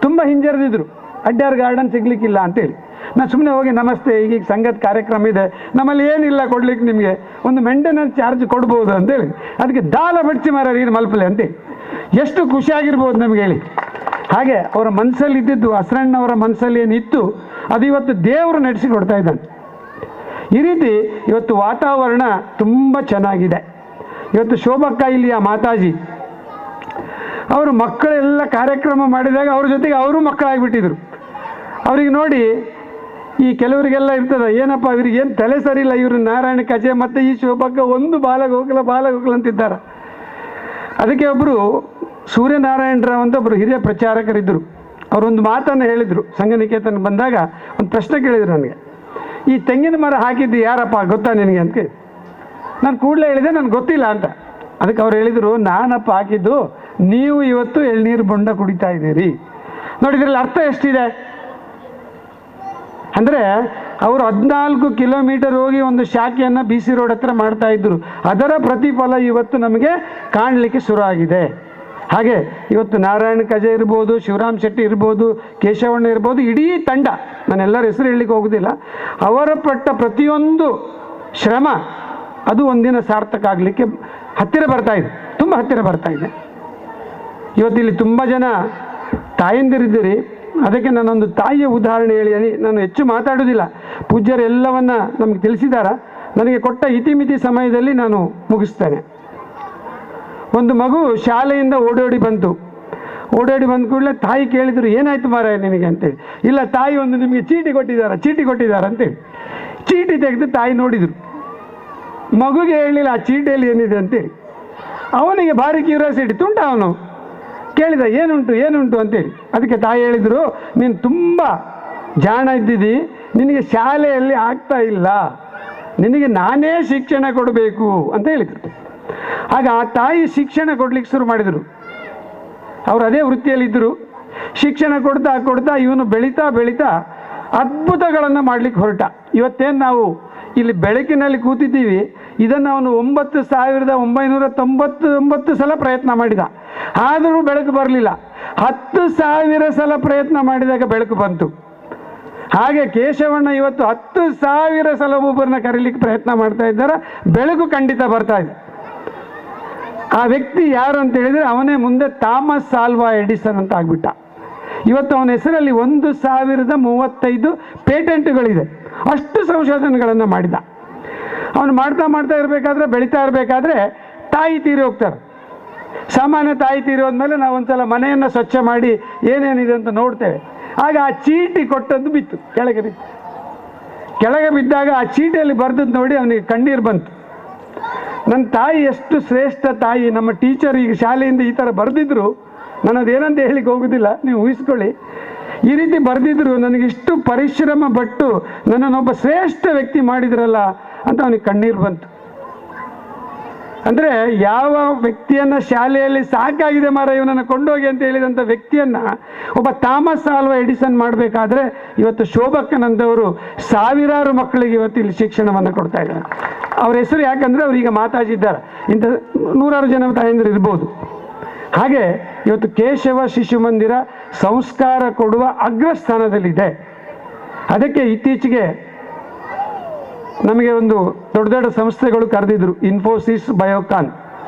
ತುಂಬ ಹಿಂಜರಿದಿದ್ರು, ಅಡ್ಯಾರ್ ಗಾರ್ಡನ್ ಸಿಗ್ಲಿಕ್ಕಿಲ್ಲ ಅಂತೇಳಿ. ನಾನು ಸುಮ್ಮನೆ ಹೋಗಿ ನಮಸ್ತೆ, ಈಗ ಸಂಘದ ಕಾರ್ಯಕ್ರಮ ಇದೆ, ನಮ್ಮಲ್ಲಿ ಏನಿಲ್ಲ ಕೊಡ್ಲಿಕ್ಕೆ, ನಿಮಗೆ ಒಂದು ಮೇಂಟೆನೆನ್ಸ್ ಚಾರ್ಜ್ ಕೊಡ್ಬೋದು ಅಂತೇಳಿ. ಅದಕ್ಕೆ ದಾಲ ಬಡ್ಸಿ ಮಾರ ನೀರು ಮಲ್ಪಲೆ ಅಂತೇಳಿ ಎಷ್ಟು ಖುಷಿಯಾಗಿರ್ಬೋದು ನಮಗೆ ಹೇಳಿ. ಹಾಗೆ ಅವರ ಮನಸ್ಸಲ್ಲಿ ಇದ್ದಿದ್ದು, ಹಸ್ರಣ್ಣವರ ಮನಸ್ಸಲ್ಲಿ ಏನಿತ್ತು ಅದು ಇವತ್ತು ದೇವರು ನಡೆಸಿ ಕೊಡ್ತಾ ಇದ್ದಾನೆ. ಈ ರೀತಿ ಇವತ್ತು ವಾತಾವರಣ ತುಂಬ ಚೆನ್ನಾಗಿದೆ. ಇವತ್ತು ಶೋಭಕ್ಕ ಇಲ್ಲಿಯ ಮಾತಾಜಿ ಅವರು ಮಕ್ಕಳೆಲ್ಲ ಕಾರ್ಯಕ್ರಮ ಮಾಡಿದಾಗ ಅವ್ರ ಜೊತೆಗೆ ಅವರು ಮಕ್ಕಳಾಗಿಬಿಟ್ಟಿದ್ರು. ಅವ್ರಿಗೆ ನೋಡಿ ಈ ಕೆಲವರಿಗೆಲ್ಲ ಇರ್ತದೆ, ಏನಪ್ಪ ಇವ್ರಿಗೆ ಏನು ತಲೆ ಸರಿ ಇಲ್ಲ, ಇವರು ನಾರಾಯಣ ಕಜೆ ಮತ್ತು ಈ ಶೋಭಕ್ಕ ಒಂದು ಬಾಲಗೋಕುಲ ಅಂತಿದ್ದಾರೆ. ಅದಕ್ಕೆ ಒಬ್ಬರು ಸೂರ್ಯನಾರಾಯಣರಾವ್ ಅಂತ ಒಬ್ಬರು ಹಿರಿಯ ಪ್ರಚಾರಕರಿದ್ದರು. ಅವರೊಂದು ಮಾತನ್ನು ಹೇಳಿದರು. ಸಂಘನಿಕೇತನ ಬಂದಾಗ ಒಂದು ಪ್ರಶ್ನೆ ಕೇಳಿದರು ನನಗೆ, ಈ ತೆಂಗಿನ ಮರ ಹಾಕಿದ್ದು ಯಾರಪ್ಪ ಗೊತ್ತಾ ನಿನಗೆ ಅಂತ. ನಾನು ಕೂಡಲೇ ಹೇಳಿದೆ ನನಗೆ ಗೊತ್ತಿಲ್ಲ ಅಂತ. ಅದಕ್ಕೆ ಅವ್ರು ಹೇಳಿದರು, ನಾನಪ್ಪ ಹಾಕಿದ್ದು, ನೀವು ಇವತ್ತು ಎಳ್ನೀರು ಬೊಂಡ ಕುಡಿತಾ ಇದ್ದೀರಿ. ನೋಡಿ ಇದರಲ್ಲಿ ಅರ್ಥ ಎಷ್ಟಿದೆ ಅಂದರೆ, ಅವರು 14 ಕಿಲೋಮೀಟರ್ ಹೋಗಿ ಒಂದು ಶಾಖೆಯನ್ನು BC ರೋಡ್ ಹತ್ರ ಮಾಡ್ತಾ ಇದ್ದರು. ಅದರ ಪ್ರತಿಫಲ ಇವತ್ತು ನಮಗೆ ಕಾಣಲಿಕ್ಕೆ ಶುರು ಆಗಿದೆ. ಹಾಗೆ ಇವತ್ತು ನಾರಾಯಣ ಕಜೆ ಇರ್ಬೋದು, ಶಿವರಾಮ್ ಶೆಟ್ಟಿ ಇರ್ಬೋದು, ಕೇಶವಣ್ಣ ಇರ್ಬೋದು, ಇಡೀ ತಂಡ, ನಾನೆಲ್ಲರ ಹೆಸರು ಹೇಳಲಿಕ್ಕೆ ಹೋಗೋದಿಲ್ಲ, ಅವರ ಪಟ್ಟ ಪ್ರತಿಯೊಂದು ಶ್ರಮ ಅದು ಒಂದಿನ ಸಾರ್ಥಕ ಆಗಲಿಕ್ಕೆ ಹತ್ತಿರ ಬರ್ತಾ ಇದೆ, ತುಂಬ ಹತ್ತಿರ ಬರ್ತಾ ಇದೆ. ಇವತ್ತಿಲ್ಲಿ ತುಂಬ ಜನ ತಾಯಂದಿರಿದ್ದೀರಿ. ಅದಕ್ಕೆ ನಾನೊಂದು ತಾಯಿಯ ಉದಾಹರಣೆ ಹೇಳಿ, ನಾನು ಹೆಚ್ಚು ಮಾತಾಡೋದಿಲ್ಲ, ಪೂಜ್ಯರು ಎಲ್ಲವನ್ನ ನಮಗೆ ತಿಳಿಸಿದಾರ. ನನಗೆ ಕೊಟ್ಟ ಇತಿಮಿತಿ ಸಮಯದಲ್ಲಿ ನಾನು ಮುಗಿಸ್ತೇನೆ. ಒಂದು ಮಗು ಶಾಲೆಯಿಂದ ಓಡೋಡಿ ಬಂತು. ಓಡೋಡಿ ಬಂದ ಕೂಡಲೇ ತಾಯಿ ಕೇಳಿದರು, ಏನಾಯ್ತು ಮಾರಾಯ ನಿನಗೆ ಅಂತೇಳಿ. ಇಲ್ಲ ತಾಯಿ ಒಂದು ನಿಮಗೆ ಚೀಟಿ ಕೊಟ್ಟಿದ್ದಾರೆ ಅಂತೇಳಿ ಚೀಟಿ ತೆಗೆದು ತಾಯಿ ನೋಡಿದರು. ಮಗುಗೆ ಹೇಳಲಿಲ್ಲ ಆ ಚೀಟಿಯಲ್ಲಿ ಏನಿದೆ ಅಂತೇಳಿ. ಅವನಿಗೆ ಭಾರಿ ಕ್ಯೂರಿಯಾಸಿಟಿ ತುಂಟ, ಅವನು ಕೇಳಿದ ಏನುಂಟು ಅಂತೇಳಿ. ಅದಕ್ಕೆ ತಾಯಿ ಹೇಳಿದರು, ನೀನು ತುಂಬ ಜಾಣ ಇದ್ದಿದ್ದಿ, ನಿನಗೆ ಶಾಲೆಯಲ್ಲಿ ಆಗ್ತಾ ಇಲ್ಲ, ನಿನಗೆ ನಾನೇ ಶಿಕ್ಷಣ ಕೊಡಬೇಕು ಅಂತ ಹೇಳಿದರು. ಆಗ ಆ ತಾಯಿ ಶಿಕ್ಷಣ ಕೊಡ್ಲಿಕ್ಕೆ ಶುರು ಮಾಡಿದರು. ಅವರು ಅದೇ ವೃತ್ತಿಯಲ್ಲಿದ್ದರು. ಶಿಕ್ಷಣ ಕೊಡ್ತಾ ಇವನು ಬೆಳೀತಾ ಅದ್ಭುತಗಳನ್ನು ಮಾಡಲಿಕ್ಕೆ ಹೊರಟ. ಇವತ್ತೇನು ನಾವು ಇಲ್ಲಿ ಬೆಳಕಿನಲ್ಲಿ ಕೂತಿದ್ದೀವಿ, ಇದನ್ನು ಅವನು 9,999 ಸಲ ಪ್ರಯತ್ನ ಮಾಡಿದ, ಆದರೂ ಬೆಳಕು ಬರಲಿಲ್ಲ. 10,000 ಸಲ ಪ್ರಯತ್ನ ಮಾಡಿದಾಗ ಬೆಳಕು ಬಂತು. ಹಾಗೆ ಕೇಶವಣ್ಣ ಇವತ್ತು 10,000 ಸಲ ಒಬ್ಬರನ್ನ ಕರೀಲಿಕ್ಕೆ ಪ್ರಯತ್ನ ಮಾಡ್ತಾ ಇದ್ದಾರೆ, ಬೆಳಕು ಖಂಡಿತ ಬರ್ತಾ ಇದೆ. ಆ ವ್ಯಕ್ತಿ ಯಾರು ಅಂತ ಹೇಳಿದರೆ, ಅವನೇ ಮುಂದೆ ಥಾಮಸ್ ಆಲ್ವಾ ಎಡಿಸನ್ ಅಂತ ಆಗ್ಬಿಟ್ಟ. ಇವತ್ತು ಅವನ ಹೆಸರಲ್ಲಿ 1,035 ಪೇಟೆಂಟ್ಗಳಿದೆ. ಅಷ್ಟು ಸಂಶೋಧನೆಗಳನ್ನು ಮಾಡಿದ. ಅವನು ಮಾಡ್ತಾ ಇರಬೇಕಾದ್ರೆ, ಬೆಳೀತಾ ಇರಬೇಕಾದ್ರೆ ತಾಯಿ ತೀರಿ ಹೋಗ್ತಾರೆ. ಸಾಮಾನ್ಯ ತಾಯಿ ತೀರಿ ಹೋದ್ಮೇಲೆ ನಾವು ಒಂದ್ಸಲ ಮನೆಯನ್ನು ಸ್ವಚ್ಛ ಮಾಡಿ ಏನೇನಿದೆ ಅಂತ ನೋಡ್ತೇವೆ. ಆಗ ಆ ಚೀಟಿ ಕೊಟ್ಟದ್ದು ಬಿತ್ತು, ಕೆಳಗೆ ಬಿದ್ದಾಗ ಆ ಚೀಟಿಯಲ್ಲಿ ಬರೆದದ್ದು ನೋಡಿ ಅವನಿಗೆ ಕಣ್ಣೀರು ಬಂತು. ನನ್ನ ತಾಯಿ ಎಷ್ಟು ಶ್ರೇಷ್ಠ ತಾಯಿ, ನಮ್ಮ ಟೀಚರ್ ಈಗ ಶಾಲೆಯಿಂದ ಈ ಥರ ಬರೆದಿದ್ರು, ನಾನು ಅದೇನಂತ ಹೇಳಿಕ್ಕೆ ಹೋಗೋದಿಲ್ಲ, ನೀವು ಊಹಿಸ್ಕೊಳ್ಳಿ. ಈ ರೀತಿ ಬರೆದಿದ್ರು, ನನಗಿಷ್ಟು ಪರಿಶ್ರಮ ಪಟ್ಟು ನನ್ನನ್ನೊಬ್ಬ ಶ್ರೇಷ್ಠ ವ್ಯಕ್ತಿ ಮಾಡಿದ್ರಲ್ಲ ಅಂತ ಅವನಿಗೆ ಕಣ್ಣೀರು ಬಂತು. ಅಂದರೆ ಯಾವ ವ್ಯಕ್ತಿಯನ್ನು ಶಾಲೆಯಲ್ಲಿ ಸಾಕಾಗಿದೆ ಮಾರ ಇವನನ್ನು ಕೊಂಡೋಗಿ ಅಂತ ಹೇಳಿದಂಥ ವ್ಯಕ್ತಿಯನ್ನು ಒಬ್ಬ ಥಾಮಸ್ ಆಲ್ವಾ ಎಡಿಸನ್ ಮಾಡಬೇಕಾದ್ರೆ ಇವತ್ತು ಶೋಭಕ್ಕನಂದವರು ಸಾವಿರಾರು ಮಕ್ಕಳಿಗೆ ಇವತ್ತು ಇಲ್ಲಿ ಶಿಕ್ಷಣವನ್ನು ಕೊಡ್ತಾ ಇದ್ದಾರೆ. ಅವ್ರ ಹೆಸರು ಯಾಕಂದರೆ ಅವರೀಗ ಮಾತಾಜಿದ್ದಾರೆ, ಇಂಥ ನೂರಾರು ಜನ ತಾಯಂದಿರು ಇರ್ಬೋದು. ಹಾಗೆ ಇವತ್ತು ಕೇಶವ ಶಿಶು ಮಂದಿರ ಸಂಸ್ಕಾರ ಕೊಡುವ ಅಗ್ರಸ್ಥಾನದಲ್ಲಿದೆ. ಅದಕ್ಕೆ ಇತ್ತೀಚೆಗೆ ನಮಗೆ ಒಂದು ದೊಡ್ಡ ಸಂಸ್ಥೆಗಳು ಕರೆದಿದ್ರು, ಇನ್ಫೋಸಿಸ್, ಬಯೋಕಾನ್.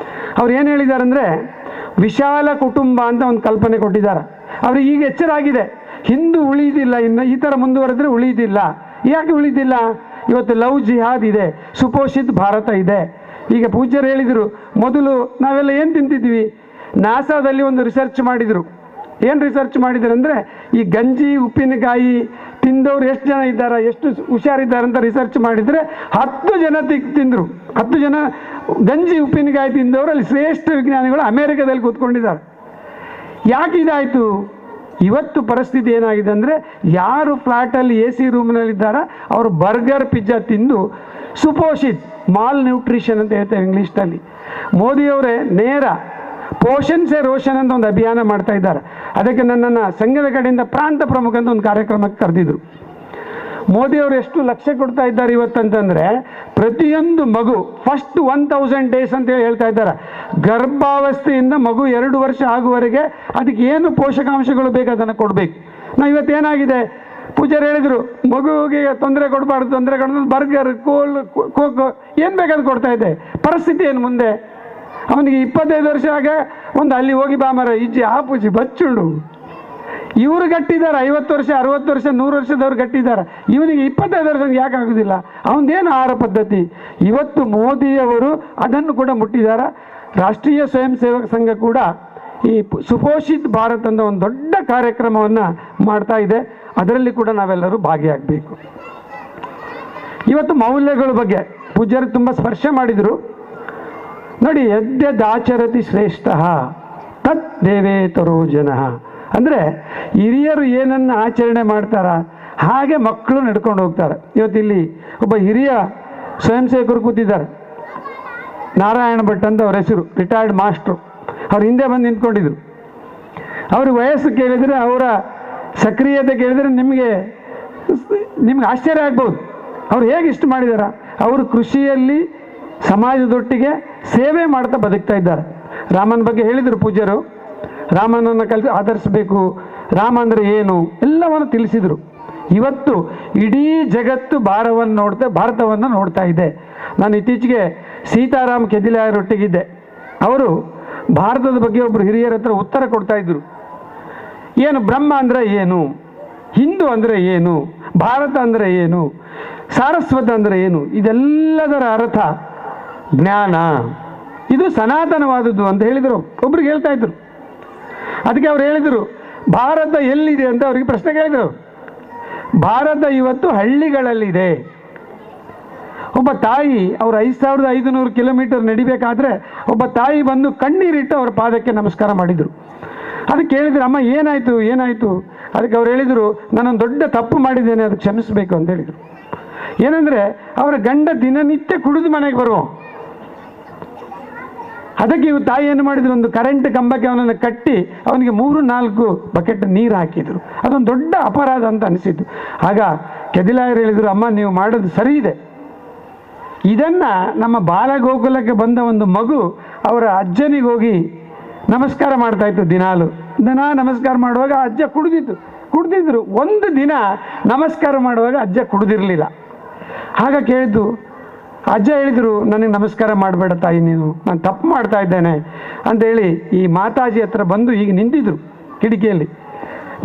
ಅವ್ರು ಏನು ಹೇಳಿದ್ದಾರೆ ಅಂದರೆ, ವಿಶಾಲ ಕುಟುಂಬ ಅಂತ ಒಂದು ಕಲ್ಪನೆ ಕೊಟ್ಟಿದ್ದಾರೆ. ಅವ್ರಿಗೆ ಈಗ ಎಚ್ಚರ ಆಗಿದೆ, ಹಿಂದೂ ಉಳಿದಿಲ್ಲ, ಇನ್ನು ಈ ಥರ ಮುಂದುವರೆದ್ರೆ ಉಳಿದಿಲ್ಲ. ಯಾಕೆ ಉಳಿದಿಲ್ಲ? ಇವತ್ತು ಲವ್ ಜಿಹಾದ್ ಇದೆ, ಸುಪೋಷಿತ್ ಭಾರತ ಇದೆ. ಈಗ ಪೂಜ್ಯರು ಹೇಳಿದರು, ಮೊದಲು ನಾವೆಲ್ಲ ಏನು ತಿಂತಿದ್ವಿ? ನಾಸಾದಲ್ಲಿ ಒಂದು ರಿಸರ್ಚ್ ಮಾಡಿದರು. ಏನು ರಿಸರ್ಚ್ ಮಾಡಿದ್ರು ಅಂದರೆ, ಈ ಗಂಜಿ ಉಪ್ಪಿನಕಾಯಿ ತಿಂದವ್ರು ಎಷ್ಟು ಜನ ಇದ್ದಾರೆ, ಎಷ್ಟು ಹುಷಾರಿದ್ದಾರೆ ಅಂತ ರಿಸರ್ಚ್ ಮಾಡಿದರೆ 10 ಜನ ತಿಂದರು. 10 ಜನ ಗಂಜಿ ಉಪ್ಪಿನಕಾಯಿ ತಿಂದವರು ಅಲ್ಲಿ ಶ್ರೇಷ್ಠ ವಿಜ್ಞಾನಿಗಳು ಅಮೇರಿಕಾದಲ್ಲಿ ಕೂತ್ಕೊಂಡಿದ್ದಾರೆ. ಯಾಕೆ ಇದಾಯಿತು? ಇವತ್ತು ಪರಿಸ್ಥಿತಿ ಏನಾಗಿದೆ ಅಂದರೆ, ಯಾರು ಫ್ಲ್ಯಾಟಲ್ಲಿ AC ರೂಮ್ನಲ್ಲಿದ್ದಾರ ಅವರು ಬರ್ಗರ್ ಪಿಜ್ಜಾ ತಿಂದು ಸುಪೋಷಿತ್, ಮಾಲ್ ನ್ಯೂಟ್ರಿಷನ್ ಅಂತ ಹೇಳ್ತೇವೆ ಇಂಗ್ಲೀಷ್ನಲ್ಲಿ. ಮೋದಿಯವರೇ ನೇರ ಪೋಷಣ್ ಸೆ ರೋಷನ್ ಅಂತ ಒಂದು ಅಭಿಯಾನ ಮಾಡ್ತಾ ಇದ್ದಾರೆ. ಅದಕ್ಕೆ ನನ್ನನ್ನು ಸಂಘದ ಕಡೆಯಿಂದ ಪ್ರಾಂತ ಪ್ರಮುಖ ಅಂತ ಒಂದು ಕಾರ್ಯಕ್ರಮಕ್ಕೆ ಕರೆದಿದ್ರು. ಮೋದಿಯವರು ಎಷ್ಟು ಲಕ್ಷ್ಯ ಕೊಡ್ತಾ ಇದ್ದಾರೆ ಇವತ್ತಂತಂದರೆ, ಪ್ರತಿಯೊಂದು ಮಗು ಫಸ್ಟ್ 1000 ಡೇಸ್ ಅಂತೇಳಿ ಹೇಳ್ತಾ ಇದ್ದಾರೆ. ಗರ್ಭಾವಸ್ಥೆಯಿಂದ ಮಗು 2 ವರ್ಷ ಆಗುವವರೆಗೆ ಅದಕ್ಕೆ ಏನು ಪೋಷಕಾಂಶಗಳು ಬೇಕು ಅದನ್ನು ಕೊಡಬೇಕು. ನಾವು ಇವತ್ತೇನಾಗಿದೆ, ಪೂಜಾರಿ ಹೇಳಿದರು, ಮಗುವಿಗೆ ತೊಂದರೆ ಕೊಡಬಾರ್ದು, ತೊಂದರೆ ಕೊಡೋದು ಬರ್ಗರ್, ಕೋಕ್ ಏನು ಬೇಕಾದ್ರೂ ಕೊಡ್ತಾ ಇದೆ. ಪರಿಸ್ಥಿತಿ ಏನು ಮುಂದೆ? ಅವನಿಗೆ 25 ವರ್ಷ ಆಗ ಒಂದು ಅಲ್ಲಿ ಹೋಗಿ ಬಾಮರ ಇಜ್ಜಿ ಆಪೂಜಿ ಬಚ್ಚುಂಡು. ಇವರು ಗಟ್ಟಿದ್ದಾರೆ, 50 ವರ್ಷ 60 ವರ್ಷ 100 ವರ್ಷದವ್ರು ಗಟ್ಟಿದ್ದಾರೆ. ಇವನಿಗೆ 25 ವರ್ಷ ಯಾಕೆ ಆಗೋದಿಲ್ಲ? ಅವನದೇನು ಆಹಾರ ಪದ್ಧತಿ? ಇವತ್ತು ಮೋದಿಯವರು ಅದನ್ನು ಕೂಡ ಮುಟ್ಟಿದ್ದಾರೆ. ರಾಷ್ಟ್ರೀಯ ಸ್ವಯಂ ಸೇವಕ ಸಂಘ ಕೂಡ ಈ ಸುಪೋಷಿತ್ ಭಾರತ್ ಅಂತ ಒಂದು ದೊಡ್ಡ ಕಾರ್ಯಕ್ರಮವನ್ನು ಮಾಡ್ತಾ ಇದೆ. ಅದರಲ್ಲಿ ಕೂಡ ನಾವೆಲ್ಲರೂ ಭಾಗಿಯಾಗಬೇಕು. ಇವತ್ತು ಮೌಲ್ಯಗಳ ಬಗ್ಗೆ ಪೂಜ್ಯರು ತುಂಬ ಸ್ಪರ್ಶ ಮಾಡಿದರು. ನೋಡಿ, ಯದ್ಯದಾಚರತಿ ಶ್ರೇಷ್ಠ ತತ್ ದೇವೇತರೋ ಜನ. ಅಂದರೆ ಹಿರಿಯರು ಏನನ್ನು ಆಚರಣೆ ಮಾಡ್ತಾರ ಹಾಗೆ ಮಕ್ಕಳು ನಡ್ಕೊಂಡು ಹೋಗ್ತಾರೆ. ಇವತ್ತಿಲ್ಲಿ ಒಬ್ಬ ಹಿರಿಯ ಸ್ವಯಂ ಸೇವಕರು ಕೂತಿದ್ದಾರೆ, ನಾರಾಯಣ ಭಟ್ ಅಂತ ಅವ್ರ ಹೆಸರು, ರಿಟೈರ್ಡ್ ಮಾಸ್ಟ್ರು. ಅವ್ರು ಹಿಂದೆ ಬಂದು ನಿಂತ್ಕೊಂಡಿದ್ರು. ಅವ್ರಿಗೆ ವಯಸ್ಸು ಕೇಳಿದರೆ, ಅವರ ಸಕ್ರಿಯತೆ ಕೇಳಿದರೆ ನಿಮಗೆ ಆಶ್ಚರ್ಯ ಆಗ್ಬೋದು. ಅವ್ರು ಹೇಗೆ ಇಷ್ಟು ಮಾಡಿದಾರ? ಅವರು ಕೃಷಿಯಲ್ಲಿ ಸಮಾಜದೊಟ್ಟಿಗೆ ಸೇವೆ ಮಾಡ್ತಾ ಬದುಕ್ತಾ ಇದ್ದಾರೆ. ರಾಮನ ಬಗ್ಗೆ ಹೇಳಿದರು ಪೂಜ್ಯರು, ರಾಮನನ್ನು ಆಧರಿಸಬೇಕು, ರಾಮ ಅಂದರೆ ಏನು ಎಲ್ಲವನ್ನು ತಿಳಿಸಿದರು. ಇವತ್ತು ಇಡೀ ಜಗತ್ತು ಭಾರತವನ್ನು ನೋಡ್ತಾ ಇದೆ. ನಾನು ಇತ್ತೀಚೆಗೆ ಸೀತಾರಾಮ್ ಕೆದಿಲಾಯರೊಟ್ಟಿಗಿದ್ದೆ. ಅವರು ಭಾರತದ ಬಗ್ಗೆ ಒಬ್ಬರು ಹಿರಿಯರ ಹತ್ರ ಉತ್ತರ ಕೊಡ್ತಾ ಇದ್ರು. ಏನು ಬ್ರಹ್ಮ ಅಂದರೆ ಏನು, ಹಿಂದೂ ಅಂದರೆ ಏನು, ಭಾರತ ಅಂದರೆ ಏನು, ಸಾರಸ್ವತ ಅಂದರೆ ಏನು, ಇದೆಲ್ಲದರ ಅರ್ಥ ಜ್ಞಾನ, ಇದು ಸನಾತನವಾದದ್ದು ಅಂತ ಹೇಳಿದರು. ಒಬ್ರಿಗೆ ಹೇಳ್ತಾ ಇದ್ರು. ಅದಕ್ಕೆ ಅವ್ರು ಹೇಳಿದರು, ಭಾರತ ಎಲ್ಲಿದೆ ಅಂತ ಅವ್ರಿಗೆ ಪ್ರಶ್ನೆ ಕೇಳಿದರು. ಭಾರತ ಇವತ್ತು ಹಳ್ಳಿಗಳಲ್ಲಿದೆ. ಒಬ್ಬ ತಾಯಿ ಅವರು 5500 ಕಿಲೋಮೀಟರ್ ನಡಿಬೇಕಾದ್ರೆ ಒಬ್ಬ ತಾಯಿ ಬಂದು ಕಣ್ಣೀರಿಟ್ಟು ಅವ್ರ ಪಾದಕ್ಕೆ ನಮಸ್ಕಾರ ಮಾಡಿದರು. ಅದಕ್ಕೆ ಕೇಳಿದ್ರು, ಅಮ್ಮ ಏನಾಯಿತು ಏನಾಯಿತು? ಅದಕ್ಕೆ ಅವ್ರು ಹೇಳಿದರು, ನಾನೊಂದು ದೊಡ್ಡ ತಪ್ಪು ಮಾಡಿದ್ದೇನೆ, ಅದಕ್ಕೆ ಕ್ಷಮಿಸಬೇಕು ಅಂತ ಹೇಳಿದರು. ಏನಂದರೆ ಅವರ ಗಂಡ ದಿನನಿತ್ಯ ಕುಡಿದು ಮನೆಗೆ ಬರುವ. ಅದಕ್ಕೆ ಇವು ತಾಯಿ ಏನು ಮಾಡಿದ್ರು, ಒಂದು ಕರೆಂಟ್ ಕಂಬಕ್ಕೆ ಅವನನ್ನು ಕಟ್ಟಿ ಅವನಿಗೆ 3-4 ಬಕೆಟ್ ನೀರು ಹಾಕಿದರು. ಅದೊಂದು ದೊಡ್ಡ ಅಪರಾಧ ಅಂತ ಅನಿಸಿದ್ದು. ಆಗ ಕೆದಿಲಾಯರು ಹೇಳಿದರು, ಅಮ್ಮ ನೀವು ಮಾಡೋದು ಸರಿ ಇದೆ. ಇದನ್ನು ನಮ್ಮ ಬಾಲಗೋಕುಲಕ್ಕೆ ಬಂದ ಒಂದು ಮಗು ಅವರ ಅಜ್ಜನಿಗೆ ಹೋಗಿ ನಮಸ್ಕಾರ ಮಾಡ್ತಾಯಿತ್ತು. ದಿನ ನಮಸ್ಕಾರ ಮಾಡುವಾಗ ಅಜ್ಜ ಕುಡ್ದಿದ್ರು. ಒಂದು ದಿನ ನಮಸ್ಕಾರ ಮಾಡುವಾಗ ಅಜ್ಜ ಕುಡ್ದಿರಲಿಲ್ಲ. ಆಗ ಕೇಳಿದ್ದು, ಅಜ್ಜ ಹೇಳಿದರು, ನನಗೆ ನಮಸ್ಕಾರ ಮಾಡಬೇಡ ತಾಯಿ, ನಾನು ತಪ್ಪು ಮಾಡ್ತಾ ಇದ್ದೇನೆ ಅಂತೇಳಿ ಈ ಮಾತಾಜಿ ಹತ್ರ ಬಂದು ಈಗ ನಿಂತಿದ್ರು ಕಿಟಕಿಯಲ್ಲಿ.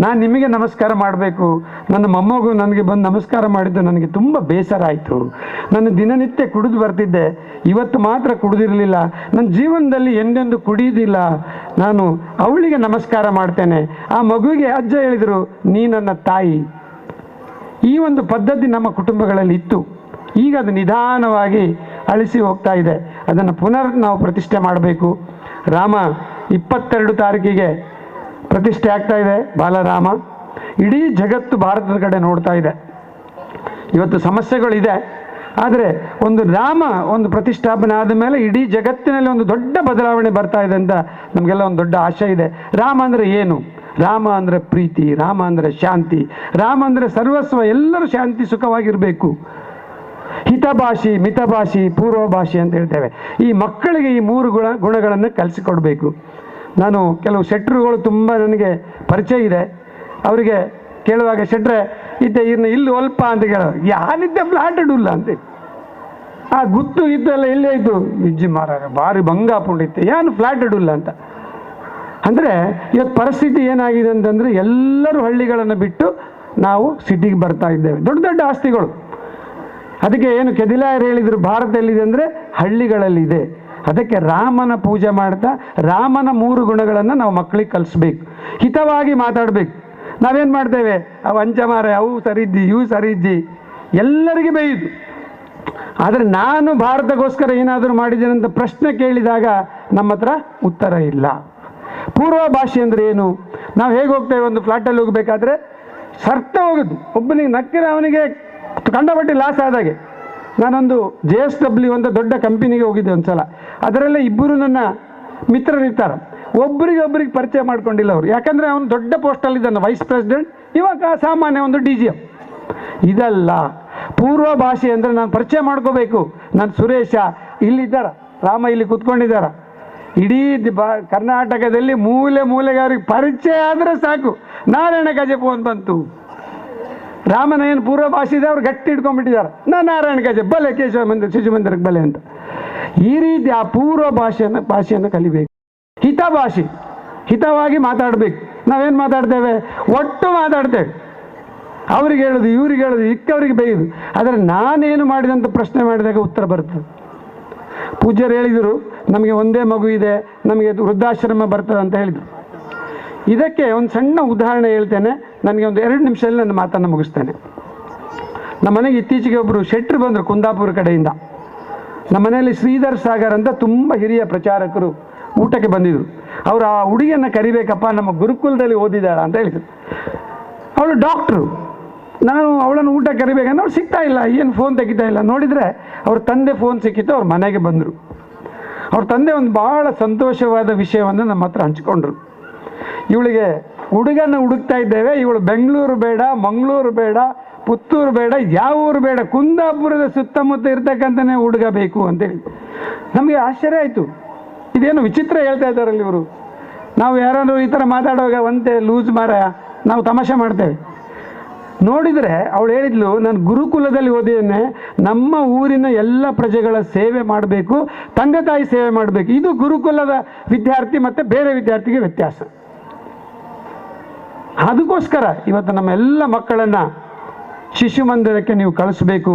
ನಾನು ನಿಮಗೆ ನಮಸ್ಕಾರ ಮಾಡಬೇಕು, ನನ್ನ ಮೊಮ್ಮಗು ನನಗೆ ಬಂದು ನಮಸ್ಕಾರ ಮಾಡಿದ್ದು ನನಗೆ ತುಂಬ ಬೇಸರ ಆಯಿತು. ನಾನು ದಿನನಿತ್ಯ ಕುಡಿದು ಬರ್ತಿದ್ದೆ, ಇವತ್ತು ಮಾತ್ರ ಕುಡಿದಿರಲಿಲ್ಲ, ನನ್ನ ಜೀವನದಲ್ಲಿ ಎಂದೆಂದು ಕುಡಿಯೋದಿಲ್ಲ, ನಾನು ಅವಳಿಗೆ ನಮಸ್ಕಾರ ಮಾಡ್ತೇನೆ. ಆ ಮಗುವಿಗೆ ಅಜ್ಜ ಹೇಳಿದರು, ನೀ ನನ್ನ ತಾಯಿ. ಈ ಒಂದು ಪದ್ಧತಿ ನಮ್ಮ ಕುಟುಂಬಗಳಲ್ಲಿ ಇತ್ತು. ಈಗ ಅದು ನಿಧಾನವಾಗಿ ಅಳಿಸಿ ಹೋಗ್ತಾ ಇದೆ. ಅದನ್ನು ಪುನರ್ ನಾವು ಪ್ರತಿಷ್ಠೆ ಮಾಡಬೇಕು. ರಾಮ 22 ತಾರೀಕಿಗೆ ಪ್ರತಿಷ್ಠೆ ಆಗ್ತಾ ಇದೆ, ಬಾಲರಾಮ. ಇಡೀ ಜಗತ್ತು ಭಾರತದ ಕಡೆ ನೋಡ್ತಾ ಇದೆ. ಇವತ್ತು ಸಮಸ್ಯೆಗಳಿದೆ, ಆದರೆ ಒಂದು ರಾಮ ಒಂದು ಪ್ರತಿಷ್ಠಾಪನೆ ಆದ ಮೇಲೆ ಇಡೀ ಜಗತ್ತಿನಲ್ಲಿ ಒಂದು ದೊಡ್ಡ ಬದಲಾವಣೆ ಬರ್ತಾ ಇದೆ ಅಂತ ನಮಗೆಲ್ಲ ಒಂದು ದೊಡ್ಡ ಆಶೆ ಇದೆ. ರಾಮ ಅಂದರೆ ಏನು? ರಾಮ ಅಂದರೆ ಪ್ರೀತಿ, ರಾಮ ಅಂದರೆ ಶಾಂತಿ, ರಾಮ ಅಂದರೆ ಸರ್ವಸ್ವ, ಎಲ್ಲರೂ ಶಾಂತಿ ಸುಖವಾಗಿರಬೇಕು. ಹಿತಭಾಷಿ, ಮಿತಭಾಷಿ, ಪೂರ್ವಭಾಷಿ ಅಂತ ಹೇಳ್ತೇವೆ. ಈ ಮಕ್ಕಳಿಗೆ ಈ 3 ಗುಣಗಳನ್ನು ಕಲಿಸಿಕೊಡ್ಬೇಕು. ನಾನು ಕೆಲವು ಶೆಟ್ರುಗಳು ತುಂಬ ನನಗೆ ಪರಿಚಯ ಇದೆ. ಅವರಿಗೆ ಕೇಳುವಾಗ, ಶೆಟ್ರೆ ಇನ್ನು ಇಲ್ಲಿ ಒಲ್ಪ ಅಂತ ಕೇಳೋರು, ಯಾರಿದ್ದೆ ಫ್ಲಾಟೆಡ್ ಇಲ್ಲ ಅಂತ. ಆ ಗುತ್ತು ಇದ್ದೆಲ್ಲ ಎಲ್ಲಿ ಆಯಿತು? ಇಜ್ಜಿ ಮಾರಾಗ ಭಾರಿ ಬಂಗಾಪುಂಡಿತ್ತೆ, ಏನು ಫ್ಲಾಟೆಡ್ ಇಲ್ಲ ಅಂತ. ಅಂದರೆ ಇವತ್ತು ಪರಿಸ್ಥಿತಿ ಏನಾಗಿದೆ ಅಂತಂದರೆ, ಎಲ್ಲರೂ ಹಳ್ಳಿಗಳನ್ನು ಬಿಟ್ಟು ನಾವು ಸಿಟಿಗೆ ಬರ್ತಾ ಇದ್ದೇವೆ. ದೊಡ್ಡ ದೊಡ್ಡ ಆಸ್ತಿಗಳು. ಅದಕ್ಕೆ ಏನು ಕೆದಿಲಾಯರು ಹೇಳಿದರು, ಭಾರತ ಎಲ್ಲಿದೆ ಅಂದರೆ ಹಳ್ಳಿಗಳಲ್ಲಿದೆ. ಅದಕ್ಕೆ ರಾಮನ ಪೂಜೆ ಮಾಡ್ತಾ ರಾಮನ 3 ಗುಣಗಳನ್ನು ನಾವು ಮಕ್ಕಳಿಗೆ ಕಲಿಸ್ಬೇಕು. ಹಿತವಾಗಿ ಮಾತಾಡಬೇಕು. ನಾವೇನು ಮಾಡ್ತೇವೆ, ಅವು ಅಂಚಮಾರ, ಅವು ಸರಿದ್ದಿ, ಇವು ಸರಿದ್ದಿ, ಎಲ್ಲರಿಗೆ ಬೇಯುದು. ಆದರೆ ನಾನು ಭಾರತಕ್ಕೋಸ್ಕರ ಏನಾದರೂ ಮಾಡಿದ್ದೇನೆ ಅಂತ ಪ್ರಶ್ನೆ ಕೇಳಿದಾಗ ನಮ್ಮ ಹತ್ರ ಉತ್ತರ ಇಲ್ಲ. ಪೂರ್ವ ಭಾಷೆ ಅಂದರೆ ಏನು? ನಾವು ಹೇಗೆ ಹೋಗ್ತೇವೆ, ಒಂದು ಫ್ಲಾಟಲ್ಲಿ ಹೋಗಬೇಕಾದ್ರೆ ಸರ್ತ ಹೋಗೋದು. ಒಬ್ಬನಿಗೆ ನಕ್ಕಿದ್ರೆ ಅವನಿಗೆ ಕಂಡಪಟ್ಟಿ ಲಾಸ್ ಆದಾಗೆ. ನಾನೊಂದು JSW ಅಂತ ದೊಡ್ಡ ಕಂಪನಿಗೆ ಹೋಗಿದ್ದೆ ಒಂದು ಸಲ. ಅದರಲ್ಲೇ 2 ನನ್ನ ಮಿತ್ರರಿರ್ತಾರೆ. ಒಬ್ಬರಿಗೊಬ್ಬರಿಗೆ ಪರಿಚಯ ಮಾಡ್ಕೊಂಡಿಲ್ಲ ಅವರು. ಯಾಕಂದರೆ ಅವನು ದೊಡ್ಡ ಪೋಸ್ಟಲ್ಲಿದ್ದಾನೆ, ವೈಸ್ ಪ್ರೆಸಿಡೆಂಟ್, ಇವಾಗ ಸಾಮಾನ್ಯ ಒಂದು DGM. ಇದಲ್ಲ ಪೂರ್ವ ಭಾಷೆ ಅಂದರೆ. ನಾನು ಪರಿಚಯ ಮಾಡ್ಕೋಬೇಕು. ನಾನು ಸುರೇಶ, ಇಲ್ಲಿದ್ದಾರ, ರಾಮ ಇಲ್ಲಿ ಕೂತ್ಕೊಂಡಿದ್ದಾರ. ಇಡೀ ಕರ್ನಾಟಕದಲ್ಲಿ ಮೂಲೆಗೆ ಅವ್ರಿಗೆ ಪರಿಚಯ ಆದರೆ ಸಾಕು. ನಾರಾಯಣ ಗಜೆ ಫೋನ್ ಬಂತು, ರಾಮನ ಏನು ಪೂರ್ವ ಭಾಷೆ ಇದೆ, ಅವ್ರು ಗಟ್ಟಿ ಇಟ್ಕೊಂಡ್ಬಿಟ್ಟಿದ್ದಾರೆ. ನಾರಾಯಣ ಗಜೆ ಬಲೆ, ಕೇಶವ ಮಂದಿರ, ಶಿಶು ಮಂದಿರಕ್ಕೆ ಬಲೆ ಅಂತ. ಈ ರೀತಿ ಆ ಪೂರ್ವ ಭಾಷೆಯನ್ನು ಕಲಿಬೇಕು. ಹಿತಭಾಷೆ, ಹಿತವಾಗಿ ಮಾತಾಡಬೇಕು. ನಾವೇನು ಮಾತಾಡ್ತೇವೆ, ಒಟ್ಟು ಮಾತಾಡ್ತೇವೆ. ಅವ್ರಿಗೆ ಹೇಳೋದು, ಇವ್ರಿಗೆ ಹೇಳೋದು, ಇಕ್ಕವರಿಗೆ ಬೇಯೋದು. ಆದರೆ ನಾನೇನು ಮಾಡಿದಂಥ ಪ್ರಶ್ನೆ ಮಾಡಿದಾಗ ಉತ್ತರ ಬರ್ತದೆ. ಪೂಜ್ಯರು ಹೇಳಿದರು, ನಮಗೆ ಒಂದೇ ಮಗು ಇದೆ, ನಮಗೆ ವೃದ್ಧಾಶ್ರಮ ಬರ್ತದೆ ಅಂತ ಹೇಳಿದರು. ಇದಕ್ಕೆ ಒಂದು ಸಣ್ಣ ಉದಾಹರಣೆ ಹೇಳ್ತೇನೆ. ನನಗೆ ಒಂದು 2 ನಿಮಿಷದಲ್ಲಿ ನನ್ನ ಮಾತನ್ನು ಮುಗಿಸ್ತೇನೆ. ನಮ್ಮ ಮನೆಗೆ ಇತ್ತೀಚೆಗೆ ಒಬ್ಬರು ಶೆಟ್ರು ಬಂದರು ಕುಂದಾಪುರ ಕಡೆಯಿಂದ. ನಮ್ಮ ಮನೆಯಲ್ಲಿ ಶ್ರೀಧರ್ ಸಾಗರ್ ಅಂತ ತುಂಬ ಹಿರಿಯ ಪ್ರಚಾರಕರು ಊಟಕ್ಕೆ ಬಂದಿದ್ದರು. ಅವರು ಆ ಹುಡುಗಿಯನ್ನು ಕರಿಬೇಕಪ್ಪ, ನಮ್ಮ ಗುರುಕುಲದಲ್ಲಿ ಓದಿದ್ದಾಳ ಅಂತ ಹೇಳಿದರು. ಅವಳು ಡಾಕ್ಟ್ರು. ನಾನು ಅವಳನ್ನು ಊಟ ಕರಿಬೇಕಂದ್ರೆ ಅವ್ರು ಸಿಗ್ತಾ ಇಲ್ಲ, ಏನು ಫೋನ್ ತೆಗಿತಾ ಇಲ್ಲ. ನೋಡಿದರೆ ಅವ್ರ ತಂದೆ ಫೋನ್ ಸಿಕ್ಕಿತ್ತು, ಅವ್ರ ಮನೆಗೆ ಬಂದರು. ಅವ್ರ ತಂದೆ ಒಂದು ಭಾಳ ಸಂತೋಷವಾದ ವಿಷಯವನ್ನು ನಮ್ಮ ಹತ್ರ ಹಂಚ್ಕೊಂಡ್ರು. ಇವಳಿಗೆ ಹುಡುಗನ ಹುಡುಕ್ತಾ ಇದ್ದೇವೆ, ಇವಳು ಬೆಂಗಳೂರು ಬೇಡ, ಮಂಗಳೂರು ಬೇಡ, ಪುತ್ತೂರು ಬೇಡ, ಯಾವ ಊರು ಬೇಡ, ಕುಂದಾಪುರದ ಸುತ್ತಮುತ್ತ ಇರ್ತಕ್ಕಂಥನೇ ಹುಡುಗ ಬೇಕು ಅಂತೇಳಿ. ನಮಗೆ ಆಶ್ಚರ್ಯ ಆಯಿತು, ಇದೇನು ವಿಚಿತ್ರ ಹೇಳ್ತಾ ಇದ್ದಾರಲ್ಲ ಇವರು. ನಾವು ಯಾರಾದರೂ ಈ ಥರ ಮಾತಾಡುವಾಗ ಒಂತೆ ಲೂಸ್ ಮಾರಾಯ, ನಾವು ತಮಾಷೆ ಮಾಡ್ತೇವೆ. ನೋಡಿದರೆ ಅವಳು ಹೇಳಿದ್ಲು, ನಾನು ಗುರುಕುಲದಲ್ಲಿ ಓದಿದ್ದೇನೆ, ನಮ್ಮ ಊರಿನ ಎಲ್ಲ ಪ್ರಜೆಗಳ ಸೇವೆ ಮಾಡಬೇಕು, ತಂದೆ ತಾಯಿ ಸೇವೆ ಮಾಡಬೇಕು. ಇದು ಗುರುಕುಲದ ವಿದ್ಯಾರ್ಥಿ ಮತ್ತು ಬೇರೆ ವಿದ್ಯಾರ್ಥಿಗೆ ವ್ಯತ್ಯಾಸ. ಅದಕ್ಕೋಸ್ಕರ ಇವತ್ತು ನಮ್ಮ ಎಲ್ಲ ಮಕ್ಕಳನ್ನು ಶಿಶು ಮಂದಿರಕ್ಕೆ ನೀವು ಕಳಿಸ್ಬೇಕು.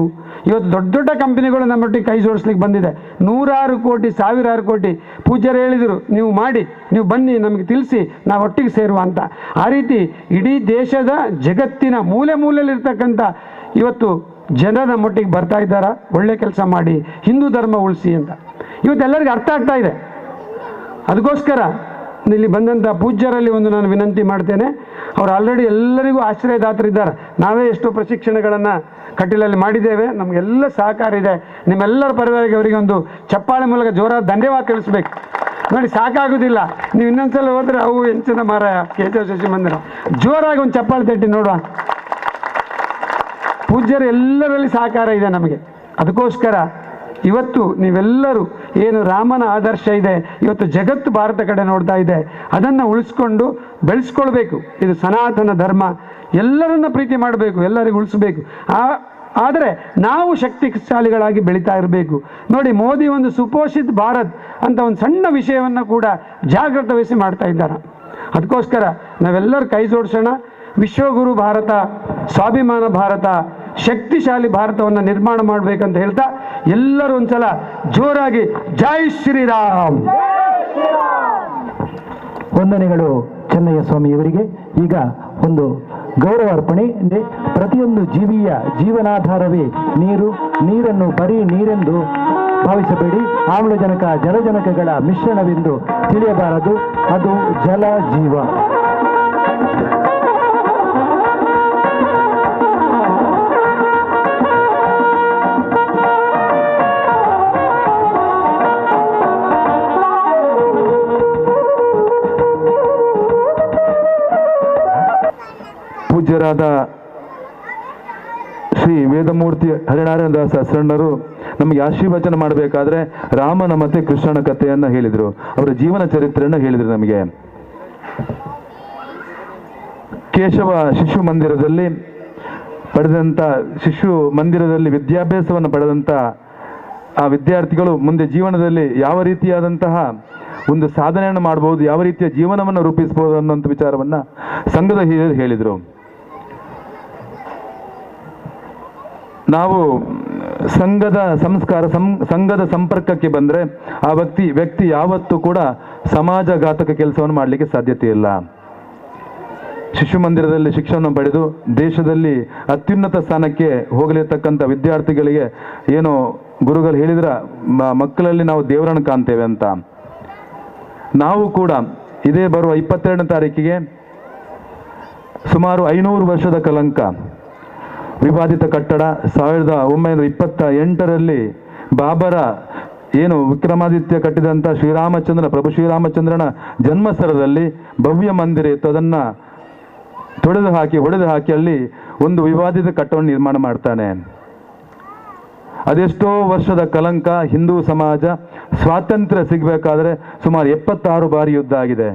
ಇವತ್ತು ದೊಡ್ಡ ದೊಡ್ಡ ಕಂಪನಿಗಳು ನಮ್ಮೊಟ್ಟಿಗೆ ಕೈ ಜೋಡಿಸ್ಲಿಕ್ಕೆ ಬಂದಿದೆ. 100 ಕೋಟಿ, 1000 ಕೋಟಿ. ಪೂಜ್ಯರು ಹೇಳಿದರು, ನೀವು ಮಾಡಿ, ನೀವು ಬನ್ನಿ, ನಮಗೆ ತಿಳಿಸಿ, ನಾವು ಒಟ್ಟಿಗೆ ಸೇರುವ ಅಂತ. ಆ ರೀತಿ ಇಡೀ ದೇಶದ ಜಗತ್ತಿನ ಮೂಲೆ ಮೂಲೆಯಲ್ಲಿರ್ತಕ್ಕಂಥ ಇವತ್ತು ಜನ ನಮ್ಮೊಟ್ಟಿಗೆ ಬರ್ತಾ ಇದ್ದಾರೆ. ಒಳ್ಳೆ ಕೆಲಸ ಮಾಡಿ, ಹಿಂದೂ ಧರ್ಮ ಉಳಿಸಿ ಅಂತ ಇವತ್ತೆಲ್ಲರಿಗೂ ಅರ್ಥ ಆಗ್ತಾ ಇದೆ. ಅದಕ್ಕೋಸ್ಕರ ಇಲ್ಲಿ ಬಂದಂಥ ಪೂಜ್ಯರಲ್ಲಿ ಒಂದು ನಾನು ವಿನಂತಿ ಮಾಡ್ತೇನೆ. ಅವರು ಆಲ್ರೆಡಿ ಎಲ್ಲರಿಗೂ ಆಶ್ರಯದಾತರಿದ್ದಾರೆ. ನಾವೇ ಎಷ್ಟೋ ಪ್ರಶಿಕ್ಷಣಗಳನ್ನು ಕಟೀಲಲ್ಲಿ ಮಾಡಿದ್ದೇವೆ, ನಮಗೆಲ್ಲ ಸಹಕಾರ ಇದೆ. ನಿಮ್ಮೆಲ್ಲರ ಪರವಾಗಿ ಅವರಿಗೆ ಒಂದು ಚಪ್ಪಾಳೆ ಮೂಲಕ ಜೋರಾದ ಧನ್ಯವಾದ ತಿಳಿಸ್ಬೇಕು. ನೋಡಿ, ಸಾಕಾಗೋದಿಲ್ಲ, ನೀವು ಇನ್ನೊಂದ್ಸಲ ಹೋದರೆ ಅವು ಹೆಂಚಿನ ಮಾರಾಯ ಕೇಶವ ಶಿಶು ಮಂದಿರ, ಜೋರಾಗಿ ಒಂದು ಚಪ್ಪಾಳೆ ತಟ್ಟಿ ನೋಡುವ. ಪೂಜ್ಯರು ಎಲ್ಲರಲ್ಲಿ ಸಹಕಾರ ಇದೆ ನಮಗೆ. ಅದಕ್ಕೋಸ್ಕರ ಇವತ್ತು ನೀವೆಲ್ಲರೂ ಏನು ರಾಮನ ಆದರ್ಶ ಇದೆ, ಇವತ್ತು ಜಗತ್ತು ಭಾರತ ಕಡೆ ನೋಡ್ತಾ ಇದೆ, ಅದನ್ನು ಉಳಿಸ್ಕೊಂಡು ಬೆಳೆಸ್ಕೊಳ್ಬೇಕು. ಇದು ಸನಾತನ ಧರ್ಮ, ಎಲ್ಲರನ್ನ ಪ್ರೀತಿ ಮಾಡಬೇಕು, ಎಲ್ಲರಿಗೂ ಉಳಿಸ್ಬೇಕು. ಆದರೆ ನಾವು ಶಕ್ತಿಶಾಲಿಗಳಾಗಿ ಬೆಳೀತಾ ಇರಬೇಕು. ನೋಡಿ, ಮೋದಿ ಒಂದು ಸುಪೋಷಿತ್ ಭಾರತ್ ಅಂತ ಒಂದು ಸಣ್ಣ ವಿಷಯವನ್ನು ಕೂಡ ಜಾಗೃತ ವಹಿಸಿ ಮಾಡ್ತಾ ಇದ್ದಾರೆ. ಅದಕ್ಕೋಸ್ಕರ ನಾವೆಲ್ಲರೂ ಕೈ ಜೋಡಿಸೋಣ. ವಿಶ್ವಗುರು ಭಾರತ, ಸ್ವಾಭಿಮಾನ ಭಾರತ, ಶಕ್ತಿಶಾಲಿ ಭಾರತವನ್ನು ನಿರ್ಮಾಣ ಮಾಡಬೇಕಂತ ಹೇಳ್ತಾ ಎಲ್ಲರೂ ಒಂದ್ಸಲ ಜೋರಾಗಿ ಜೈ ಶ್ರೀರಾಮ್. ವಂದನೆಗಳು ಚೆನ್ನಯ್ಯ ಸ್ವಾಮಿ ಇವರಿಗೆ. ಈಗ ಒಂದು ಗೌರವ ಅರ್ಪಣೆ. ಪ್ರತಿಯೊಂದು ಜೀವಿಯ ಜೀವನಾಧಾರವೇ ನೀರು. ನೀರನ್ನು ಬರೀ ನೀರೆಂದು ಭಾವಿಸಬೇಡಿ, ಆಮ್ಲಜನಕ ಜಲಜನಕಗಳ ಮಿಶ್ರಣವೆಂದು ತಿಳಿಯಬಾರದು, ಅದು ಜಲ ಜೀವ. ಪೂಜ್ಯರಾದ ಶ್ರೀ ವೇದಮೂರ್ತಿ ಹರಿನಾರಾಯಣದಾಸ ಶರಣರು ನಮಗೆ ಆಶೀರ್ವಚನ ಮಾಡಬೇಕಾದ್ರೆ ರಾಮನ ಮತ್ತೆ ಕೃಷ್ಣನ ಕಥೆಯನ್ನು ಹೇಳಿದರು, ಅವರ ಜೀವನ ಚರಿತ್ರೆಯನ್ನು ಹೇಳಿದರು ನಮಗೆ. ಕೇಶವ ಶಿಶು ಮಂದಿರದಲ್ಲಿ ವಿದ್ಯಾಭ್ಯಾಸವನ್ನು ಪಡೆದಂಥ ಆ ವಿದ್ಯಾರ್ಥಿಗಳು ಮುಂದೆ ಜೀವನದಲ್ಲಿ ಯಾವ ರೀತಿಯಾದಂತಹ ಒಂದು ಸಾಧನೆಯನ್ನು ಮಾಡಬಹುದು, ಯಾವ ರೀತಿಯ ಜೀವನವನ್ನು ರೂಪಿಸಬಹುದು ಅನ್ನೋಂಥ ವಿಚಾರವನ್ನು ಸಂಘದ ಹಿರಿಯರು ಹೇಳಿದರು. ನಾವು ಸಂಘದ ಸಂಸ್ಕಾರ, ಸಂಘದ ಸಂಪರ್ಕಕ್ಕೆ ಬಂದರೆ ಆ ವ್ಯಕ್ತಿ ಯಾವತ್ತೂ ಕೂಡ ಸಮಾಜಘಾತಕ ಕೆಲಸವನ್ನು ಮಾಡಲಿಕ್ಕೆ ಸಾಧ್ಯತೆ ಇಲ್ಲ. ಶಿಶು ಮಂದಿರದಲ್ಲಿ ಶಿಕ್ಷಣ ಪಡೆದು ದೇಶದಲ್ಲಿ ಅತ್ಯುನ್ನತ ಸ್ಥಾನಕ್ಕೆ ಹೋಗಲಿರ್ತಕ್ಕಂಥ ವಿದ್ಯಾರ್ಥಿಗಳಿಗೆ ಏನು ಗುರುಗಳು ಹೇಳಿದ್ರ, ಮಕ್ಕಳಲ್ಲಿ ನಾವು ದೇವರನ್ನು ಕಾಣ್ತೇವೆ ಅಂತ. ನಾವು ಕೂಡ ಇದೇ ಬರುವ 22ನೇ ತಾರೀಕಿಗೆ ಸುಮಾರು 500 ವರ್ಷದ ಕಲಂಕ ವಿವಾದಿತ ಕಟ್ಟಡ 1928ರಲ್ಲಿ ಬಾಬರ ಏನು ವಿಕ್ರಮಾದಿತ್ಯ ಕಟ್ಟಿದಂಥ ಪ್ರಭು ಶ್ರೀರಾಮಚಂದ್ರನ ಜನ್ಮಸ್ಥಳದಲ್ಲಿ ಭವ್ಯ ಮಂದಿರ ಇತ್ತು. ಅದನ್ನು ಹೊಡೆದು ಹಾಕಿ ಅಲ್ಲಿ ಒಂದು ವಿವಾದಿತ ಕಟ್ಟಡವನ್ನು ನಿರ್ಮಾಣ ಮಾಡ್ತಾನೆ. ಅದೆಷ್ಟೋ ವರ್ಷದ ಕಲಂಕ. ಹಿಂದೂ ಸಮಾಜ ಸ್ವಾತಂತ್ರ್ಯ ಸಿಗಬೇಕಾದ್ರೆ ಸುಮಾರು 76 ಬಾರಿ ಯುದ್ಧ ಆಗಿದೆ.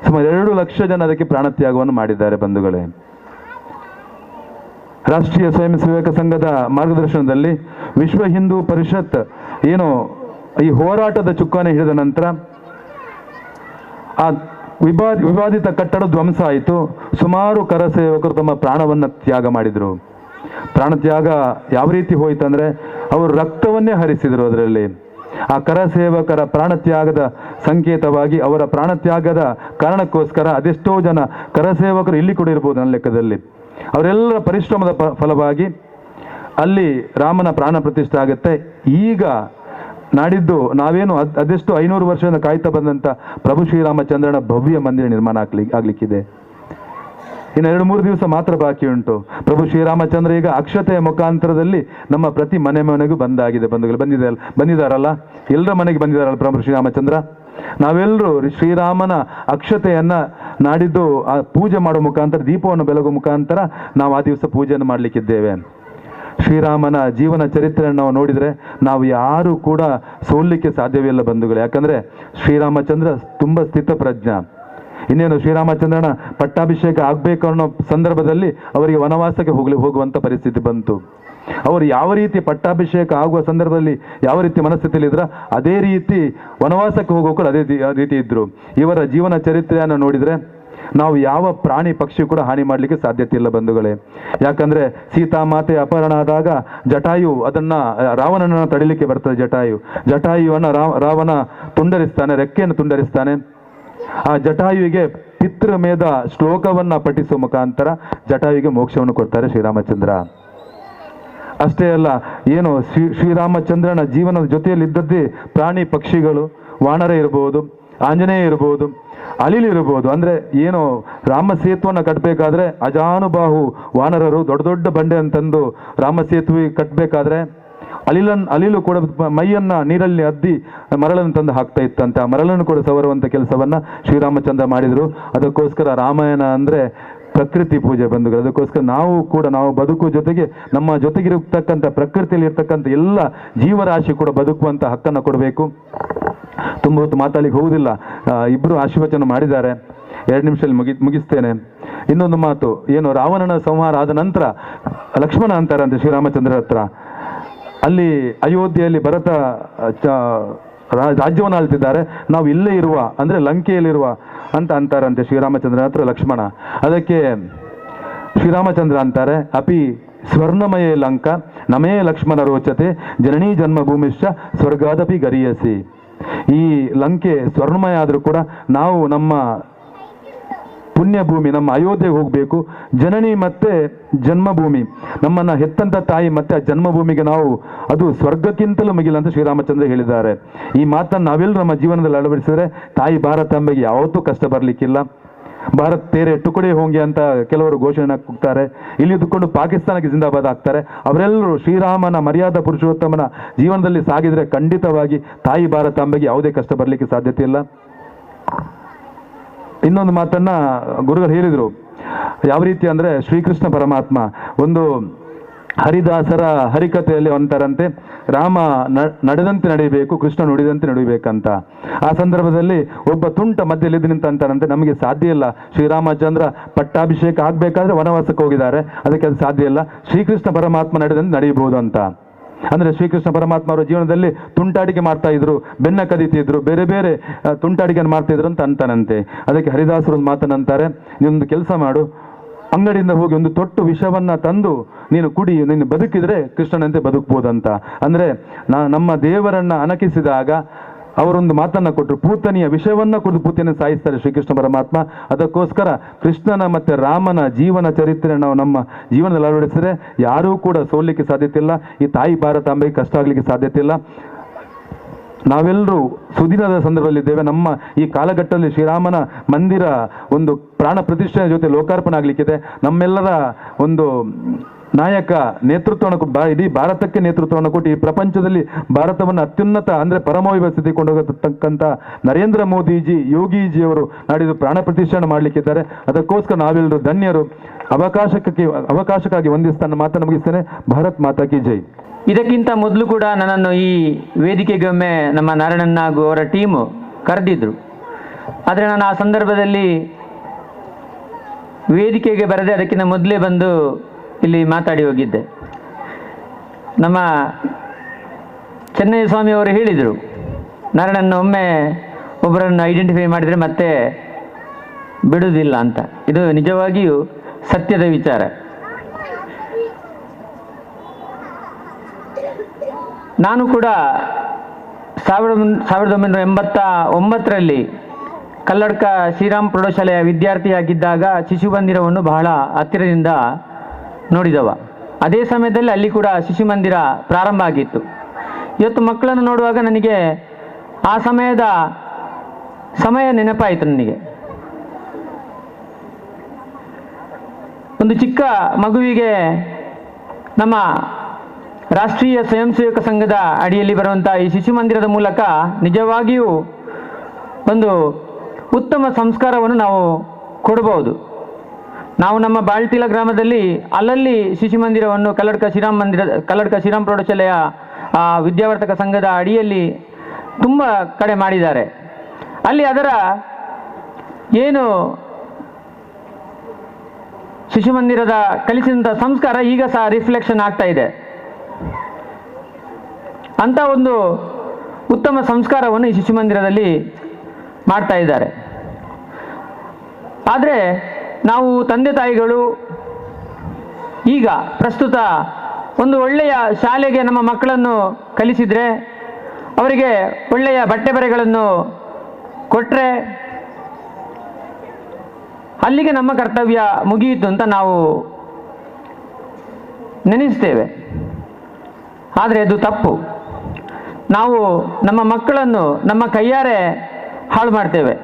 ಸುಮಾರು 2 ಲಕ್ಷ ಜನ ಅದಕ್ಕೆ ಪ್ರಾಣತ್ಯಾಗವನ್ನು ಮಾಡಿದ್ದಾರೆ ಬಂಧುಗಳೇ. ರಾಷ್ಟ್ರೀಯ ಸ್ವಯಂ ಸೇವಕ ಸಂಘದ ಮಾರ್ಗದರ್ಶನದಲ್ಲಿ ವಿಶ್ವ ಹಿಂದೂ ಪರಿಷತ್ ಏನು ಈ ಹೋರಾಟದ ಚುಕ್ಕಾನೆ ಹಿಡಿದ ನಂತರ ಆ ವಿವಾದಿತ ಕಟ್ಟಡ ಧ್ವಂಸ ಆಯಿತು. ಸುಮಾರು ಕರಸೇವಕರು ತಮ್ಮ ಪ್ರಾಣವನ್ನು ತ್ಯಾಗ ಮಾಡಿದರು. ಪ್ರಾಣತ್ಯಾಗ ಯಾವ ರೀತಿ ಹೋಯ್ತಂದ್ರೆ ಅವರು ರಕ್ತವನ್ನೇ ಹರಿಸಿದರು. ಅದರಲ್ಲಿ ಆ ಕರಸೇವಕರ ಪ್ರಾಣತ್ಯಾಗದ ಸಂಕೇತವಾಗಿ, ಅವರ ಪ್ರಾಣತ್ಯಾಗದ ಕಾರಣಕ್ಕೋಸ್ಕರ ಅದೆಷ್ಟೋ ಜನ ಕರಸೇವಕರು ಇಲ್ಲಿ ಕೂಡ ಇರ್ಬೋದು ನನ್ನ ಲೆಕ್ಕದಲ್ಲಿ. ಅವರೆಲ್ಲರ ಪರಿಶ್ರಮದ ಫಲವಾಗಿ ಅಲ್ಲಿ ರಾಮನ ಪ್ರಾಣ ಪ್ರತಿಷ್ಠೆ ಆಗುತ್ತೆ. ಈಗ ನಾಡಿದ್ದು ನಾವೇನು ಅದೆಷ್ಟು 500 ವರ್ಷದಿಂದ ಕಾಯ್ತಾ ಬಂದಂಥ ಪ್ರಭು ಶ್ರೀರಾಮಚಂದ್ರನ ಭವ್ಯ ಮಂದಿರ ನಿರ್ಮಾಣ ಆಗ್ಲಿಕ್ಕಿದೆ. ಇನ್ನು 2-3 ದಿವಸ ಮಾತ್ರ ಬಾಕಿ ಉಂಟು. ಪ್ರಭು ಶ್ರೀರಾಮಚಂದ್ರ ಈಗ ಅಕ್ಷತೆಯ ಮುಖಾಂತರದಲ್ಲಿ ನಮ್ಮ ಪ್ರತಿ ಮನೆಗೂ ಬಂದಾಗಿದೆ. ಬಂದಿದ್ದಾರಲ್ಲ, ಎಲ್ಲರ ಮನೆಗೆ ಬಂದಿದ್ದಾರಲ್ಲ ಪ್ರಭು ಶ್ರೀರಾಮಚಂದ್ರ. ನಾವೆಲ್ಲರೂ ಶ್ರೀರಾಮನ ಅಕ್ಷತೆಯನ್ನ ನಾಡಿದ್ದು ಆ ಪೂಜೆ ಮಾಡುವ ಮುಖಾಂತರ, ದೀಪವನ್ನು ಬೆಳಗುವ ಮುಖಾಂತರ ನಾವು ಆ ದಿವಸ ಪೂಜೆಯನ್ನು ಮಾಡಲಿಕ್ಕಿದ್ದೇವೆ. ಶ್ರೀರಾಮನ ಜೀವನ ಚರಿತ್ರೆಯನ್ನು ನಾವು ನೋಡಿದರೆ ನಾವು ಯಾರೂ ಕೂಡ ಸೋಲಿಕ್ಕೆ ಸಾಧ್ಯವಿಲ್ಲ ಬಂಧುಗಳು. ಯಾಕಂದರೆ ಶ್ರೀರಾಮಚಂದ್ರ ತುಂಬ ಸ್ಥಿತಪ್ರಜ್ಞ. ಇನ್ನೇನು ಶ್ರೀರಾಮಚಂದ್ರನ ಪಟ್ಟಾಭಿಷೇಕ ಆಗಬೇಕು ಅನ್ನೋ ಸಂದರ್ಭದಲ್ಲಿ ಅವರಿಗೆ ವನವಾಸಕ್ಕೆ ಹೋಗುವಂಥ ಪರಿಸ್ಥಿತಿ ಬಂತು. ಅವರು ಯಾವ ರೀತಿ ಪಟ್ಟಾಭಿಷೇಕ ಆಗುವ ಸಂದರ್ಭದಲ್ಲಿ ಯಾವ ರೀತಿ ಮನಸ್ಥಿತಿಯಲ್ಲಿದ್ರ ಅದೇ ರೀತಿ ವನವಾಸಕ್ಕೆ ಹೋಗೋಕೆ ಅದೇ ರೀತಿ ಇದ್ದರು. ಇವರ ಜೀವನ ಚರಿತ್ರೆಯನ್ನು ನೋಡಿದರೆ ನಾವು ಯಾವ ಪ್ರಾಣಿ ಪಕ್ಷಿ ಕೂಡ ಹಾನಿ ಮಾಡಲಿಕ್ಕೆ ಸಾಧ್ಯತೆ ಇಲ್ಲ ಬಂಧುಗಳೇ. ಯಾಕಂದರೆ ಸೀತಾಮಾತೆ ಅಪಹರಣ ಆದಾಗ ಜಟಾಯು ಅದನ್ನು ರಾವಣನನ್ನು ತಡಿಲಿಕ್ಕೆ ಬರ್ತದೆ. ಜಟಾಯುವನ್ನು ರಾವಣ ತುಂಡರಿಸ್ತಾನೆ, ರೆಕ್ಕೆಯನ್ನು ತುಂಡರಿಸ್ತಾನೆ. ಆ ಜಟಾಯುವಿಗೆ ಪಿತೃಮೇಧ ಶ್ಲೋಕವನ್ನು ಪಠಿಸುವ ಮುಖಾಂತರ ಜಟಾಯುವಿಗೆ ಮೋಕ್ಷವನ್ನು ಕೊಡ್ತಾರೆ ಶ್ರೀರಾಮಚಂದ್ರ. ಅಷ್ಟೇ ಅಲ್ಲ, ಏನು ಶ್ರೀರಾಮಚಂದ್ರನ ಜೀವನದ ಜೊತೆಯಲ್ಲಿದ್ದದ್ದೇ ಪ್ರಾಣಿ ಪಕ್ಷಿಗಳು, ವಾನರ ಇರ್ಬೋದು, ಆಂಜನೇಯ ಇರ್ಬೋದು, ಅಳಿಲಿರ್ಬೋದು. ಅಂದರೆ ಏನು ರಾಮ ಸೇತುವನ್ನು ಕಟ್ಟಬೇಕಾದ್ರೆ ಅಜಾನುಬಾಹು ವಾನರರು ದೊಡ್ಡ ದೊಡ್ಡ ಬಂಡೆ ಅಂತಂದು ರಾಮ ಸೇತುವೆ ಕಟ್ಟಬೇಕಾದ್ರೆ ಅಳಿಲು ಕೂಡ ಮೈಯನ್ನು ನೀರಲ್ಲಿ ಅದ್ದಿ ಮರಳನ್ನು ತಂದು ಹಾಕ್ತಾ ಇತ್ತಂತೆ. ಆ ಮರಳನ್ನು ಕೂಡ ಸವರುವಂಥ ಕೆಲಸವನ್ನು ಶ್ರೀರಾಮಚಂದ್ರ ಮಾಡಿದರು. ಅದಕ್ಕೋಸ್ಕರ ರಾಮಾಯಣ ಅಂದರೆ ಪ್ರಕೃತಿ ಪೂಜೆ ಬಂಧುಗಳು. ಅದಕ್ಕೋಸ್ಕರ ನಾವು ಬದುಕುವ ಜೊತೆಗೆ ನಮ್ಮ ಜೊತೆಗಿರತಕ್ಕಂಥ ಪ್ರಕೃತಿಯಲ್ಲಿ ಇರ್ತಕ್ಕಂಥ ಎಲ್ಲ ಜೀವರಾಶಿ ಕೂಡ ಬದುಕುವಂಥ ಹಕ್ಕನ್ನು ಕೊಡಬೇಕು. ತುಂಬ ಹೊತ್ತು ಮಾತಾಡಲಿಕ್ಕೆ ಹೋಗುವುದಿಲ್ಲ, ಇಬ್ಬರು ಆಶೀರ್ವಚನ ಮಾಡಿದ್ದಾರೆ. 2 ನಿಮಿಷದಲ್ಲಿ ಮುಗಿಸ್ತೇನೆ. ಇನ್ನೊಂದು ಮಾತು, ಏನು ರಾವಣನ ಸಂಹಾರ ಆದ ನಂತರ ಲಕ್ಷ್ಮಣ ಅಂತಾರಂತೆ ಶ್ರೀರಾಮಚಂದ್ರ ಹತ್ರ, ಅಲ್ಲಿ ಅಯೋಧ್ಯೆಯಲ್ಲಿ ಭರತ ರಾಜ್ಯವನ್ನು ಆಳ್ತಿದ್ದಾರೆ, ನಾವು ಇಲ್ಲೇ ಇರುವ ಅಂದರೆ ಲಂಕೆಯಲ್ಲಿರುವ ಅಂತ ಅಂತಾರಂತೆ ಶ್ರೀರಾಮಚಂದ್ರ ಹತ್ರ ಲಕ್ಷ್ಮಣ. ಅದಕ್ಕೆ ಶ್ರೀರಾಮಚಂದ್ರ ಅಂತಾರೆ, ಅಪಿ ಸ್ವರ್ಣಮಯೇ ಲಂಕ ನಮೇ ಲಕ್ಷ್ಮಣ ರೋಚತೆ ಜನನೀ ಜನ್ಮಭೂಮಿಶ್ಚ ಸ್ವರ್ಗಾದಪಿ ಗರಿಯಸಿ. ಈ ಲಂಕೆ ಸ್ವರ್ಣಮಯ ಆದರೂ ಕೂಡ ನಾವು ನಮ್ಮ ಪುಣ್ಯಭೂಮಿ, ನಮ್ಮ ಅಯೋಧ್ಯೆಗೆ ಹೋಗಬೇಕು. ಜನನಿ ಮತ್ತೆ ಜನ್ಮಭೂಮಿ, ನಮ್ಮನ್ನು ಹೆತ್ತಂತ ತಾಯಿ ಮತ್ತೆ ಆ ಜನ್ಮಭೂಮಿಗೆ ನಾವು ಅದು ಸ್ವರ್ಗಕ್ಕಿಂತಲೂ ಮಿಗಿಲಂತ ಶ್ರೀರಾಮಚಂದ್ರ ಹೇಳಿದ್ದಾರೆ. ಈ ಮಾತನ್ನು ನಾವೆಲ್ಲರೂ ನಮ್ಮ ಜೀವನದಲ್ಲಿ ಅಳವಡಿಸಿದರೆ ತಾಯಿ ಭಾರತಾಂಬೆಗೆ ಯಾವತ್ತೂ ಕಷ್ಟ ಬರಲಿಕ್ಕಿಲ್ಲ. ಭಾರತ್ ತೇರೆ ಟುಕಡೆ ಹೋಂಗೆ ಅಂತ ಕೆಲವರು ಘೋಷಣೆ ಕೂಗ್ತಾರೆ. ಇಲ್ಲಿ ಇದ್ದುಕೊಂಡು ಪಾಕಿಸ್ತಾನಕ್ಕೆ ಜಿಂದಾಬಾದ್ ಆಗ್ತಾರೆ. ಅವರೆಲ್ಲರೂ ಶ್ರೀರಾಮನ ಮರ್ಯಾದಾ ಪುರುಷೋತ್ತಮನ ಜೀವನದಲ್ಲಿ ಸಾಗಿದರೆ ಖಂಡಿತವಾಗಿ ತಾಯಿ ಭಾರತಾಂಬೆಗೆ ಯಾವುದೇ ಕಷ್ಟ ಬರಲಿಕ್ಕೆ ಸಾಧ್ಯತೆ ಇಲ್ಲ. ಇನ್ನೊಂದು ಮಾತನ್ನ ಗುರುಗಳು ಹೇಳಿದರು. ಯಾವ ರೀತಿ ಅಂದರೆ ಶ್ರೀಕೃಷ್ಣ ಪರಮಾತ್ಮ ಒಂದು ಹರಿದಾಸರ ಹರಿಕಥೆಯಲ್ಲಿ ಅಂತಾರಂತೆ, ರಾಮ ನಡೆದಂತೆ ನಡೆಯಬೇಕು, ಕೃಷ್ಣ ನುಡಿದಂತೆ ನಡಿಬೇಕಂತ. ಆ ಸಂದರ್ಭದಲ್ಲಿ ಒಬ್ಬ ತುಂಟ ಮಧ್ಯದಲ್ಲಿ ನಿಂತ ಅಂತಾರಂತೆ, ನಮಗೆ ಸಾಧ್ಯ ಇಲ್ಲ, ಶ್ರೀರಾಮಚಂದ್ರ ಪಟ್ಟಾಭಿಷೇಕ ಆಗಬೇಕಾದ್ರೆ ವನವಾಸಕ್ಕೆ ಹೋಗಿದ್ದಾರೆ, ಅದಕ್ಕೆ ಅದು ಸಾಧ್ಯ ಇಲ್ಲ, ಶ್ರೀಕೃಷ್ಣ ಪರಮಾತ್ಮ ನಡೆದಂತೆ ನಡೆಯಬಹುದು ಅಂತ. ಅಂದರೆ ಶ್ರೀಕೃಷ್ಣ ಪರಮಾತ್ಮ ಅವರ ಜೀವನದಲ್ಲಿ ತುಂಟಾಡಿಕೆ ಮಾಡ್ತಾ ಇದ್ರು, ಬೆನ್ನ ಕದೀತಿದ್ರು, ಬೇರೆ ಬೇರೆ ತುಂಟಾಡಿಕೆಯನ್ನು ಮಾಡ್ತಿದ್ರು ಅಂತ ಅಂತಾನಂತೆ. ಅದಕ್ಕೆ ಹರಿದಾಸರು ಒಂದು ಮಾತನ್ನಂತಾರೆ, ನೀನೊಂದು ಕೆಲಸ ಮಾಡು, ಅಂಗಡಿಯಿಂದ ಹೋಗಿ ಒಂದು ತೊಟ್ಟು ವಿಷವನ್ನು ತಂದು ನೀನು ಕುಡಿ, ನೀನು ಬದುಕಿದ್ರೆ ಕೃಷ್ಣನಂತೆ ಬದುಕ್ಬೋದಂತ. ಅಂದರೆ ನಮ್ಮ ದೇವರನ್ನು ಅಣಕಿಸಿದಾಗ ಅವರೊಂದು ಮಾತನ್ನು ಕೊಟ್ಟರು, ಪೂತನಿಯ ವಿಷವನ್ನು ಕುಡಿದು ಪೂತನಿಯನ್ನು ಸಾಯಿಸ್ತಾರೆ ಶ್ರೀಕೃಷ್ಣ ಪರಮಾತ್ಮ. ಅದಕ್ಕೋಸ್ಕರ ಕೃಷ್ಣನ ಮತ್ತು ರಾಮನ ಜೀವನ ಚರಿತ್ರೆ ನಾವು ನಮ್ಮ ಜೀವನದಲ್ಲಿ ಅಳವಡಿಸಿದ್ರೆ ಯಾರೂ ಕೂಡ ಸೋಲಿಕ್ಕೆ ಸಾಧ್ಯತೆ ಇಲ್ಲ. ಈ ತಾಯಿ ಭಾರತಾಂಬೆಗೆ ಕಷ್ಟ ಆಗಲಿಕ್ಕೆ ಸಾಧ್ಯತೆ ಇಲ್ಲ. ನಾವೆಲ್ಲರೂ ಸುದಿನದ ಸಂದರ್ಭದಲ್ಲಿದ್ದೇವೆ. ನಮ್ಮ ಈ ಕಾಲಘಟ್ಟದಲ್ಲಿ ಶ್ರೀರಾಮನ ಮಂದಿರ ಒಂದು ಪ್ರಾಣ ಪ್ರತಿಷ್ಠೆಯ ಜೊತೆ ಲೋಕಾರ್ಪಣೆ ಆಗಲಿಕ್ಕಿದೆ. ನಮ್ಮೆಲ್ಲರ ಒಂದು ನಾಯಕ ನೇತೃತ್ವವನ್ನು ಇಡೀ ಭಾರತಕ್ಕೆ ನೇತೃತ್ವವನ್ನು ಕೊಟ್ಟು ಈ ಪ್ರಪಂಚದಲ್ಲಿ ಭಾರತವನ್ನು ಅತ್ಯುನ್ನತ ಅಂದರೆ ಪರಮವೈಭವ ಸ್ಥಿತಿ ಕೊಂಡೋಗತಕ್ಕಂಥ ನರೇಂದ್ರ ಮೋದಿಜಿ, ಯೋಗಿಜಿಯವರು ನಾಡಿದ್ದು ಪ್ರಾಣ ಪ್ರತಿಷ್ಠಾನ ಮಾಡಲಿಕ್ಕಿದ್ದಾರೆ. ಅದಕ್ಕೋಸ್ಕರ ನಾವೆಲ್ಲರೂ ಧನ್ಯರು. ಅವಕಾಶಕ್ಕಾಗಿ ವಂದಿಸ್ತಾನ ಮಾತನ್ನು ಮುಗಿಸ್ತೇನೆ. ಭಾರತ್ ಮಾತಾ ಕಿ ಜೈ. ಇದಕ್ಕಿಂತ ಮೊದಲು ಕೂಡ ನನ್ನನ್ನು ಈ ವೇದಿಕೆಗೆ ಒಮ್ಮೆ ನಮ್ಮ ನಾರಾಯಣನ್ ಹಾಗೂ ಅವರ ಟೀಮು ಕರೆದಿದ್ರು. ಆದರೆ ನಾನು ಆ ಸಂದರ್ಭದಲ್ಲಿ ವೇದಿಕೆಗೆ ಬರದೆ ಅದಕ್ಕಿಂತ ಮೊದಲೇ ಬಂದು ಇಲ್ಲಿ ಮಾತಾಡಿ ಹೋಗಿದ್ದೆ. ನಮ್ಮ ಚೆನ್ನಯ್ಯ ಸ್ವಾಮಿ ಅವರು ಹೇಳಿದರು, ನಾರಾಯಣನ್ ಒಮ್ಮೆ ಒಬ್ಬರನ್ನು ಐಡೆಂಟಿಫೈ ಮಾಡಿದರೆ ಮತ್ತೆ ಬಿಡುವುದಿಲ್ಲ ಅಂತ. ಇದು ನಿಜವಾಗಿಯೂ ಸತ್ಯದ ವಿಚಾರ. ನಾನು ಕೂಡ 1989ರಲ್ಲಿ ಕಲ್ಲಡ್ಕ ಶ್ರೀರಾಮ್ ಪ್ರೌಢಶಾಲೆಯ ವಿದ್ಯಾರ್ಥಿಯಾಗಿದ್ದಾಗ ಶಿಶು ಮಂದಿರವನ್ನು ಬಹಳ ಹತ್ತಿರದಿಂದ ನೋಡಿದವ. ಅದೇ ಸಮಯದಲ್ಲಿ ಅಲ್ಲಿ ಕೂಡ ಶಿಶು ಮಂದಿರ ಪ್ರಾರಂಭ ಆಗಿತ್ತು. ಇವತ್ತು ಮಕ್ಕಳನ್ನು ನೋಡುವಾಗ ನನಗೆ ಆ ಸಮಯ ನೆನಪಾಯಿತು. ನನಗೆ ಒಂದು ಚಿಕ್ಕ ಮಗುವಿಗೆ ನಮ್ಮ ರಾಷ್ಟ್ರೀಯ ಸ್ವಯಂ ಸೇವಕ ಸಂಘದ ಅಡಿಯಲ್ಲಿ ಬರುವಂಥ ಈ ಶಿಶು ಮಂದಿರದ ಮೂಲಕ ನಿಜವಾಗಿಯೂ ಒಂದು ಉತ್ತಮ ಸಂಸ್ಕಾರವನ್ನು ನಾವು ಕೊಡಬಹುದು. ನಾವು ನಮ್ಮ ಬಾಳ್ತಿಲ ಗ್ರಾಮದಲ್ಲಿ ಅಲ್ಲಲ್ಲಿ ಶಿಶು ಮಂದಿರವನ್ನು ಕಲ್ಲಡ್ಕ ಶ್ರೀರಾಮ್ ಪ್ರೌಢಶಾಲೆಯ ವಿದ್ಯಾವರ್ತಕ ಸಂಘದ ಅಡಿಯಲ್ಲಿ ತುಂಬ ಕಡೆ ಮಾಡಿದ್ದಾರೆ. ಅಲ್ಲಿ ಅದರ ಏನು ಶಿಶು ಮಂದಿರದ ಕಲಿಸಿದಂಥ ಸಂಸ್ಕಾರ ಈಗ ಸಹ ರಿಫ್ಲೆಕ್ಷನ್ ಆಗ್ತಾ ಇದೆ. ಅಂಥ ಒಂದು ಉತ್ತಮ ಸಂಸ್ಕಾರವನ್ನು ಈ ಶಿಶು ಮಂದಿರದಲ್ಲಿ ಮಾಡ್ತಾ ಇದ್ದಾರೆ. ಆದರೆ ನಾವು ತಂದೆ ತಾಯಿಗಳು ಈಗ ಪ್ರಸ್ತುತ ಒಂದು ಒಳ್ಳೆಯ ಶಾಲೆಗೆ ನಮ್ಮ ಮಕ್ಕಳನ್ನು ಕಲಿಸಿದರೆ, ಅವರಿಗೆ ಒಳ್ಳೆಯ ಬಟ್ಟೆ ಬರೆಗಳನ್ನು ಕೊಟ್ಟರೆ ಅಲ್ಲಿಗೆ ನಮ್ಮ ಕರ್ತವ್ಯ ಮುಗಿಯಿತು ಅಂತ ನಾವು ನೆನೆಸ್ತೇವೆ. ಆದರೆ ಅದು ತಪ್ಪು. ನಾವು ನಮ್ಮ ಮಕ್ಕಳನ್ನು ನಮ್ಮ ಕೈಯಾರೆ ಹಾಳು ಮಾಡ್ತೇವೆ.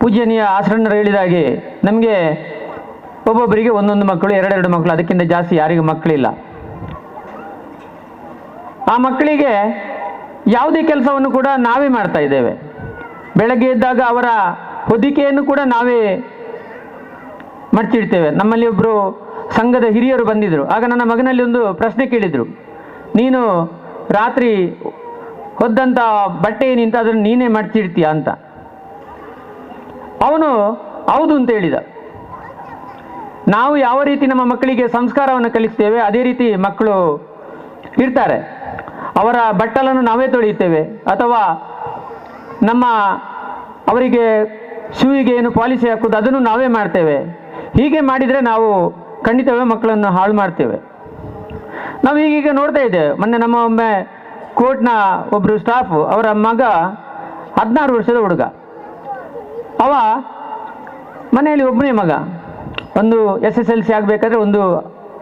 ಪೂಜ್ಯನೀಯ ಆಸರಣರು ಹೇಳಿದಾಗೆ ನಮಗೆ ಒಬ್ಬೊಬ್ಬರಿಗೆ ಒಂದೊಂದು ಮಕ್ಕಳು, ಎರಡೆರಡು ಮಕ್ಕಳು, ಅದಕ್ಕಿಂತ ಜಾಸ್ತಿ ಯಾರಿಗೂ ಮಕ್ಕಳಿಲ್ಲ. ಆ ಮಕ್ಕಳಿಗೆ ಯಾವುದೇ ಕೆಲಸವನ್ನು ಕೂಡ ನಾವೇ ಮಾಡ್ತಾ ಇದ್ದೇವೆ. ಬೆಳಗ್ಗೆ ಎದ್ದಾಗ ಅವರ ಹೊದಿಕೆಯನ್ನು ಕೂಡ ನಾವೇ ಮಡ್ಚಿಡ್ತೇವೆ. ನಮ್ಮಲ್ಲಿ ಒಬ್ಬರು ಸಂಘದ ಹಿರಿಯರು ಬಂದಿದ್ದರು. ಆಗ ನನ್ನ ಮಗನಲ್ಲಿ ಒಂದು ಪ್ರಶ್ನೆ ಕೇಳಿದರು, ನೀನು ರಾತ್ರಿ ಹೊದ್ದಂಥ ಬಟ್ಟೆ ಏನಿಂತ ಅದನ್ನು ನೀನೇ ಮಡ್ಚಿಡ್ತೀಯ ಅಂತ. ಅವನು ಹೌದು ಅಂತ ಹೇಳಿದ. ನಾವು ಯಾವ ರೀತಿ ನಮ್ಮ ಮಕ್ಕಳಿಗೆ ಸಂಸ್ಕಾರವನ್ನು ಕಲಿಸ್ತೇವೆ ಅದೇ ರೀತಿ ಮಕ್ಕಳು ಇರ್ತಾರೆ. ಅವರ ಬಟ್ಟಲನ್ನು ನಾವೇ ತೊಳೆಯುತ್ತೇವೆ, ಅಥವಾ ಅವರಿಗೆ ಶೂವಿಗೆ ಏನು ಪಾಲಿಸಿ ಹಾಕೋದು ಅದನ್ನು ನಾವೇ ಮಾಡ್ತೇವೆ. ಹೀಗೆ ಮಾಡಿದರೆ ನಾವು ಖಂಡಿತವೇ ಮಕ್ಕಳನ್ನು ಹಾಳು ಮಾಡ್ತೇವೆ. ನಾವು ಈಗೀಗ ನೋಡ್ತಾ ಇದ್ದೇವೆ. ಮೊನ್ನೆ ನಮ್ಮ ಒಮ್ಮೆ ಕೋರ್ಟ್ನ ಒಬ್ಬರು ಸ್ಟಾಫು, ಅವರ ಮಗ 16 ವರ್ಷದ ಹುಡುಗ, ಅವ ಮನೆಯಲ್ಲಿ ಒಬ್ಬನೇ ಮಗ. ಒಂದು SSLC ಆಗಬೇಕಾದ್ರೆ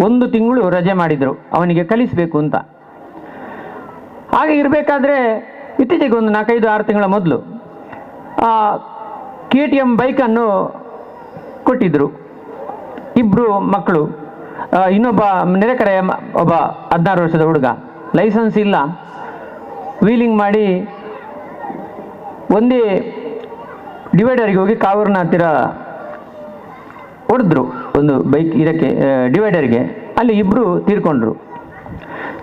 ಒಂದು ತಿಂಗಳು ರಜೆ ಮಾಡಿದರು ಅವನಿಗೆ ಕಲಿಸಬೇಕು ಅಂತ. ಹಾಗೆ ಇರಬೇಕಾದ್ರೆ ಇತ್ತೀಚೆಗೆ ಒಂದು 4-5-6 ತಿಂಗಳ ಮೊದಲು KTM ಬೈಕನ್ನು ಕೊಟ್ಟಿದ್ದರು. ಇಬ್ಬರು ಮಕ್ಕಳು, ಇನ್ನೊಬ್ಬ ನೆರೆಕರೆಯ ಒಬ್ಬ 16 ವರ್ಷದ ಹುಡುಗ, ಲೈಸೆನ್ಸ್ ಇಲ್ಲ, ವೀಲಿಂಗ್ ಮಾಡಿ ಒಂದೇ ಡಿವೈಡರ್ಗೆ ಹೋಗಿ ಕಾವೂರಿನ ಹತ್ತಿರ ಹೊಡೆದ್ರು ಒಂದು ಬೈಕ್ ಇದಕ್ಕೆ ಡಿವೈಡರ್ಗೆ. ಅಲ್ಲಿ ಇಬ್ಬರು ತೀರ್ಕೊಂಡ್ರು.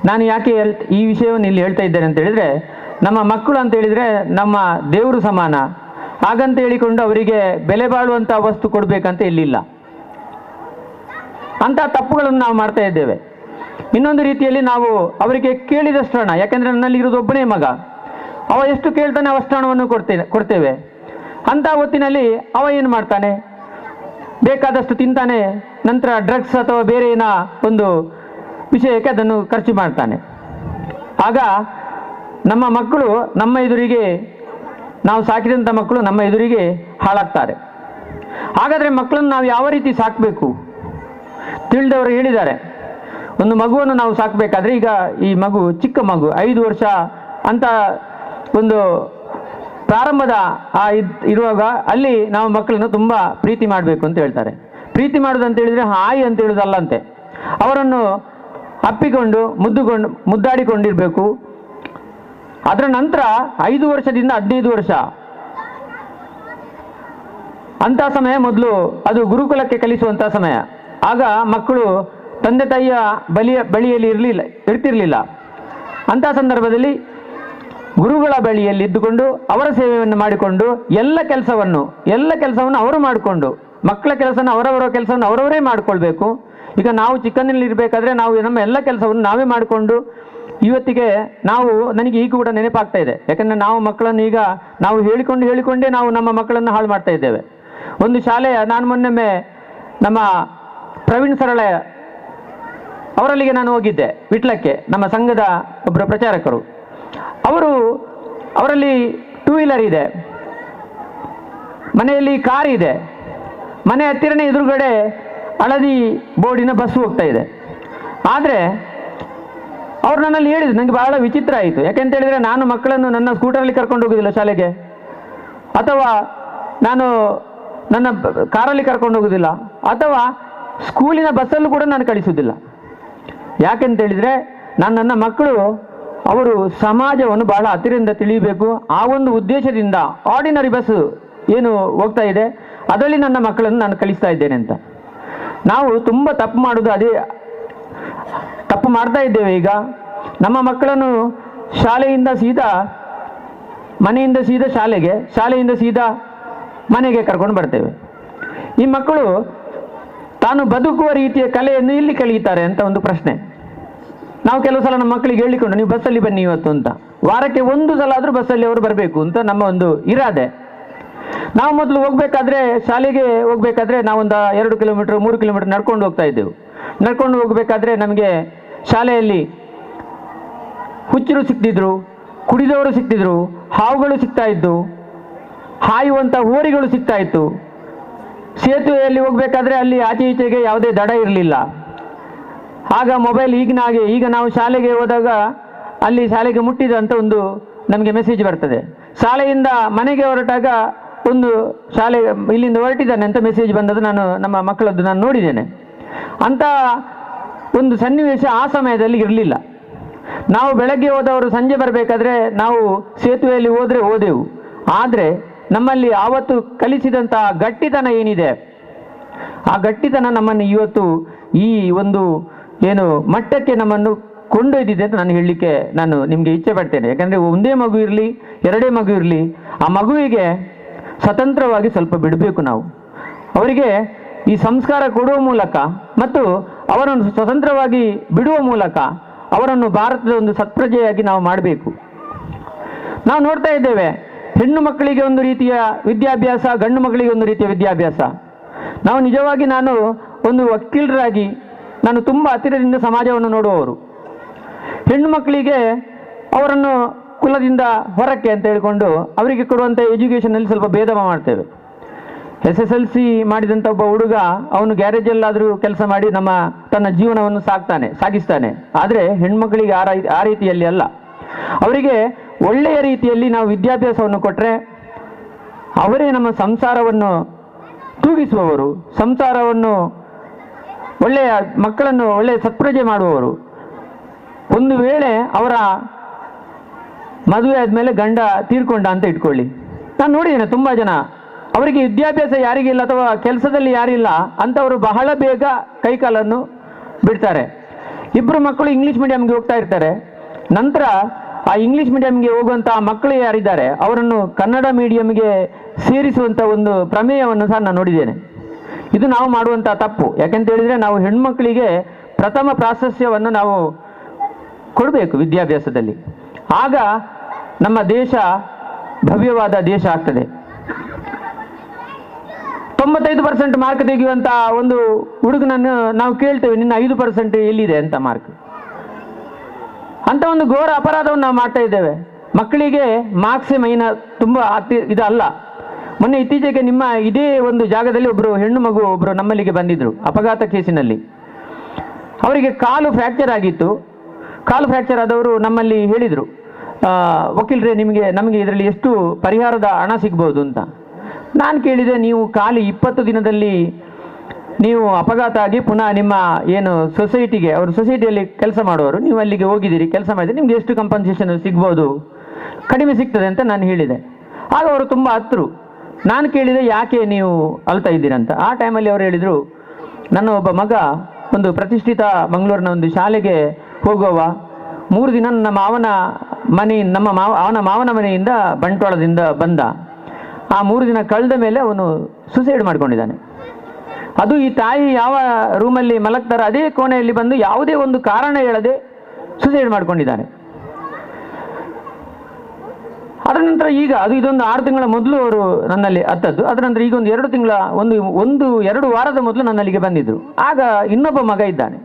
ನಾನು ಯಾಕೆ ಈ ವಿಷಯವನ್ನು ಇಲ್ಲಿ ಹೇಳ್ತಾ ಇದ್ದೇನೆ ಅಂತ ಹೇಳಿದರೆ, ನಮ್ಮ ಮಕ್ಕಳು ಅಂತ ಹೇಳಿದರೆ ನಮ್ಮ ದೇವರು ಸಮಾನ. ಹಾಗಂತ ಹೇಳಿಕೊಂಡು ಅವರಿಗೆ ಬೆಲೆ ಬಾಳುವಂಥ ವಸ್ತು ಕೊಡಬೇಕಂತ ಇಲ್ಲಿಲ್ಲ. ಅಂಥ ತಪ್ಪುಗಳನ್ನು ನಾವು ಮಾಡ್ತಾ ಇದ್ದೇವೆ. ಇನ್ನೊಂದು ರೀತಿಯಲ್ಲಿ ನಾವು ಅವರಿಗೆ ಕೇಳಿದಷ್ಟು ಹಣ, ಯಾಕೆಂದರೆ ನನ್ನಲ್ಲಿ ಇರೋದು ಒಬ್ಬನೇ ಮಗ, ಅವ ಎಷ್ಟು ಕೇಳ್ತಾನೆ ಅವಷ್ಟು ಹಣವನ್ನು ಕೊಡ್ತೇವೆ. ಅಂಥ ಹೊತ್ತಿನಲ್ಲಿ ಅವ ಏನು ಮಾಡ್ತಾನೆ, ಬೇಕಾದಷ್ಟು ತಿಂತಾನೆ, ನಂತರ ಡ್ರಗ್ಸ್ ಅಥವಾ ಬೇರೆ ಏನೋ ಒಂದು ವಿಷಯಕ್ಕೆ ಅದನ್ನು ಖರ್ಚು ಮಾಡ್ತಾನೆ. ಆಗ ನಮ್ಮ ಮಕ್ಕಳು ನಮ್ಮ ಎದುರಿಗೆ, ನಾವು ಸಾಕಿದಂಥ ಮಕ್ಕಳು ನಮ್ಮ ಎದುರಿಗೆ ಹಾಳಾಗ್ತಾರೆ. ಹಾಗಾದರೆ ಮಕ್ಕಳನ್ನು ನಾವು ಯಾವ ರೀತಿ ಸಾಕಬೇಕು ತಿಳಿದವರು ಹೇಳಿದ್ದಾರೆ. ಒಂದು ಮಗುವನ್ನು ನಾವು ಸಾಕಬೇಕಾದ್ರೆ, ಈಗ ಈ ಮಗು ಚಿಕ್ಕ ಮಗು 5 ವರ್ಷ ಅಂತ ಒಂದು ಪ್ರಾರಂಭದ ಇರುವಾಗ ಅಲ್ಲಿ ನಾವು ಮಕ್ಕಳನ್ನು ತುಂಬ ಪ್ರೀತಿ ಮಾಡಬೇಕು ಅಂತ ಹೇಳ್ತಾರೆ. ಪ್ರೀತಿ ಮಾಡೋದು ಅಂತ ಹೇಳಿದರೆ ಹಾಯಿ ಅಂತ ಹೇಳೋದಲ್ಲಂತೆ. ಅವರನ್ನು ಅಪ್ಪಿಕೊಂಡು ಮುದ್ದಾಡಿಕೊಂಡಿರಬೇಕು. ಅದರ ನಂತರ 5 ವರ್ಷದಿಂದ 15 ವರ್ಷ ಅಂಥ ಸಮಯ ಮೊದಲು ಅದು ಗುರುಕುಲಕ್ಕೆ ಕಲಿಸುವಂಥ ಸಮಯ. ಆಗ ಮಕ್ಕಳು ತಂದೆ ತಾಯಿಯ ಬಳಿಯಲ್ಲಿ ಇರ್ತಿರಲಿಲ್ಲ. ಅಂಥ ಸಂದರ್ಭದಲ್ಲಿ ಗುರುಗಳ ಬಳಿಯಲ್ಲಿ ಇದ್ದುಕೊಂಡು ಅವರ ಸೇವೆಯನ್ನು ಮಾಡಿಕೊಂಡು ಎಲ್ಲ ಕೆಲಸವನ್ನು ಅವರು ಮಾಡಿಕೊಂಡು, ಮಕ್ಕಳ ಕೆಲಸನ ಅವರವರ ಕೆಲಸವನ್ನು ಅವರವರೇ ಮಾಡಿಕೊಳ್ಬೇಕು. ಈಗ ನಾವು ಚಿಕ್ಕಂದಿನಲ್ಲಿರಬೇಕಾದ್ರೆ ನಾವು ನಮ್ಮ ಎಲ್ಲ ಕೆಲಸವನ್ನು ನಾವೇ ಮಾಡಿಕೊಂಡು ಇವತ್ತಿಗೆ ನನಗೆ ಈಗ ಕೂಡ ನೆನಪಾಗ್ತಾ ಇದೆ. ಯಾಕಂದರೆ ನಾವು ಮಕ್ಕಳನ್ನು ಈಗ ನಾವು ಹೇಳಿಕೊಂಡೇ ನಾವು ನಮ್ಮ ಮಕ್ಕಳನ್ನು ಹಾಳು ಮಾಡ್ತಾ ಇದ್ದೇವೆ. ಒಂದು ಶಾಲೆಯ, ನಾನು ಮೊನ್ನೆ ನಮ್ಮ ಪ್ರವೀಣ್ ಸರಳ ಅವರಲ್ಲಿಗೆ ನಾನು ಹೋಗಿದ್ದೆ, ವಿಟ್ಲಕ್ಕೆ, ನಮ್ಮ ಸಂಘದ ಒಬ್ಬರು ಪ್ರಚಾರಕರು. ಅವರಲ್ಲಿ 2 ವೀಲರ್ ಇದೆ, ಮನೆಯಲ್ಲಿ ಕಾರ್ ಇದೆ, ಮನೆ ಹತ್ತಿರನೇ ಎದುರುಗಡೆ ಹಳದಿ ಬೋರ್ಡಿನ ಬಸ್ ಹೋಗ್ತಾ ಇದೆ. ಆದರೆ ಅವ್ರು ನನ್ನಲ್ಲಿ ಹೇಳಿದ್ರು, ನನಗೆ ಬಹಳ ವಿಚಿತ್ರ ಆಯಿತು. ಯಾಕೆಂತ ಹೇಳಿದರೆ, ನಾನು ಮಕ್ಕಳನ್ನು ನನ್ನ ಸ್ಕೂಟರಲ್ಲಿ ಕರ್ಕೊಂಡು ಹೋಗೋದಿಲ್ಲ ಶಾಲೆಗೆ, ಅಥವಾ ನಾನು ನನ್ನ ಕಾರಲ್ಲಿ ಕರ್ಕೊಂಡು ಹೋಗೋದಿಲ್ಲ, ಅಥವಾ ಸ್ಕೂಲಿನ ಬಸ್ಸಲ್ಲೂ ಕೂಡ ನಾನು ಕಳಿಸೋದಿಲ್ಲ. ಯಾಕೆಂತ ಹೇಳಿದರೆ ನನ್ನ ಮಕ್ಕಳು ಅವರು ಸಮಾಜವನ್ನು ಬಹಳ ಹತ್ತಿರದಿಂದ ತಿಳಿಯಬೇಕು. ಆ ಒಂದು ಉದ್ದೇಶದಿಂದ ಆರ್ಡಿನರಿ ಬಸ್ ಏನು ಹೋಗ್ತಾ ಇದೆ ಅದರಲ್ಲಿ ನನ್ನ ಮಕ್ಕಳನ್ನು ನಾನು ಕಳಿಸ್ತಾ ಇದ್ದೇನೆ ಅಂತ. ನಾವು ತುಂಬ ತಪ್ಪು ಮಾಡೋದು ಅದೇ ತಪ್ಪು ಮಾಡ್ತಾ ಇದ್ದೇವೆ. ಈಗ ನಮ್ಮ ಮಕ್ಕಳನ್ನು ಶಾಲೆಯಿಂದ ಸೀದಾ ಮನೆಯಿಂದ ಸೀದಾ ಶಾಲೆಗೆ, ಶಾಲೆಯಿಂದ ಸೀದಾ ಮನೆಗೆ ಕರ್ಕೊಂಡು ಬರ್ತೇವೆ. ಈ ಮಕ್ಕಳು ತಾನು ಬದುಕುವ ರೀತಿಯ ಕಲೆಯನ್ನು ಇಲ್ಲಿ ಕಲಿಯುತ್ತಾರೆ ಅಂತ ಒಂದು ಪ್ರಶ್ನೆ. ನಾವು ಕೆಲವು ಸಲ ನಮ್ಮ ಮಕ್ಕಳಿಗೆ ಹೇಳಿಕೊಂಡು ನೀವು ಬಸ್ಸಲ್ಲಿ ಬನ್ನಿ ಇವತ್ತು ಅಂತ, ವಾರಕ್ಕೆ ಒಂದು ಸಲ ಆದರೂ ಬಸ್ಸಲ್ಲಿ ಅವರು ಬರಬೇಕು ಅಂತ ನಮ್ಮ ಒಂದು ಇರಾದೆ. ನಾವು ಮೊದಲು ಹೋಗ್ಬೇಕಾದ್ರೆ, ಶಾಲೆಗೆ ಹೋಗ್ಬೇಕಾದ್ರೆ ನಾವೊಂದು 2 ಕಿಲೋಮೀಟರ್ 3 ಕಿಲೋಮೀಟರ್ ನಡ್ಕೊಂಡು ಹೋಗ್ತಾ ಇದ್ದೆವು. ನಡ್ಕೊಂಡು ಹೋಗ್ಬೇಕಾದ್ರೆ ನಮಗೆ ಶಾಲೆಯಲ್ಲಿ ಹುಚ್ಚರು ಸಿಕ್ತಿದ್ರು, ಕುಡಿದವರು ಸಿಕ್ತಿದ್ರು, ಹಾವುಗಳು ಸಿಗ್ತಾ ಇದ್ದು, ಹಾಯುವಂಥ ಹೋರಿಗಳು ಸಿಗ್ತಾ ಇತ್ತು. ಸೇತುವೆಯಲ್ಲಿ ಹೋಗ್ಬೇಕಾದ್ರೆ ಅಲ್ಲಿ ಆಚೆ ಈಚೆಗೆ ಯಾವುದೇ ದಡ ಇರಲಿಲ್ಲ. ಆಗ ಮೊಬೈಲ್ ಈಗಿನ ಹಾಗೆ, ಈಗ ನಾವು ಶಾಲೆಗೆ ಹೋದಾಗ ಅಲ್ಲಿ ಶಾಲೆಗೆ ಮುಟ್ಟಿದಂತ ಒಂದು ನಮಗೆ ಮೆಸೇಜ್ ಬರ್ತದೆ. ಶಾಲೆಯಿಂದ ಮನೆಗೆ ಹೊರಟಾಗ ಒಂದು ಶಾಲೆ ಇಲ್ಲಿಂದ ಹೊರಟಿದ್ದಾನೆ ಅಂತ ಮೆಸೇಜ್ ಬಂದದ್ದು ನಮ್ಮ ಮಕ್ಕಳದ್ದು ನಾನು ನೋಡಿದ್ದೇನೆ. ಅಂತ ಒಂದು ಸನ್ನಿವೇಶ ಆ ಸಮಯದಲ್ಲಿ ಇರಲಿಲ್ಲ. ನಾವು ಬೆಳಗ್ಗೆ ಹೋದವರು ಸಂಜೆ ಬರಬೇಕಾದ್ರೆ ನಾವು ಸೇತುವೆಯಲ್ಲಿ ಹೋದೆವು. ಆದರೆ ನಮ್ಮಲ್ಲಿ ಆವತ್ತು ಕಲಿಸಿದಂಥ ಗಟ್ಟಿತನ ಏನಿದೆ, ಆ ಗಟ್ಟಿತನ ನಮ್ಮನ್ನು ಇವತ್ತು ಈ ಒಂದು ಏನು ಮಟ್ಟಕ್ಕೆ ನಮ್ಮನ್ನು ಕೊಂಡೊಯ್ದಿದೆ ಅಂತ ನಾನು ಹೇಳಲಿಕ್ಕೆ ನಿಮಗೆ ಇಚ್ಛೆ ಪಡ್ತೇನೆ. ಯಾಕಂದರೆ ಒಂದೇ ಮಗು ಇರಲಿ, ಎರಡೇ ಮಗು ಇರಲಿ, ಆ ಮಗುವಿಗೆ ಸ್ವತಂತ್ರವಾಗಿ ಸ್ವಲ್ಪ ಬಿಡಬೇಕು. ನಾವು ಅವರಿಗೆ ಈ ಸಂಸ್ಕಾರ ಕೊಡುವ ಮೂಲಕ ಮತ್ತು ಅವರನ್ನು ಸ್ವತಂತ್ರವಾಗಿ ಬಿಡುವ ಮೂಲಕ ಅವರನ್ನು ಭಾರತದ ಒಂದು ಸತ್ಪ್ರಜೆಯಾಗಿ ನಾವು ಮಾಡಬೇಕು. ನಾವು ನೋಡ್ತಾ ಇದ್ದೇವೆ, ಹೆಣ್ಣು ಮಕ್ಕಳಿಗೆ ಒಂದು ರೀತಿಯ ವಿದ್ಯಾಭ್ಯಾಸ, ಗಂಡು ಮಕ್ಕಳಿಗೆ ಒಂದು ರೀತಿಯ ವಿದ್ಯಾಭ್ಯಾಸ. ನಾವು ನಿಜವಾಗಿ ನಾನು ಒಂದು ವಕೀಲರಾಗಿ ನಾನು ತುಂಬ ಹತ್ತಿರದಿಂದ ಸಮಾಜವನ್ನು ನೋಡುವವರು. ಹೆಣ್ಣು ಮಕ್ಕಳಿಗೆ ಅವರನ್ನು ಕುಲದಿಂದ ಹೊರಕ್ಕೆ ಅಂತ ಹೇಳಿಕೊಂಡು ಅವರಿಗೆ ಕೊಡುವಂಥ ಎಜುಕೇಷನಲ್ಲಿ ಸ್ವಲ್ಪ ಭೇದ ಮಾಡ್ತೇವೆ. SSLC ಮಾಡಿದಂಥ ಒಬ್ಬ ಹುಡುಗ ಅವನು ಗ್ಯಾರೇಜಲ್ಲಾದರೂ ಕೆಲಸ ಮಾಡಿ ತನ್ನ ಜೀವನವನ್ನು ಸಾಗಿಸ್ತಾನೆ. ಆದರೆ ಹೆಣ್ಮಕ್ಳಿಗೆ ಆ ರೀತಿಯಲ್ಲಿ ಅಲ್ಲ. ಅವರಿಗೆ ಒಳ್ಳೆಯ ರೀತಿಯಲ್ಲಿ ನಾವು ವಿದ್ಯಾಭ್ಯಾಸವನ್ನು ಕೊಟ್ಟರೆ ಅವರೇ ನಮ್ಮ ಸಂಸಾರವನ್ನು ತೂಗಿಸುವವರು, ಸಂಸಾರವನ್ನು ಒಳ್ಳೆಯ ಮಕ್ಕಳನ್ನು ಒಳ್ಳೆಯ ಸತ್ಪ್ರಜೆ ಮಾಡುವವರು. ಒಂದು ವೇಳೆ ಅವರ ಮದುವೆ ಆದಮೇಲೆ ಗಂಡ ತೀರ್ಕೊಂಡ ಅಂತ ಇಟ್ಕೊಳ್ಳಿ, ನಾನು ನೋಡಿದ್ದೇನೆ ತುಂಬ ಜನ ಅವರಿಗೆ ವಿದ್ಯಾಭ್ಯಾಸ ಯಾರಿಗಿಲ್ಲ ಅಥವಾ ಕೆಲಸದಲ್ಲಿ ಯಾರಿಲ್ಲ ಅಂಥವರು ಬಹಳ ಬೇಗ ಕೈಕಾಲನ್ನು ಬಿಡ್ತಾರೆ. 2 ಮಕ್ಕಳು ಇಂಗ್ಲೀಷ್ ಮೀಡಿಯಂಗೆ ಹೋಗ್ತಾ ಇರ್ತಾರೆ. ನಂತರ ಆ ಇಂಗ್ಲೀಷ್ ಮೀಡಿಯಂಗೆ ಹೋಗುವಂಥ ಮಕ್ಕಳು ಯಾರಿದ್ದಾರೆ ಅವರನ್ನು ಕನ್ನಡ ಮೀಡಿಯಂಗೆ ಸೇರಿಸುವಂಥ ಒಂದು ಪ್ರಮೇಯವನ್ನು ಸಹ ನಾನು ನೋಡಿದ್ದೇನೆ. ಇದು ನಾವು ಮಾಡುವಂಥ ತಪ್ಪು. ಯಾಕೆಂತ ಹೇಳಿದರೆ ನಾವು ಹೆಣ್ಮಕ್ಕಳಿಗೆ ಪ್ರಥಮ ಪ್ರಾಶಸ್ತ್ಯವನ್ನು ನಾವು ಕೊಡಬೇಕು ವಿದ್ಯಾಭ್ಯಾಸದಲ್ಲಿ. ಆಗ ನಮ್ಮ ದೇಶ ಭವ್ಯವಾದ ದೇಶ ಆಗ್ತದೆ. 95% ಮಾರ್ಕ್ ತೆಗೆಯುವಂಥ ಒಂದು ಹುಡುಗನನ್ನು ನಾವು ಕೇಳ್ತೇವೆ, ನಿನ್ನ 5% ಎಲ್ಲಿದೆ ಅಂತ ಮಾರ್ಕ್. ಅಂತ ಒಂದು ಘೋರ ಅಪರಾಧವನ್ನು ನಾವು ಮಾಡ್ತಾ ಇದ್ದೇವೆ. ಮಕ್ಕಳಿಗೆ ಮಾರ್ಕ್ಸೇ ಮೈನ ತುಂಬ ಇದಲ್ಲ. ಮೊನ್ನೆ ಇತ್ತೀಚೆಗೆ ನಿಮ್ಮ ಇದೇ ಒಂದು ಜಾಗದಲ್ಲಿ ಹೆಣ್ಣು ಮಗು ಒಬ್ಬರು ನಮ್ಮಲ್ಲಿಗೆ ಬಂದಿದ್ರು ಅಪಘಾತ ಕೇಸಿನಲ್ಲಿ. ಅವರಿಗೆ ಕಾಲು ಫ್ರ್ಯಾಕ್ಚರ್ ಆಗಿತ್ತು. ಕಾಲು ಫ್ರ್ಯಾಕ್ಚರ್ ಆದವರು ನಮ್ಮಲ್ಲಿ ಹೇಳಿದರು, ವಕೀಲರೇ ನಮಗೆ ಇದರಲ್ಲಿ ಎಷ್ಟು ಪರಿಹಾರದ ಹಣ ಸಿಗ್ಬೋದು ಅಂತ. ನಾನು ಕೇಳಿದೆ, ನೀವು ಖಾಲಿ 20 ದಿನದಲ್ಲಿ ನೀವು ಅಪಘಾತ ಆಗಿ ಪುನಃ ನಿಮ್ಮ ಏನು ಸೊಸೈಟಿಗೆ, ಅವರು ಸೊಸೈಟಿಯಲ್ಲಿ ಕೆಲಸ ಮಾಡುವವರು, ನೀವು ಅಲ್ಲಿಗೆ ಹೋಗಿದ್ದೀರಿ, ಕೆಲಸ ಮಾಡಿದರೆ ನಿಮ್ಗೆ ಎಷ್ಟು ಕಂಪನ್ಸೇಷನ್ ಸಿಗ್ಬೋದು, ಕಡಿಮೆ ಸಿಗ್ತದೆ ಅಂತ ನಾನು ಹೇಳಿದೆ. ಆಗ ಅವರು ತುಂಬ ಹತ್ತರು. ನಾನು ಕೇಳಿದೆ, ಯಾಕೆ ನೀವು ಅಳ್ತಾ ಇದ್ದೀರಂತ. ಆ ಟೈಮಲ್ಲಿ ಅವರು ಹೇಳಿದರು, ನನ್ನ ಒಬ್ಬ ಮಗ ಒಂದು ಪ್ರತಿಷ್ಠಿತ ಮಂಗಳೂರಿನ ಒಂದು ಶಾಲೆಗೆ ಹೋಗುವ 3 ದಿನ ಅವನ ಮಾವನ ಮನೆಯಿಂದ ಬಂಟ್ವಾಳದಿಂದ ಬಂದ. ಆ 3 ದಿನ ಕಳೆದ ಮೇಲೆ ಅವನು ಸುಸೈಡ್ ಮಾಡ್ಕೊಂಡಿದ್ದಾನೆ. ಅದು ಈ ತಾಯಿ ಯಾವ ರೂಮಲ್ಲಿ ಮಲಗ್ತಾರ ಅದೇ ಕೋಣೆಯಲ್ಲಿ ಬಂದು ಯಾವುದೇ ಒಂದು ಕಾರಣ ಹೇಳದೆ ಸುಸೈಡ್ ಮಾಡ್ಕೊಂಡಿದ್ದಾನೆ. ಅದರ ನಂತರ ಈಗ ಇದೊಂದು 6 ತಿಂಗಳ ಮೊದಲು ಅವರು ನನ್ನಲ್ಲಿ ಹತ್ತದ್ದು. ಅದರ ನಂತರ ಈಗ ಒಂದು 2 ವಾರದ ಮೊದಲು ನನ್ನಲ್ಲಿಗೆ ಬಂದಿದ್ದರು. ಆಗ ಇನ್ನೊಬ್ಬ ಮಗ ಇದ್ದಾನೆ.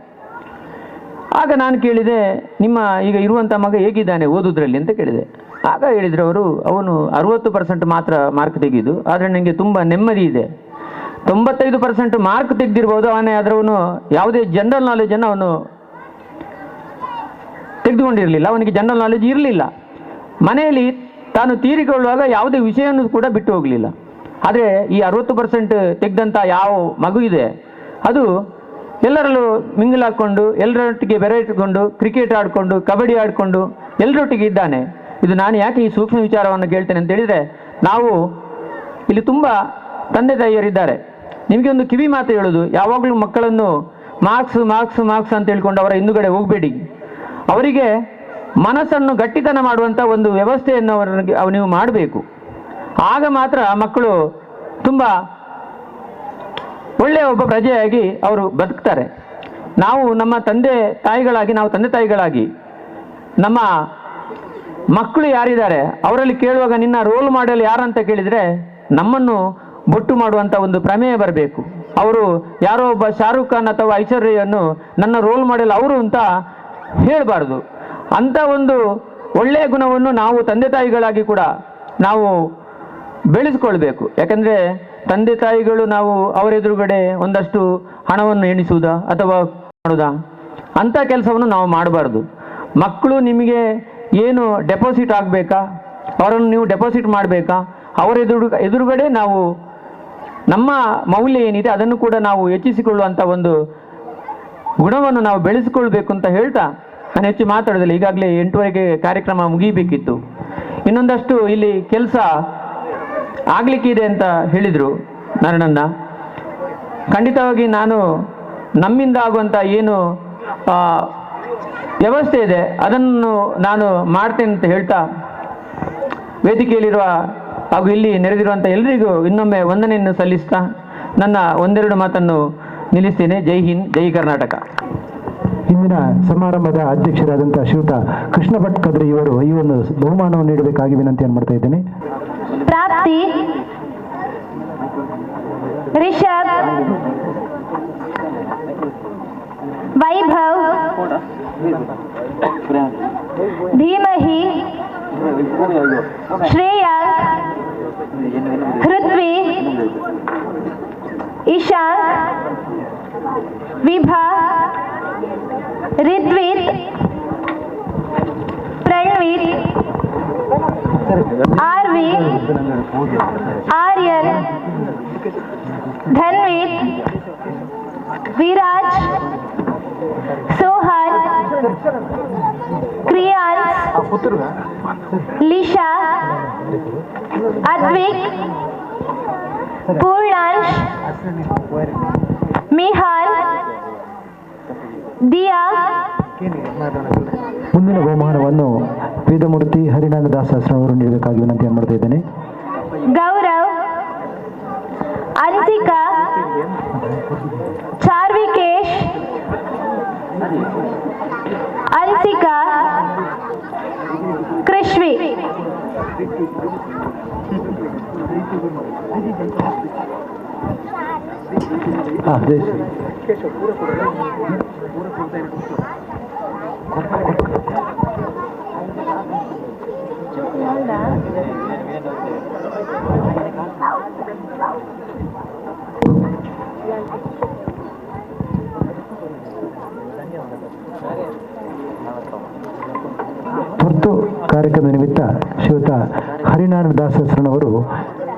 ಆಗ ನಾನು ಕೇಳಿದೆ, ನಿಮ್ಮ ಈಗ ಇರುವಂಥ ಮಗ ಹೇಗಿದ್ದಾನೆ ಓದುದ್ರಲ್ಲಿ ಅಂತ ಕೇಳಿದೆ. ಆಗ ಹೇಳಿದರು ಅವನು 60% ಮಾತ್ರ ಮಾರ್ಕ್ ತೆಗೆದು, ಆದರೆ ನನಗೆ ತುಂಬ ನೆಮ್ಮದಿ ಇದೆ. 95% ಮಾರ್ಕ್ ತೆಗೆದಿರ್ಬೋದು, ಅವನು ಯಾವುದೇ ಜನರಲ್ ನಾಲೆಜನ್ನು ಅವನು ತೆಗೆದುಕೊಂಡಿರಲಿಲ್ಲ. ಅವನಿಗೆ ಜನರಲ್ ನಾಲೆಜ್ ಇರಲಿಲ್ಲ. ಮನೆಯಲ್ಲಿ ತಾನು ತೀರಿಕೊಳ್ಳುವಾಗ ಯಾವುದೇ ವಿಷಯವನ್ನು ಕೂಡ ಬಿಟ್ಟು ಹೋಗಲಿಲ್ಲ. ಆದರೆ ಈ 60% ತೆಗೆದಂಥ ಯಾವ ಮಗು ಇದೆ ಅದು ಎಲ್ಲರಲ್ಲೂ ಮಿಂಗಲ್ ಹಾಕ್ಕೊಂಡು ಎಲ್ಲರೊಟ್ಟಿಗೆ ಬೆರೆತುಕೊಂಡು ಕ್ರಿಕೆಟ್ ಆಡಿಕೊಂಡು ಕಬಡ್ಡಿ ಆಡಿಕೊಂಡು ಎಲ್ಲರೊಟ್ಟಿಗೆ ಇದ್ದಾನೆ. ಇದು ನಾನು ಯಾಕೆ ಈ ಸೂಕ್ಷ್ಮ ವಿಚಾರವನ್ನು ಕೇಳ್ತೇನೆ ಅಂತ ಹೇಳಿದರೆ, ನಾವು ಇಲ್ಲಿ ತುಂಬ ತಂದೆ ತಾಯಿಯರಿದ್ದಾರೆ. ನಿಮಗೆ ಒಂದು ಕಿವಿ ಮಾತು ಹೇಳೋದು, ಯಾವಾಗಲೂ ಮಕ್ಕಳನ್ನು ಮಾರ್ಕ್ಸ್ ಮಾರ್ಕ್ಸ್ ಮಾರ್ಕ್ಸ್ ಅಂತ ಹೇಳ್ಕೊಂಡು ಅವರ ಹಿಂದುಗಡೆ ಹೋಗಬೇಡಿ. ಅವರಿಗೆ ಮನಸ್ಸನ್ನು ಗಟ್ಟಿತನ ಮಾಡುವಂಥ ಒಂದು ವ್ಯವಸ್ಥೆಯನ್ನು ಅವರಿಗೆ ನೀವು ಮಾಡಬೇಕು. ಆಗ ಮಾತ್ರ ಮಕ್ಕಳು ತುಂಬ ಒಳ್ಳೆಯ ಒಬ್ಬ ಪ್ರಜೆಯಾಗಿ ಅವರು ಬದುಕ್ತಾರೆ. ನಾವು ನಮ್ಮ ತಂದೆ ತಾಯಿಗಳಾಗಿ ನಮ್ಮ ಮಕ್ಕಳು ಯಾರಿದ್ದಾರೆ ಅವರಲ್ಲಿ ಕೇಳುವಾಗ ನಿನ್ನ ರೋಲ್ ಮಾಡೆಲ್ ಯಾರಂತ ಕೇಳಿದರೆ ನಮ್ಮನ್ನು ಬೊಟ್ಟು ಮಾಡುವಂಥ ಒಂದು ಪ್ರಮೇಯ ಬರಬೇಕು. ಅವರು ಯಾರೋ ಒಬ್ಬ ಶಾರುಖ್ ಖಾನ್ ಅಥವಾ ಐಶ್ವರ್ಯನ್ನು ನನ್ನ ರೋಲ್ ಮಾಡೆಲ್ ಅವರು ಅಂತ ಹೇಳಬಾರ್ದು. ಅಂಥ ಒಂದು ಒಳ್ಳೆಯ ಗುಣವನ್ನು ನಾವು ತಂದೆ ತಾಯಿಗಳಾಗಿ ಕೂಡ ನಾವು ಬೆಳೆಸ್ಕೊಳ್ಬೇಕು. ಯಾಕಂದರೆ ತಂದೆ ತಾಯಿಗಳು ನಾವು ಅವರ ಎದುರುಗಡೆ ಒಂದಷ್ಟು ಹಣವನ್ನು ಎಣಿಸುವುದಾ ಅಥವಾ ಮಾಡುವುದಾ ಅಂಥ ಕೆಲಸವನ್ನು ನಾವು ಮಾಡಬಾರ್ದು. ಮಕ್ಕಳು ನಿಮಗೆ ಏನು ಡೆಪಾಸಿಟ್ ಆಗಬೇಕಾ, ಅವರನ್ನು ನೀವು ಡೆಪಾಸಿಟ್ ಮಾಡಬೇಕಾ, ಅವರ ಎದುರುಗಡೆ ನಾವು ನಮ್ಮ ಮೌಲ್ಯ ಏನಿದೆ ಅದನ್ನು ಕೂಡ ನಾವು ಹೆಚ್ಚಿಸಿಕೊಳ್ಳುವಂಥ ಒಂದು ಗುಣವನ್ನು ನಾವು ಬೆಳೆಸಿಕೊಳ್ಬೇಕು ಅಂತ ಹೇಳ್ತಾ ನಾನು ಹೆಚ್ಚು ಮಾತಾಡೋದಿಲ್ಲ. ಈಗಾಗಲೇ 8:30ಗೆ ಕಾರ್ಯಕ್ರಮ ಮುಗಿಬೇಕಿತ್ತು. ಇನ್ನೊಂದಷ್ಟು ಇಲ್ಲಿ ಕೆಲಸ ಆಗಲಿಕ್ಕಿದೆ ಅಂತ ಹೇಳಿದರು ನಾರಾಯಣಣ್ಣ. ಖಂಡಿತವಾಗಿ ನಾನು ನಮ್ಮಿಂದ ಆಗುವಂಥ ಏನು ವ್ಯವಸ್ಥೆ ಇದೆ ಅದನ್ನು ನಾನು ಮಾಡ್ತೇನೆ ಅಂತ ಹೇಳ್ತಾ ವೇದಿಕೆಯಲ್ಲಿರುವ ಹಾಗೂ ಇಲ್ಲಿ ನೆರೆದಿರುವಂಥ ಎಲ್ಲರಿಗೂ ಇನ್ನೊಮ್ಮೆ ವಂದನೆಯನ್ನು ಸಲ್ಲಿಸ್ತಾ ನನ್ನ ಒಂದೆರಡು ಮಾತನ್ನು ನಿಲ್ಲಿಸ್ತೇನೆ. ಜೈ ಹಿಂದ್, ಜೈ ಕರ್ನಾಟಕ. ಇಂದಿನ ಸಮಾರಂಭದ ಅಧ್ಯಕ್ಷರಾದಂಥ ಶ್ರೀಯುತ ಕೃಷ್ಣ ಭಟ್ ಕದ್ರಿ ಇವರು ಈ ಒಂದು ಬಹುಮಾನವನ್ನು ನೀಡಬೇಕಾಗಿ ವಿನಂತಿಯನ್ನು ಮಾಡ್ತಾ ಇದ್ದೇನೆ. ಪ್ರಾಪ್ತಿ, ರಿಷಬ್, ವೈಭವ್, ಧೀಮಹಿ, ಶ್ರೇಯಾಂಕ್, ಹೃತ್ವಿ, ಇಶಾಂಕ್, ವಿಭಾ, ರಿದ್ವಿತ್, ಪ್ರಣವೀತ್, ಆರ್ವಿ, ಆರ್ಯನ್, ಧನ್ವೀತ್, ವಿರಾಜ್, ಸೋಹನ್, ಕ್ರಿಯಾನ್ಸ್, ಲಿಶಾ, ಅದ್ವಿಕ್, ಪೂರ್ಣಾಂಶ್, ಮಿಹಾಲ್, ದಿಯಾ. ಮುಂದಿನ ಬಹುಮಾನವನ್ನು ವೇದಮೂರ್ತಿ ಹರಿನಾರಾಯಣ ಅವರು ನೀಡಬೇಕಾಗಿ ವಿನಂತಿಯನ್ನು ಮಾಡ್ತಾ ಇದ್ದೇನೆ. ಗೌರವ್, ಅನ್ಸಿಕಾ, ಚಾರ್ವಿಕೇಶ್, ಅನ್ಸಿಕಾ, ಕೃಷ್ವಿ. ತುರ್ತು ಕಾರ್ಯಕ್ರಮದ ನಿಮಿತ್ತ ಶ್ರೀಯುತ ಹರಿನಾರಾಯಣ ದಾಸರವರು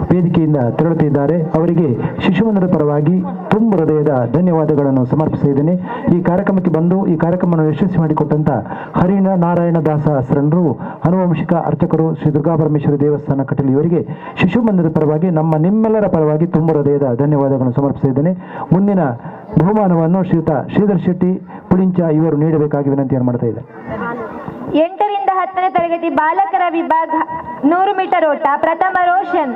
ವೇದಿಕೆಯಿಂದ ತೆರಳುತ್ತಿದ್ದಾರೆ. ಅವರಿಗೆ ಶಿಶುಮಂದಿರದ ಪರವಾಗಿ ತುಂಬ ಹೃದಯದ ಧನ್ಯವಾದಗಳನ್ನು ಸಮರ್ಪಿಸಿದ್ದೇನೆ. ಈ ಕಾರ್ಯಕ್ರಮಕ್ಕೆ ಬಂದು ಈ ಕಾರ್ಯಕ್ರಮವನ್ನು ಯಶಸ್ವಿ ಮಾಡಿಕೊಟ್ಟಂತ ಹರಿನಾರಾಯಣ ದಾಸರರು ಆನುವಂಶಿಕ ಅರ್ಚಕರು ಶ್ರೀ ದುರ್ಗಾಪರಮೇಶ್ವರಿ ದೇವಸ್ಥಾನ ಕಟೀಲು ಇವರಿಗೆ ಶಿಶುಮಂದಿರದ ಪರವಾಗಿ ನಿಮ್ಮೆಲ್ಲರ ಪರವಾಗಿ ತುಂಬ ಹೃದಯದ ಧನ್ಯವಾದಗಳನ್ನು ಸಮರ್ಪಿಸಿದ್ದೇನೆ. ಮುಂದಿನ ಬಹುಮಾನವನ್ನು ಶ್ರೀಯುತ ಶ್ರೀಧರ್ ಶೆಟ್ಟಿ ಪುಳಿಂಚ ಇವರು ನೀಡಬೇಕಾಗಿ ವಿನಂತಿಯನ್ನು ಮಾಡ್ತಾ ಇದ್ದಾರೆ. 8ರಿಂದ 10ನೇ ತರಗತಿ ಬಾಲಕರ ವಿಭಾಗ 100 ಮೀಟರ್ ಓಟ ಪ್ರಥಮ ರೋಷನ್,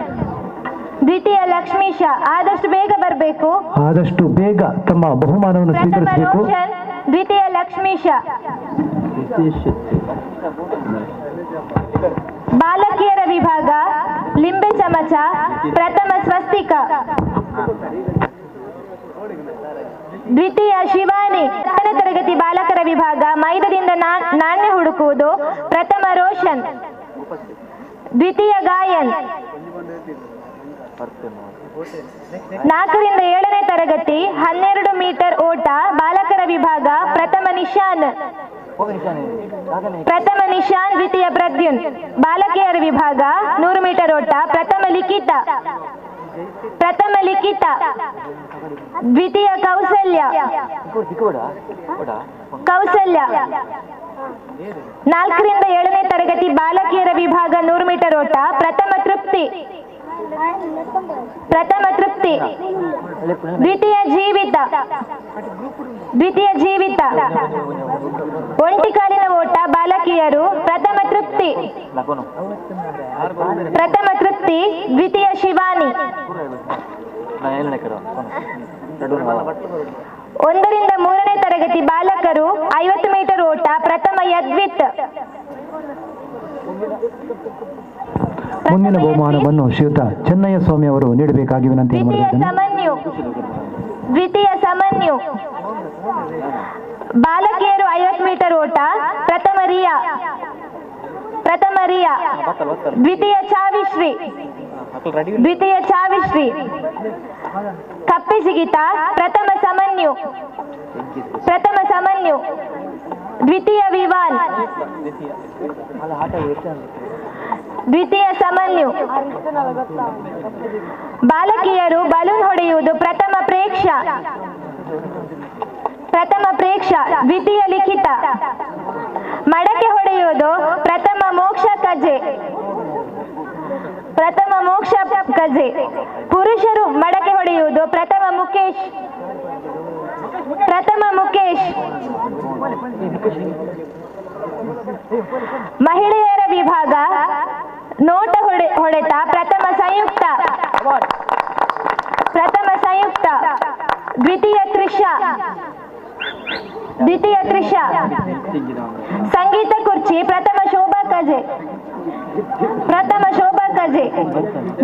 ದ್ವಿತೀಯ ಲಕ್ಷ್ಮೀಶ. ಆದಷ್ಟು ಬೇಗ ಬರಬೇಕು, ಆದಷ್ಟು ಬೇಗ ತಮ್ಮ ಬಹುಮಾನವನ್ನು ಸ್ವೀಕರಿಸಬೇಕು. ರೋಷನ್, ದ್ವಿತೀಯ ಲಕ್ಷ್ಮೀಶ. ಬಾಲಕಿಯರ ವಿಭಾಗ ಲಿಂಬೆ ಚಮಚ, ಪ್ರಥಮ ಸ್ವಸ್ತಿಕ, ದ್ವಿತೀಯ ಶಿವಾನಿ. 10ನೇ ತರಗತಿ ಬಾಲಕರ ವಿಭಾಗ ಮೈದಾನದಿಂದ ನಾಣ್ಯ ಹುಡುಕುವುದು, ಪ್ರಥಮ ರೋಷನ್, ದ್ವಿತೀಯ ಗಾಯನ್. 4ರಿಂದ 7ನೇ ತರಗತಿ 12 ಮೀಟರ್ ಓಟ ಬಾಲಕರ ವಿಭಾಗ ಪ್ರಥಮ ನಿಶಾನ್, ದ್ವಿತೀಯ ಪ್ರದ್ಯುನ್. ಬಾಲಕಿಯರ ವಿಭಾಗ 100 ಮೀಟರ್ ಓಟ ಪ್ರಥಮ ಲಿಖಿತ, ಪ್ರಥಮ ಲಿಖಿತ, ದ್ವಿತೀಯ ಕೌಸಲ್ಯ, ಕೌಸಲ್ಯ 4ರಿಂದ 7ನೇ ತರಗತಿ ಬಾಲಕಿಯರ ವಿಭಾಗ 100 ಮೀಟರ್ ಓಟ, ಪ್ರಥಮ ತೃಪ್ತಿ, ಪ್ರಥಮ ತೃಪ್ತಿ. ದ್ವಿತೀಯ ಜೀವಿತ, ದ್ವಿತೀಯ ಜೀವಿತ ಒಂಟಿಕಾಲಿನ ಓಟ ಬಾಲಕಿಯರು, ಪ್ರಥಮ ತೃಪ್ತಿ, ಪ್ರಥಮ ತೃಪ್ತಿ. ದ್ವಿತೀಯ ಶಿವಾನಿ. 1ರಿಂದ 3ನೇ ತರಗತಿ ಬಾಲಕರು 50 ಮೀಟರ್ ಓಟ, ಪ್ರಥಮ ಯದ್ವಿತ್. ಮುಂದಿನ ಬಹುಮಾನವನ್ನು ಶ್ರೀಯುತ ಚೆನ್ನಯ್ಯ ಸ್ವಾಮಿ ಅವರು ನೀಡಬೇಕಾಗಿ ವಿನಂತಿ ದ್ವಿತೀಯ ಸಮನ್ಯು, ದ್ವಿತೀಯ ಸಮನ್ಯು ಬಾಲಕಿಯರು 50 ಮೀಟರ್ ಓಟ, ಪ್ರಥಮ ರಿಯಾ, ಪ್ರಥಮ ರಿಯಾ. ದ್ವಿತೀಯ ಚಾವಿಶ್ರೀ, ದ್ವಿತೀಯ ಚಾವಿಶ್ರೀ. ಕಪ್ಪಿ ಜಿಗಿತ, ಪ್ರಥಮ ಸಮನ್ಯು, ಪ್ರಥಮ ಸಮನ್ಯು. ದ್ವಿತೀಯ ವಿವಾನ್, ದ್ವಿತೀಯ ಸಮನ್ಯು. ಬಾಲಕಿಯರು ಬಲೂನ್ ಹೊಡೆಯುವುದು, ಪ್ರಥಮ ಪ್ರೇಕ್ಷ, ಪ್ರಥಮ ಪ್ರೇಕ್ಷ. ದ್ವಿತೀಯ ಲಿಖಿತ. ಮಡಕೆ ಹೊಡೆಯುವುದು, ಪ್ರಥಮ ಮೋಕ್ಷ ಕಜೆ, ಪ್ರಥಮ ಮೋಕ್ಷ ಕಜೆ. ಪುರುಷರು ಮಡಕೆ ಹೊಡೆಯುವುದು, ಪ್ರಥಮ ಮುಖೇಶ್, ಪ್ರಥಮ ಮುಖೇಶ್. ಮಹಿಳೆಯರ ವಿಭಾಗ ನೋಟ ಹೊಡೆತ, ಪ್ರಥಮ ಸಂಯುಕ್ತ, ಪ್ರಥಮ ಸಂಯುಕ್ತ. ದ್ವಿತೀಯ ತ್ರಿಷಾ, ದ್ವಿತೀಯ ತ್ರಿಷಾ. ಸಂಗೀತ ಕುರ್ಚಿ, ಪ್ರಥಮ ಶೋಭಾ ಕಜೆ, ಪ್ರಥಮ ಶೋಭಾ ಕಜೆ.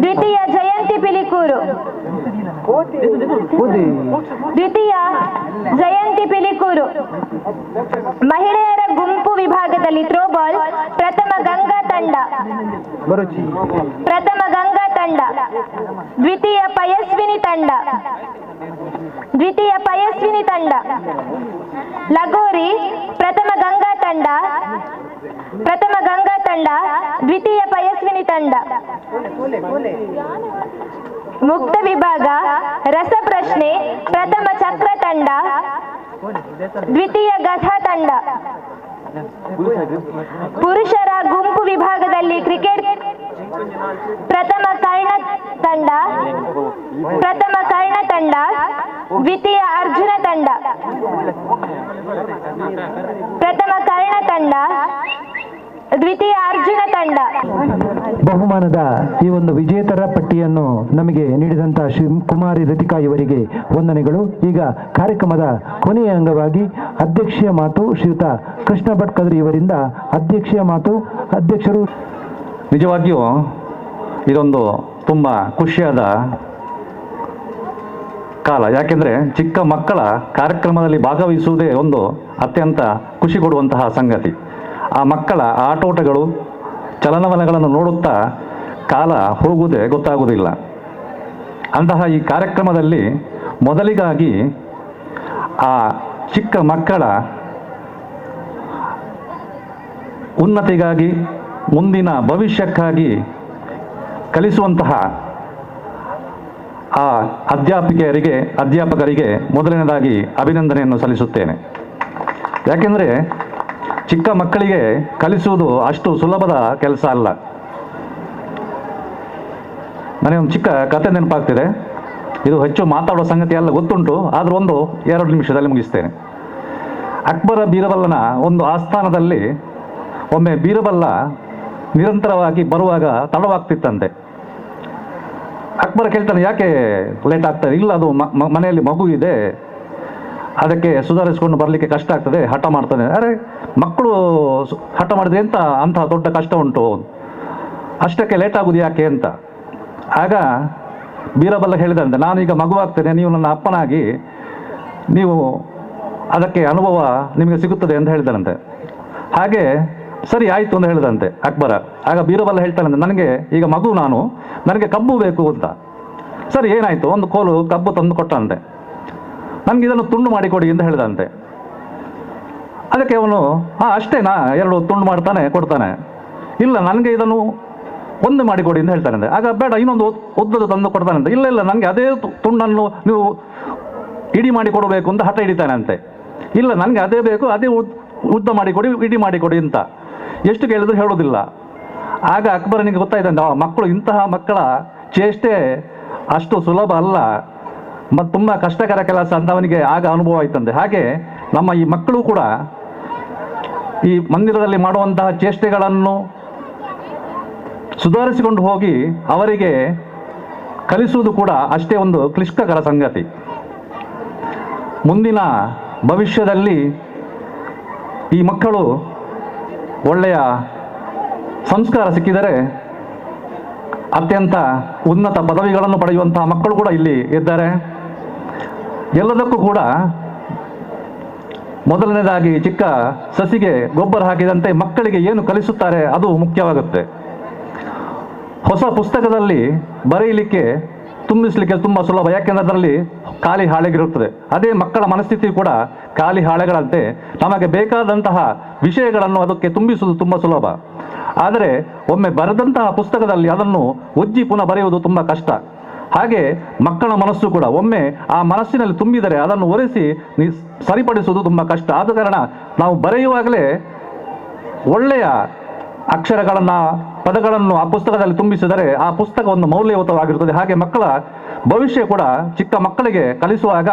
ದ್ವಿತೀಯ ಜಯಂತಿ ಪಿಲಿಕೂರು, ದ್ವಿತೀಯ ಜಯಂತಿ ಪಿಲಿಕೂರು. ಮಹಿಳೆಯರ ಗುಂಪು ವಿಭಾಗದಲ್ಲಿ ಥ್ರೋಬಾಲ್, ಪ್ರಥಮ ಗಂಗಾ ತಂಡ, ಪ್ರಥಮ ಗಂಗಾ ತಂಡ. ದ್ವಿತೀಯ ಪಯಸ್ವಿನಿ ತಂಡ, ದ್ವಿತೀಯ ಪಯಸ್ವಿನಿ ತಂಡ. ಲಗೋರಿ, ಪ್ರಥಮ ಗಂಗಾ ತಂಡ, ಪ್ರಥಮ ಗಂಗಾ ತಂಡ. ದ್ವಿತೀಯ ಪಯಸ್ವಿನಿ ತಂಡ. ಮುಕ್ತ ವಿಭಾಗ ರಸಪ್ರಶ್ನೆ, ಪ್ರಥಮ ಚಕ್ರ ತಂಡ, ದ್ವಿತೀಯ ಗಧಾ ತಂಡ. ಪುರುಷರ ಗುಂಪು ವಿಭಾಗದಲ್ಲಿ ಕ್ರಿಕೆಟ್, ಪ್ರಥಮ ಕರ್ಣ ತಂಡ, ಪ್ರಥಮ ಕರ್ಣ ತಂಡ. ದ್ವಿತೀಯ ಅರ್ಜುನ ತಂಡ, ಪ್ರಥಮ ಕರ್ಣ ತಂಡ, ದ್ವಿತೀಯ ಅರ್ಜುನ ತಂಡ. ಬಹುಮಾನದ ಈ ಒಂದು ವಿಜೇತರ ಪಟ್ಟಿಯನ್ನು ನಮಗೆ ನೀಡಿದಂಥ ಶ್ರೀ ಕುಮಾರಿ ರಿತಿಕಾ ಇವರಿಗೆ ವಂದನೆಗಳು. ಈಗ ಕಾರ್ಯಕ್ರಮದ ಕೊನೆಯ ಅಂಗವಾಗಿ ಅಧ್ಯಕ್ಷೀಯ ಮಾತು ಶ್ರೀಯುತ ಕೃಷ್ಣ ಭಟ್ ಕದ್ರಿ ಇವರಿಂದ ಅಧ್ಯಕ್ಷೀಯ ಮಾತು. ಅಧ್ಯಕ್ಷರು. ನಿಜವಾಗಿಯೂ ಇದೊಂದು ತುಂಬ ಖುಷಿಯಾದ ಕಾಲ. ಯಾಕೆಂದರೆ ಚಿಕ್ಕ ಮಕ್ಕಳ ಕಾರ್ಯಕ್ರಮದಲ್ಲಿ ಭಾಗವಹಿಸುವುದೇ ಒಂದು ಅತ್ಯಂತ ಖುಷಿ ಕೊಡುವಂತಹ ಸಂಗತಿ. ಆ ಮಕ್ಕಳ ಆಟೋಟಗಳು ಚಲನವಲನಗಳನ್ನು ನೋಡುತ್ತಾ ಕಾಲ ಹೋಗುವುದೇ ಗೊತ್ತಾಗುವುದಿಲ್ಲ. ಅಂತಹ ಈ ಕಾರ್ಯಕ್ರಮದಲ್ಲಿ ಮೊದಲಿಗಾಗಿ ಆ ಚಿಕ್ಕ ಮಕ್ಕಳ ಉನ್ನತಿಗಾಗಿ, ಮುಂದಿನ ಭವಿಷ್ಯಕ್ಕಾಗಿ ಕಲಿಸುವಂತಹ ಆ ಅಧ್ಯಾಪಕರಿಗೆ ಮೊದಲನೇದಾಗಿ ಅಭಿನಂದನೆಯನ್ನು ಸಲ್ಲಿಸುತ್ತೇನೆ. ಯಾಕೆಂದರೆ ಚಿಕ್ಕ ಮಕ್ಕಳಿಗೆ ಕಲಿಸುವುದು ಅಷ್ಟು ಸುಲಭದ ಕೆಲಸ ಅಲ್ಲ. ನನಗೆ ಒಂದು ಚಿಕ್ಕ ಕತೆ ನೆನಪಾಗ್ತಿದೆ. ಇದು ಹೆಚ್ಚು ಮಾತಾಡೋ ಸಂಗತಿ ಎಲ್ಲ ಗೊತ್ತುಂಟು, ಆದರೂ 1-2 ನಿಮಿಷದಲ್ಲಿ ಮುಗಿಸ್ತೇನೆ. ಅಕ್ಬರ ಬೀರಬಲ್ಲನ ಒಂದು ಆಸ್ಥಾನದಲ್ಲಿ ಒಮ್ಮೆ ಬೀರಬಲ್ಲ ನಿರಂತರವಾಗಿ ಬರುವಾಗ ತಡವಾಗ್ತಿತ್ತಂತೆ. ಅಕ್ಬರ ಕೇಳ್ತಾನೆ, ಯಾಕೆ ಲೇಟ್ ಆಗ್ತದೆ? ಇಲ್ಲ, ಅದು ಮನೆಯಲ್ಲಿ ಮಗು ಇದೆ, ಅದಕ್ಕೆ ಸುಧಾರಿಸ್ಕೊಂಡು ಬರಲಿಕ್ಕೆ ಕಷ್ಟ ಆಗ್ತದೆ, ಹಠ ಮಾಡ್ತಾನೆ. ಅರೆ, ಮಕ್ಕಳು ಹಠ ಮಾಡಿದ್ರೆ ಎಂತ ಅಂಥ ದೊಡ್ಡ ಕಷ್ಟ ಉಂಟು, ಅಷ್ಟಕ್ಕೆ ಲೇಟ್ ಆಗೋದು ಯಾಕೆ ಅಂತ. ಆಗ ಬೀರಬಲ್ಲ ಹೇಳಿದಂತೆ, ನಾನೀಗ ಮಗುವಾಗ್ತೇನೆ, ನೀವು ನನ್ನ ಅಪ್ಪನಾಗಿ ನೀವು ಅದಕ್ಕೆ ಅನುಭವ ನಿಮಗೆ ಸಿಗುತ್ತದೆ ಅಂತ ಹೇಳಿದರಂತೆ. ಹಾಗೆ ಸರಿ ಆಯಿತು ಅಂತ ಹೇಳಿದಂತೆ ಅಕ್ಬರ. ಆಗ ಬೀರಬಲ್ಲ ಹೇಳ್ತಾನಂತೆ, ನನಗೆ ಈಗ ಮಗು, ನನಗೆ ಕಬ್ಬು ಬೇಕು ಅಂತ. ಸರಿ, ಏನಾಯಿತು? ಒಂದು ಕೋಲು ಕಬ್ಬು ತಂದು ಕೊಟ್ಟಂತೆ. ನನಗೆ ಇದನ್ನು ತುಂಡು ಮಾಡಿಕೊಡಿ ಅಂತ ಹೇಳಿದಂತೆ. ಅದಕ್ಕೆ ಅವನು, ಅಷ್ಟೇನಾ, 2 ತುಂಡು ಮಾಡ್ತಾನೆ ಕೊಡ್ತಾನೆ. ಇಲ್ಲ, ನನಗೆ ಇದನ್ನು ಒಂದು ಮಾಡಿಕೊಡಿ ಅಂತ ಹೇಳ್ತಾನೆ. ಆಗ ಬೇಡ ಇನ್ನೊಂದು ಉದ್ದದ ತಂದು ಕೊಡ್ತಾನಂತೆ. ಇಲ್ಲ ಇಲ್ಲ ನನಗೆ ಅದೇ ತುಂಡನ್ನು ನೀವು ಇಡಿ ಮಾಡಿ ಕೊಡಬೇಕು ಅಂತ ಹಠ ಹಿಡಿತಾನಂತೆ. ಇಲ್ಲ ನನಗೆ ಅದೇ ಬೇಕು, ಅದೇ ಉದ್ದ ಮಾಡಿಕೊಡಿ, ಇಡಿ ಮಾಡಿಕೊಡಿ ಅಂತ ಎಷ್ಟು ಕೇಳಿದ್ರು ಹೇಳೋದಿಲ್ಲ. ಆಗ ಅಕ್ಬರನಿಗೆ ಗೊತ್ತಾಯ್ತಂತೆ ಮಕ್ಕಳು ಇಂತಹ ಮಕ್ಕಳ ಚೇಷ್ಟೆ ಅಷ್ಟು ಸುಲಭ ಅಲ್ಲ ಮತ್ತು ತುಂಬ ಕಷ್ಟಕರ ಕೆಲಸ ಅಂತ ಅವನಿಗೆ ಆಗ ಅನುಭವ ಆಯ್ತಂತೆ. ಹಾಗೆ ನಮ್ಮ ಈ ಮಕ್ಕಳು ಕೂಡ ಈ ಮಂದಿರದಲ್ಲಿ ಮಾಡುವಂತಹ ಚೇಷ್ಟೆಗಳನ್ನು ಸುಧಾರಿಸಿಕೊಂಡು ಹೋಗಿ ಅವರಿಗೆ ಕಲಿಸುವುದು ಕೂಡ ಅಷ್ಟೇ ಒಂದು ಕ್ಲಿಷ್ಟಕರ ಸಂಗತಿ. ಮುಂದಿನ ಭವಿಷ್ಯದಲ್ಲಿ ಈ ಮಕ್ಕಳು ಒಳ್ಳೆಯ ಸಂಸ್ಕಾರ ಸಿಕ್ಕಿದರೆ ಅತ್ಯಂತ ಉನ್ನತ ಪದವಿಗಳನ್ನು ಪಡೆಯುವಂತಹ ಮಕ್ಕಳು ಕೂಡ ಇಲ್ಲಿ ಇದ್ದಾರೆ. ಎಲ್ಲದಕ್ಕೂ ಕೂಡ ಮೊದಲನೇದಾಗಿ ಚಿಕ್ಕ ಸಸಿಗೆ ಗೊಬ್ಬರ ಹಾಕಿದಂತೆ ಮಕ್ಕಳಿಗೆ ಏನು ಕಲಿಸುತ್ತಾರೆ ಅದು ಮುಖ್ಯವಾಗುತ್ತೆ. ಹೊಸ ಪುಸ್ತಕದಲ್ಲಿ ಬರೆಯಲಿಕ್ಕೆ ತುಂಬಿಸಲಿಕ್ಕೆ ತುಂಬ ಸುಲಭ, ಯಾಕೆಂದರೆ ಅದರಲ್ಲಿ ಖಾಲಿ ಹಾಳೆಗಿರುತ್ತದೆ. ಅದೇ ಮಕ್ಕಳ ಮನಸ್ಥಿತಿ ಕೂಡ ಖಾಲಿ ಹಾಳೆಗಳಂತೆ ನಮಗೆ ಬೇಕಾದಂತಹ ವಿಷಯಗಳನ್ನು ಅದಕ್ಕೆ ತುಂಬಿಸುವುದು ತುಂಬ ಸುಲಭ. ಆದರೆ ಒಮ್ಮೆ ಬರೆದಂತಹ ಪುಸ್ತಕದಲ್ಲಿ ಅದನ್ನು ಉಜ್ಜಿ ಪುನಃ ಬರೆಯುವುದು ತುಂಬ ಕಷ್ಟ. ಹಾಗೆ ಮಕ್ಕಳ ಮನಸ್ಸು ಕೂಡ ಒಮ್ಮೆ ಆ ಮನಸ್ಸಿನಲ್ಲಿ ತುಂಬಿದರೆ ಅದನ್ನು ಒರೆಸಿ ಸರಿಪಡಿಸುವುದು ತುಂಬ ಕಷ್ಟ. ಆದ ಕಾರಣ ನಾವು ಬರೆಯುವಾಗಲೇ ಒಳ್ಳೆಯ ಅಕ್ಷರಗಳನ್ನು ಪದಗಳನ್ನು ಆ ಪುಸ್ತಕದಲ್ಲಿ ತುಂಬಿಸಿದರೆ ಆ ಪುಸ್ತಕ ಒಂದು ಮೌಲ್ಯಯುತವಾಗಿರುತ್ತದೆ. ಹಾಗೆ ಮಕ್ಕಳ ಭವಿಷ್ಯ ಕೂಡ ಚಿಕ್ಕ ಮಕ್ಕಳಿಗೆ ಕಲಿಸುವಾಗ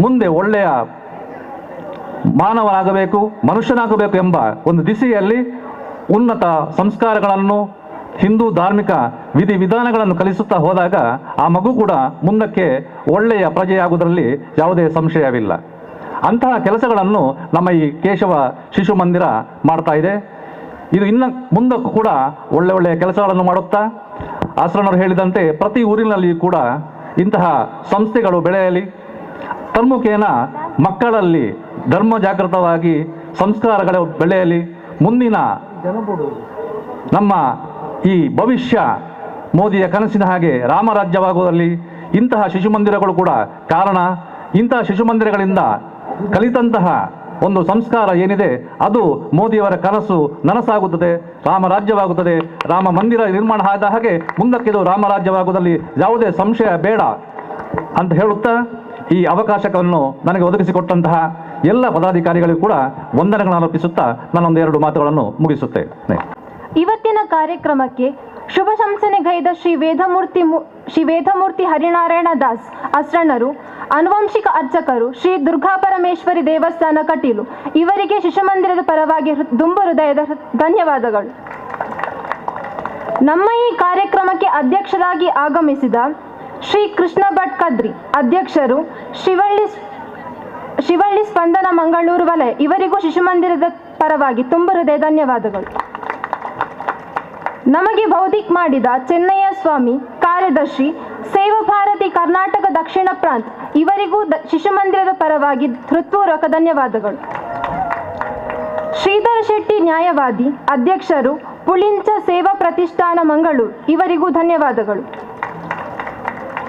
ಮುಂದೆ ಒಳ್ಳೆಯ ಮಾನವನಾಗಬೇಕು, ಮನುಷ್ಯನಾಗಬೇಕು ಎಂಬ ಒಂದು ದಿಸೆಯಲ್ಲಿ ಉನ್ನತ ಸಂಸ್ಕಾರಗಳನ್ನು, ಹಿಂದೂ ಧಾರ್ಮಿಕ ವಿಧಿವಿಧಾನಗಳನ್ನು ಕಲಿಸುತ್ತಾ ಹೋದಾಗ ಆ ಮಗು ಕೂಡ ಮುಂದಕ್ಕೆ ಒಳ್ಳೆಯ ಪ್ರಜೆಯಾಗುವುದರಲ್ಲಿ ಯಾವುದೇ ಸಂಶಯವಿಲ್ಲ. ಅಂತಹ ಕೆಲಸಗಳನ್ನು ನಮ್ಮ ಈ ಕೇಶವ ಶಿಶು ಮಂದಿರ ಮಾಡ್ತಾ ಇದೆ. ಇದು ಇನ್ನು ಮುಂದಕ್ಕೂ ಕೂಡ ಒಳ್ಳೆಯ ಕೆಲಸಗಳನ್ನು ಮಾಡುತ್ತಾ ಆಸರಣರು ಹೇಳಿದಂತೆ ಪ್ರತಿ ಊರಿನಲ್ಲಿ ಕೂಡ ಇಂತಹ ಸಂಸ್ಥೆಗಳು ಬೆಳೆಯಲಿ. ತನ್ಮುಖೇನ ಮಕ್ಕಳಲ್ಲಿ ಧರ್ಮ ಜಾಗೃತವಾಗಿ ಸಂಸ್ಕಾರಗಳು ಬೆಳೆಯಲಿ. ಮುಂದಿನ ನಮ್ಮ ಈ ಭವಿಷ್ಯ ಮೋದಿಯ ಕನಸಿನ ಹಾಗೆ ರಾಮರಾಜ್ಯವಾಗುವುದರಲ್ಲಿ ಇಂತಹ ಶಿಶು ಮಂದಿರಗಳು ಕೂಡ ಕಾರಣ. ಇಂತಹ ಶಿಶು ಮಂದಿರಗಳಿಂದ ಕಲಿತಂತಹ ಒಂದು ಸಂಸ್ಕಾರ ಏನಿದೆ ಅದು ಮೋದಿಯವರ ಕನಸು ನನಸಾಗುತ್ತದೆ, ರಾಮರಾಜ್ಯವಾಗುತ್ತದೆ. ರಾಮ ಮಂದಿರ ನಿರ್ಮಾಣ ಆದ ಹಾಗೆ ಮುಂದಕ್ಕಿದು ರಾಮರಾಜ್ಯವಾಗುವುದರಲ್ಲಿ ಯಾವುದೇ ಸಂಶಯ ಬೇಡ ಅಂತ ಹೇಳುತ್ತಾ ಈ ಅವಕಾಶವನ್ನು ನನಗೆ ಒದಗಿಸಿಕೊಟ್ಟಂತಹ ಎಲ್ಲ ಪದಾಧಿಕಾರಿಗಳಿಗೂ ಕೂಡ ವಂದನೆಗಳನ್ನು ಅರ್ಪಿಸುತ್ತಾ ನಾನೊಂದು 2 ಮಾತುಗಳನ್ನು ಮುಗಿಸುತ್ತೇನೆ. ಇವತ್ತಿನ ಕಾರ್ಯಕ್ರಮಕ್ಕೆ ಶುಭ ಶಂಸನೆಗೈದ ಶ್ರೀ ವೇದಮೂರ್ತಿ ಹರಿನಾರಾಯಣ ದಾಸ್ ಅಸ್ರಣರು, ಆನುವಂಶಿಕ ಅರ್ಚಕರು, ಶ್ರೀ ದುರ್ಗಾಪರಮೇಶ್ವರಿ ದೇವಸ್ಥಾನ ಕಟೀಲು ಇವರಿಗೆ ಶಿಶುಮಂದಿರದ ಪರವಾಗಿ ತುಂಬು ಹೃದಯದ ಧನ್ಯವಾದಗಳು. ನಮ್ಮ ಈ ಕಾರ್ಯಕ್ರಮಕ್ಕೆ ಅಧ್ಯಕ್ಷರಾಗಿ ಆಗಮಿಸಿದ ಶ್ರೀ ಕೃಷ್ಣ ಭಟ್ ಕದ್ರಿ ಅಧ್ಯಕ್ಷರು, ಶಿವಳ್ಳಿ ಸ್ಪಂದನ ಮಂಗಳೂರು ವಲಯ ಇವರಿಗೂ ಶಿಶುಮಂದಿರದ ಪರವಾಗಿ ತುಂಬು ಹೃದಯ ಧನ್ಯವಾದಗಳು. ನಮಗೆ ಬೌದ್ಧಿಕ್ ಮಾಡಿದ ಚೆನ್ನಯ್ಯ ಸ್ವಾಮಿ ಕಾರ್ಯದರ್ಶಿ, ಸೇವಾ ಭಾರತಿ ಕರ್ನಾಟಕ ದಕ್ಷಿಣ ಪ್ರಾಂತ ಇವರಿಗೂ ಶಿಶುಮಂದಿರದ ಪರವಾಗಿ ಹೃತ್ಪೂರ್ವಕ ಧನ್ಯವಾದಗಳು. ಶ್ರೀಧರ ಶೆಟ್ಟಿ ನ್ಯಾಯವಾದಿ ಅಧ್ಯಕ್ಷರು, ಪುಳಿಂಚ ಸೇವಾ ಪ್ರತಿಷ್ಠಾನ ಮಂಗಳೂರು ಇವರಿಗೂ ಧನ್ಯವಾದಗಳು.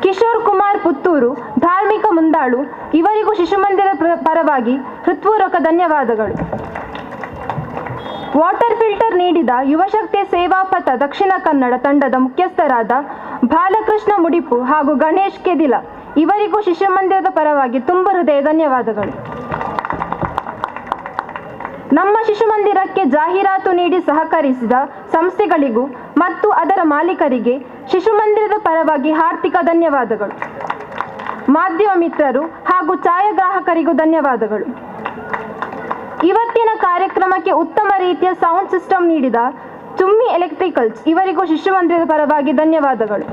ಕಿಶೋರ್ ಕುಮಾರ್ ಪುತ್ತೂರು ಧಾರ್ಮಿಕ ಮುಂದಾಳು ಇವರಿಗೂ ಶಿಶುಮಂದಿರದ ಪರವಾಗಿ ಹೃತ್ಪೂರ್ವಕ ಧನ್ಯವಾದಗಳು. ವಾಟರ್ ಫಿಲ್ಟರ್ ನೀಡಿದ ಯುವಶಕ್ತಿ ಸೇವಾ ಪಥ ದಕ್ಷಿಣ ಕನ್ನಡ ತಂಡದ ಮುಖ್ಯಸ್ಥರಾದ ಬಾಲಕೃಷ್ಣ ಮುಡಿಪು ಹಾಗೂ ಗಣೇಶ್ ಕೆದಿಲ ಇವರಿಗೂ ಶಿಶುಮಂದಿರದ ಪರವಾಗಿ ತುಂಬ ಹೃದಯ ಧನ್ಯವಾದಗಳು. ನಮ್ಮ ಶಿಶುಮಂದಿರಕ್ಕೆ ಜಾಹೀರಾತು ನೀಡಿ ಸಹಕರಿಸಿದ ಸಂಸ್ಥೆಗಳಿಗೂ ಮತ್ತು ಅದರ ಮಾಲೀಕರಿಗೆ ಶಿಶುಮಂದಿರದ ಪರವಾಗಿ ಹಾರ್ದಿಕ ಧನ್ಯವಾದಗಳು. ಮಾಧ್ಯಮ ಮಿತ್ರರು ಹಾಗೂ ಛಾಯಾಗ್ರಾಹಕರಿಗೂ ಧನ್ಯವಾದಗಳು. ಇವತ್ತಿನ ಕಾರ್ಯಕ್ರಮಕ್ಕೆ ಉತ್ತಮ ರೀತಿಯ ಸೌಂಡ್ ಸಿಸ್ಟಮ್ ನೀಡಿದ ಚುಮ್ಮಿ ಎಲೆಕ್ಟ್ರಿಕಲ್ಸ್ ಇವರಿಗೂ ಶಿಶುಮಂದಿರದ ಪರವಾಗಿ ಧನ್ಯವಾದಗಳು.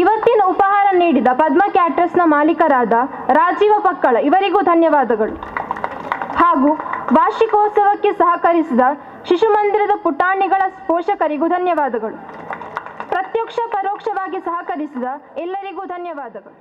ಇವತ್ತಿನ ಉಪಹಾರ ನೀಡಿದ ಪದ್ಮ ಕ್ಯಾಟರ್ಸ್ನ ಮಾಲೀಕರಾದ ರಾಜೀವ ಪಕ್ಕಳ ಇವರಿಗೂ ಧನ್ಯವಾದಗಳು. ಹಾಗೂ ವಾರ್ಷಿಕೋತ್ಸವಕ್ಕೆ ಸಹಕರಿಸಿದ ಶಿಶುಮಂದಿರದ ಪುಟಾಣಿಗಳ ಪೋಷಕರಿಗೂ ಧನ್ಯವಾದಗಳು. ಪ್ರತ್ಯಕ್ಷ ಪರೋಕ್ಷವಾಗಿ ಸಹಕರಿಸಿದ ಎಲ್ಲರಿಗೂ ಧನ್ಯವಾದಗಳು.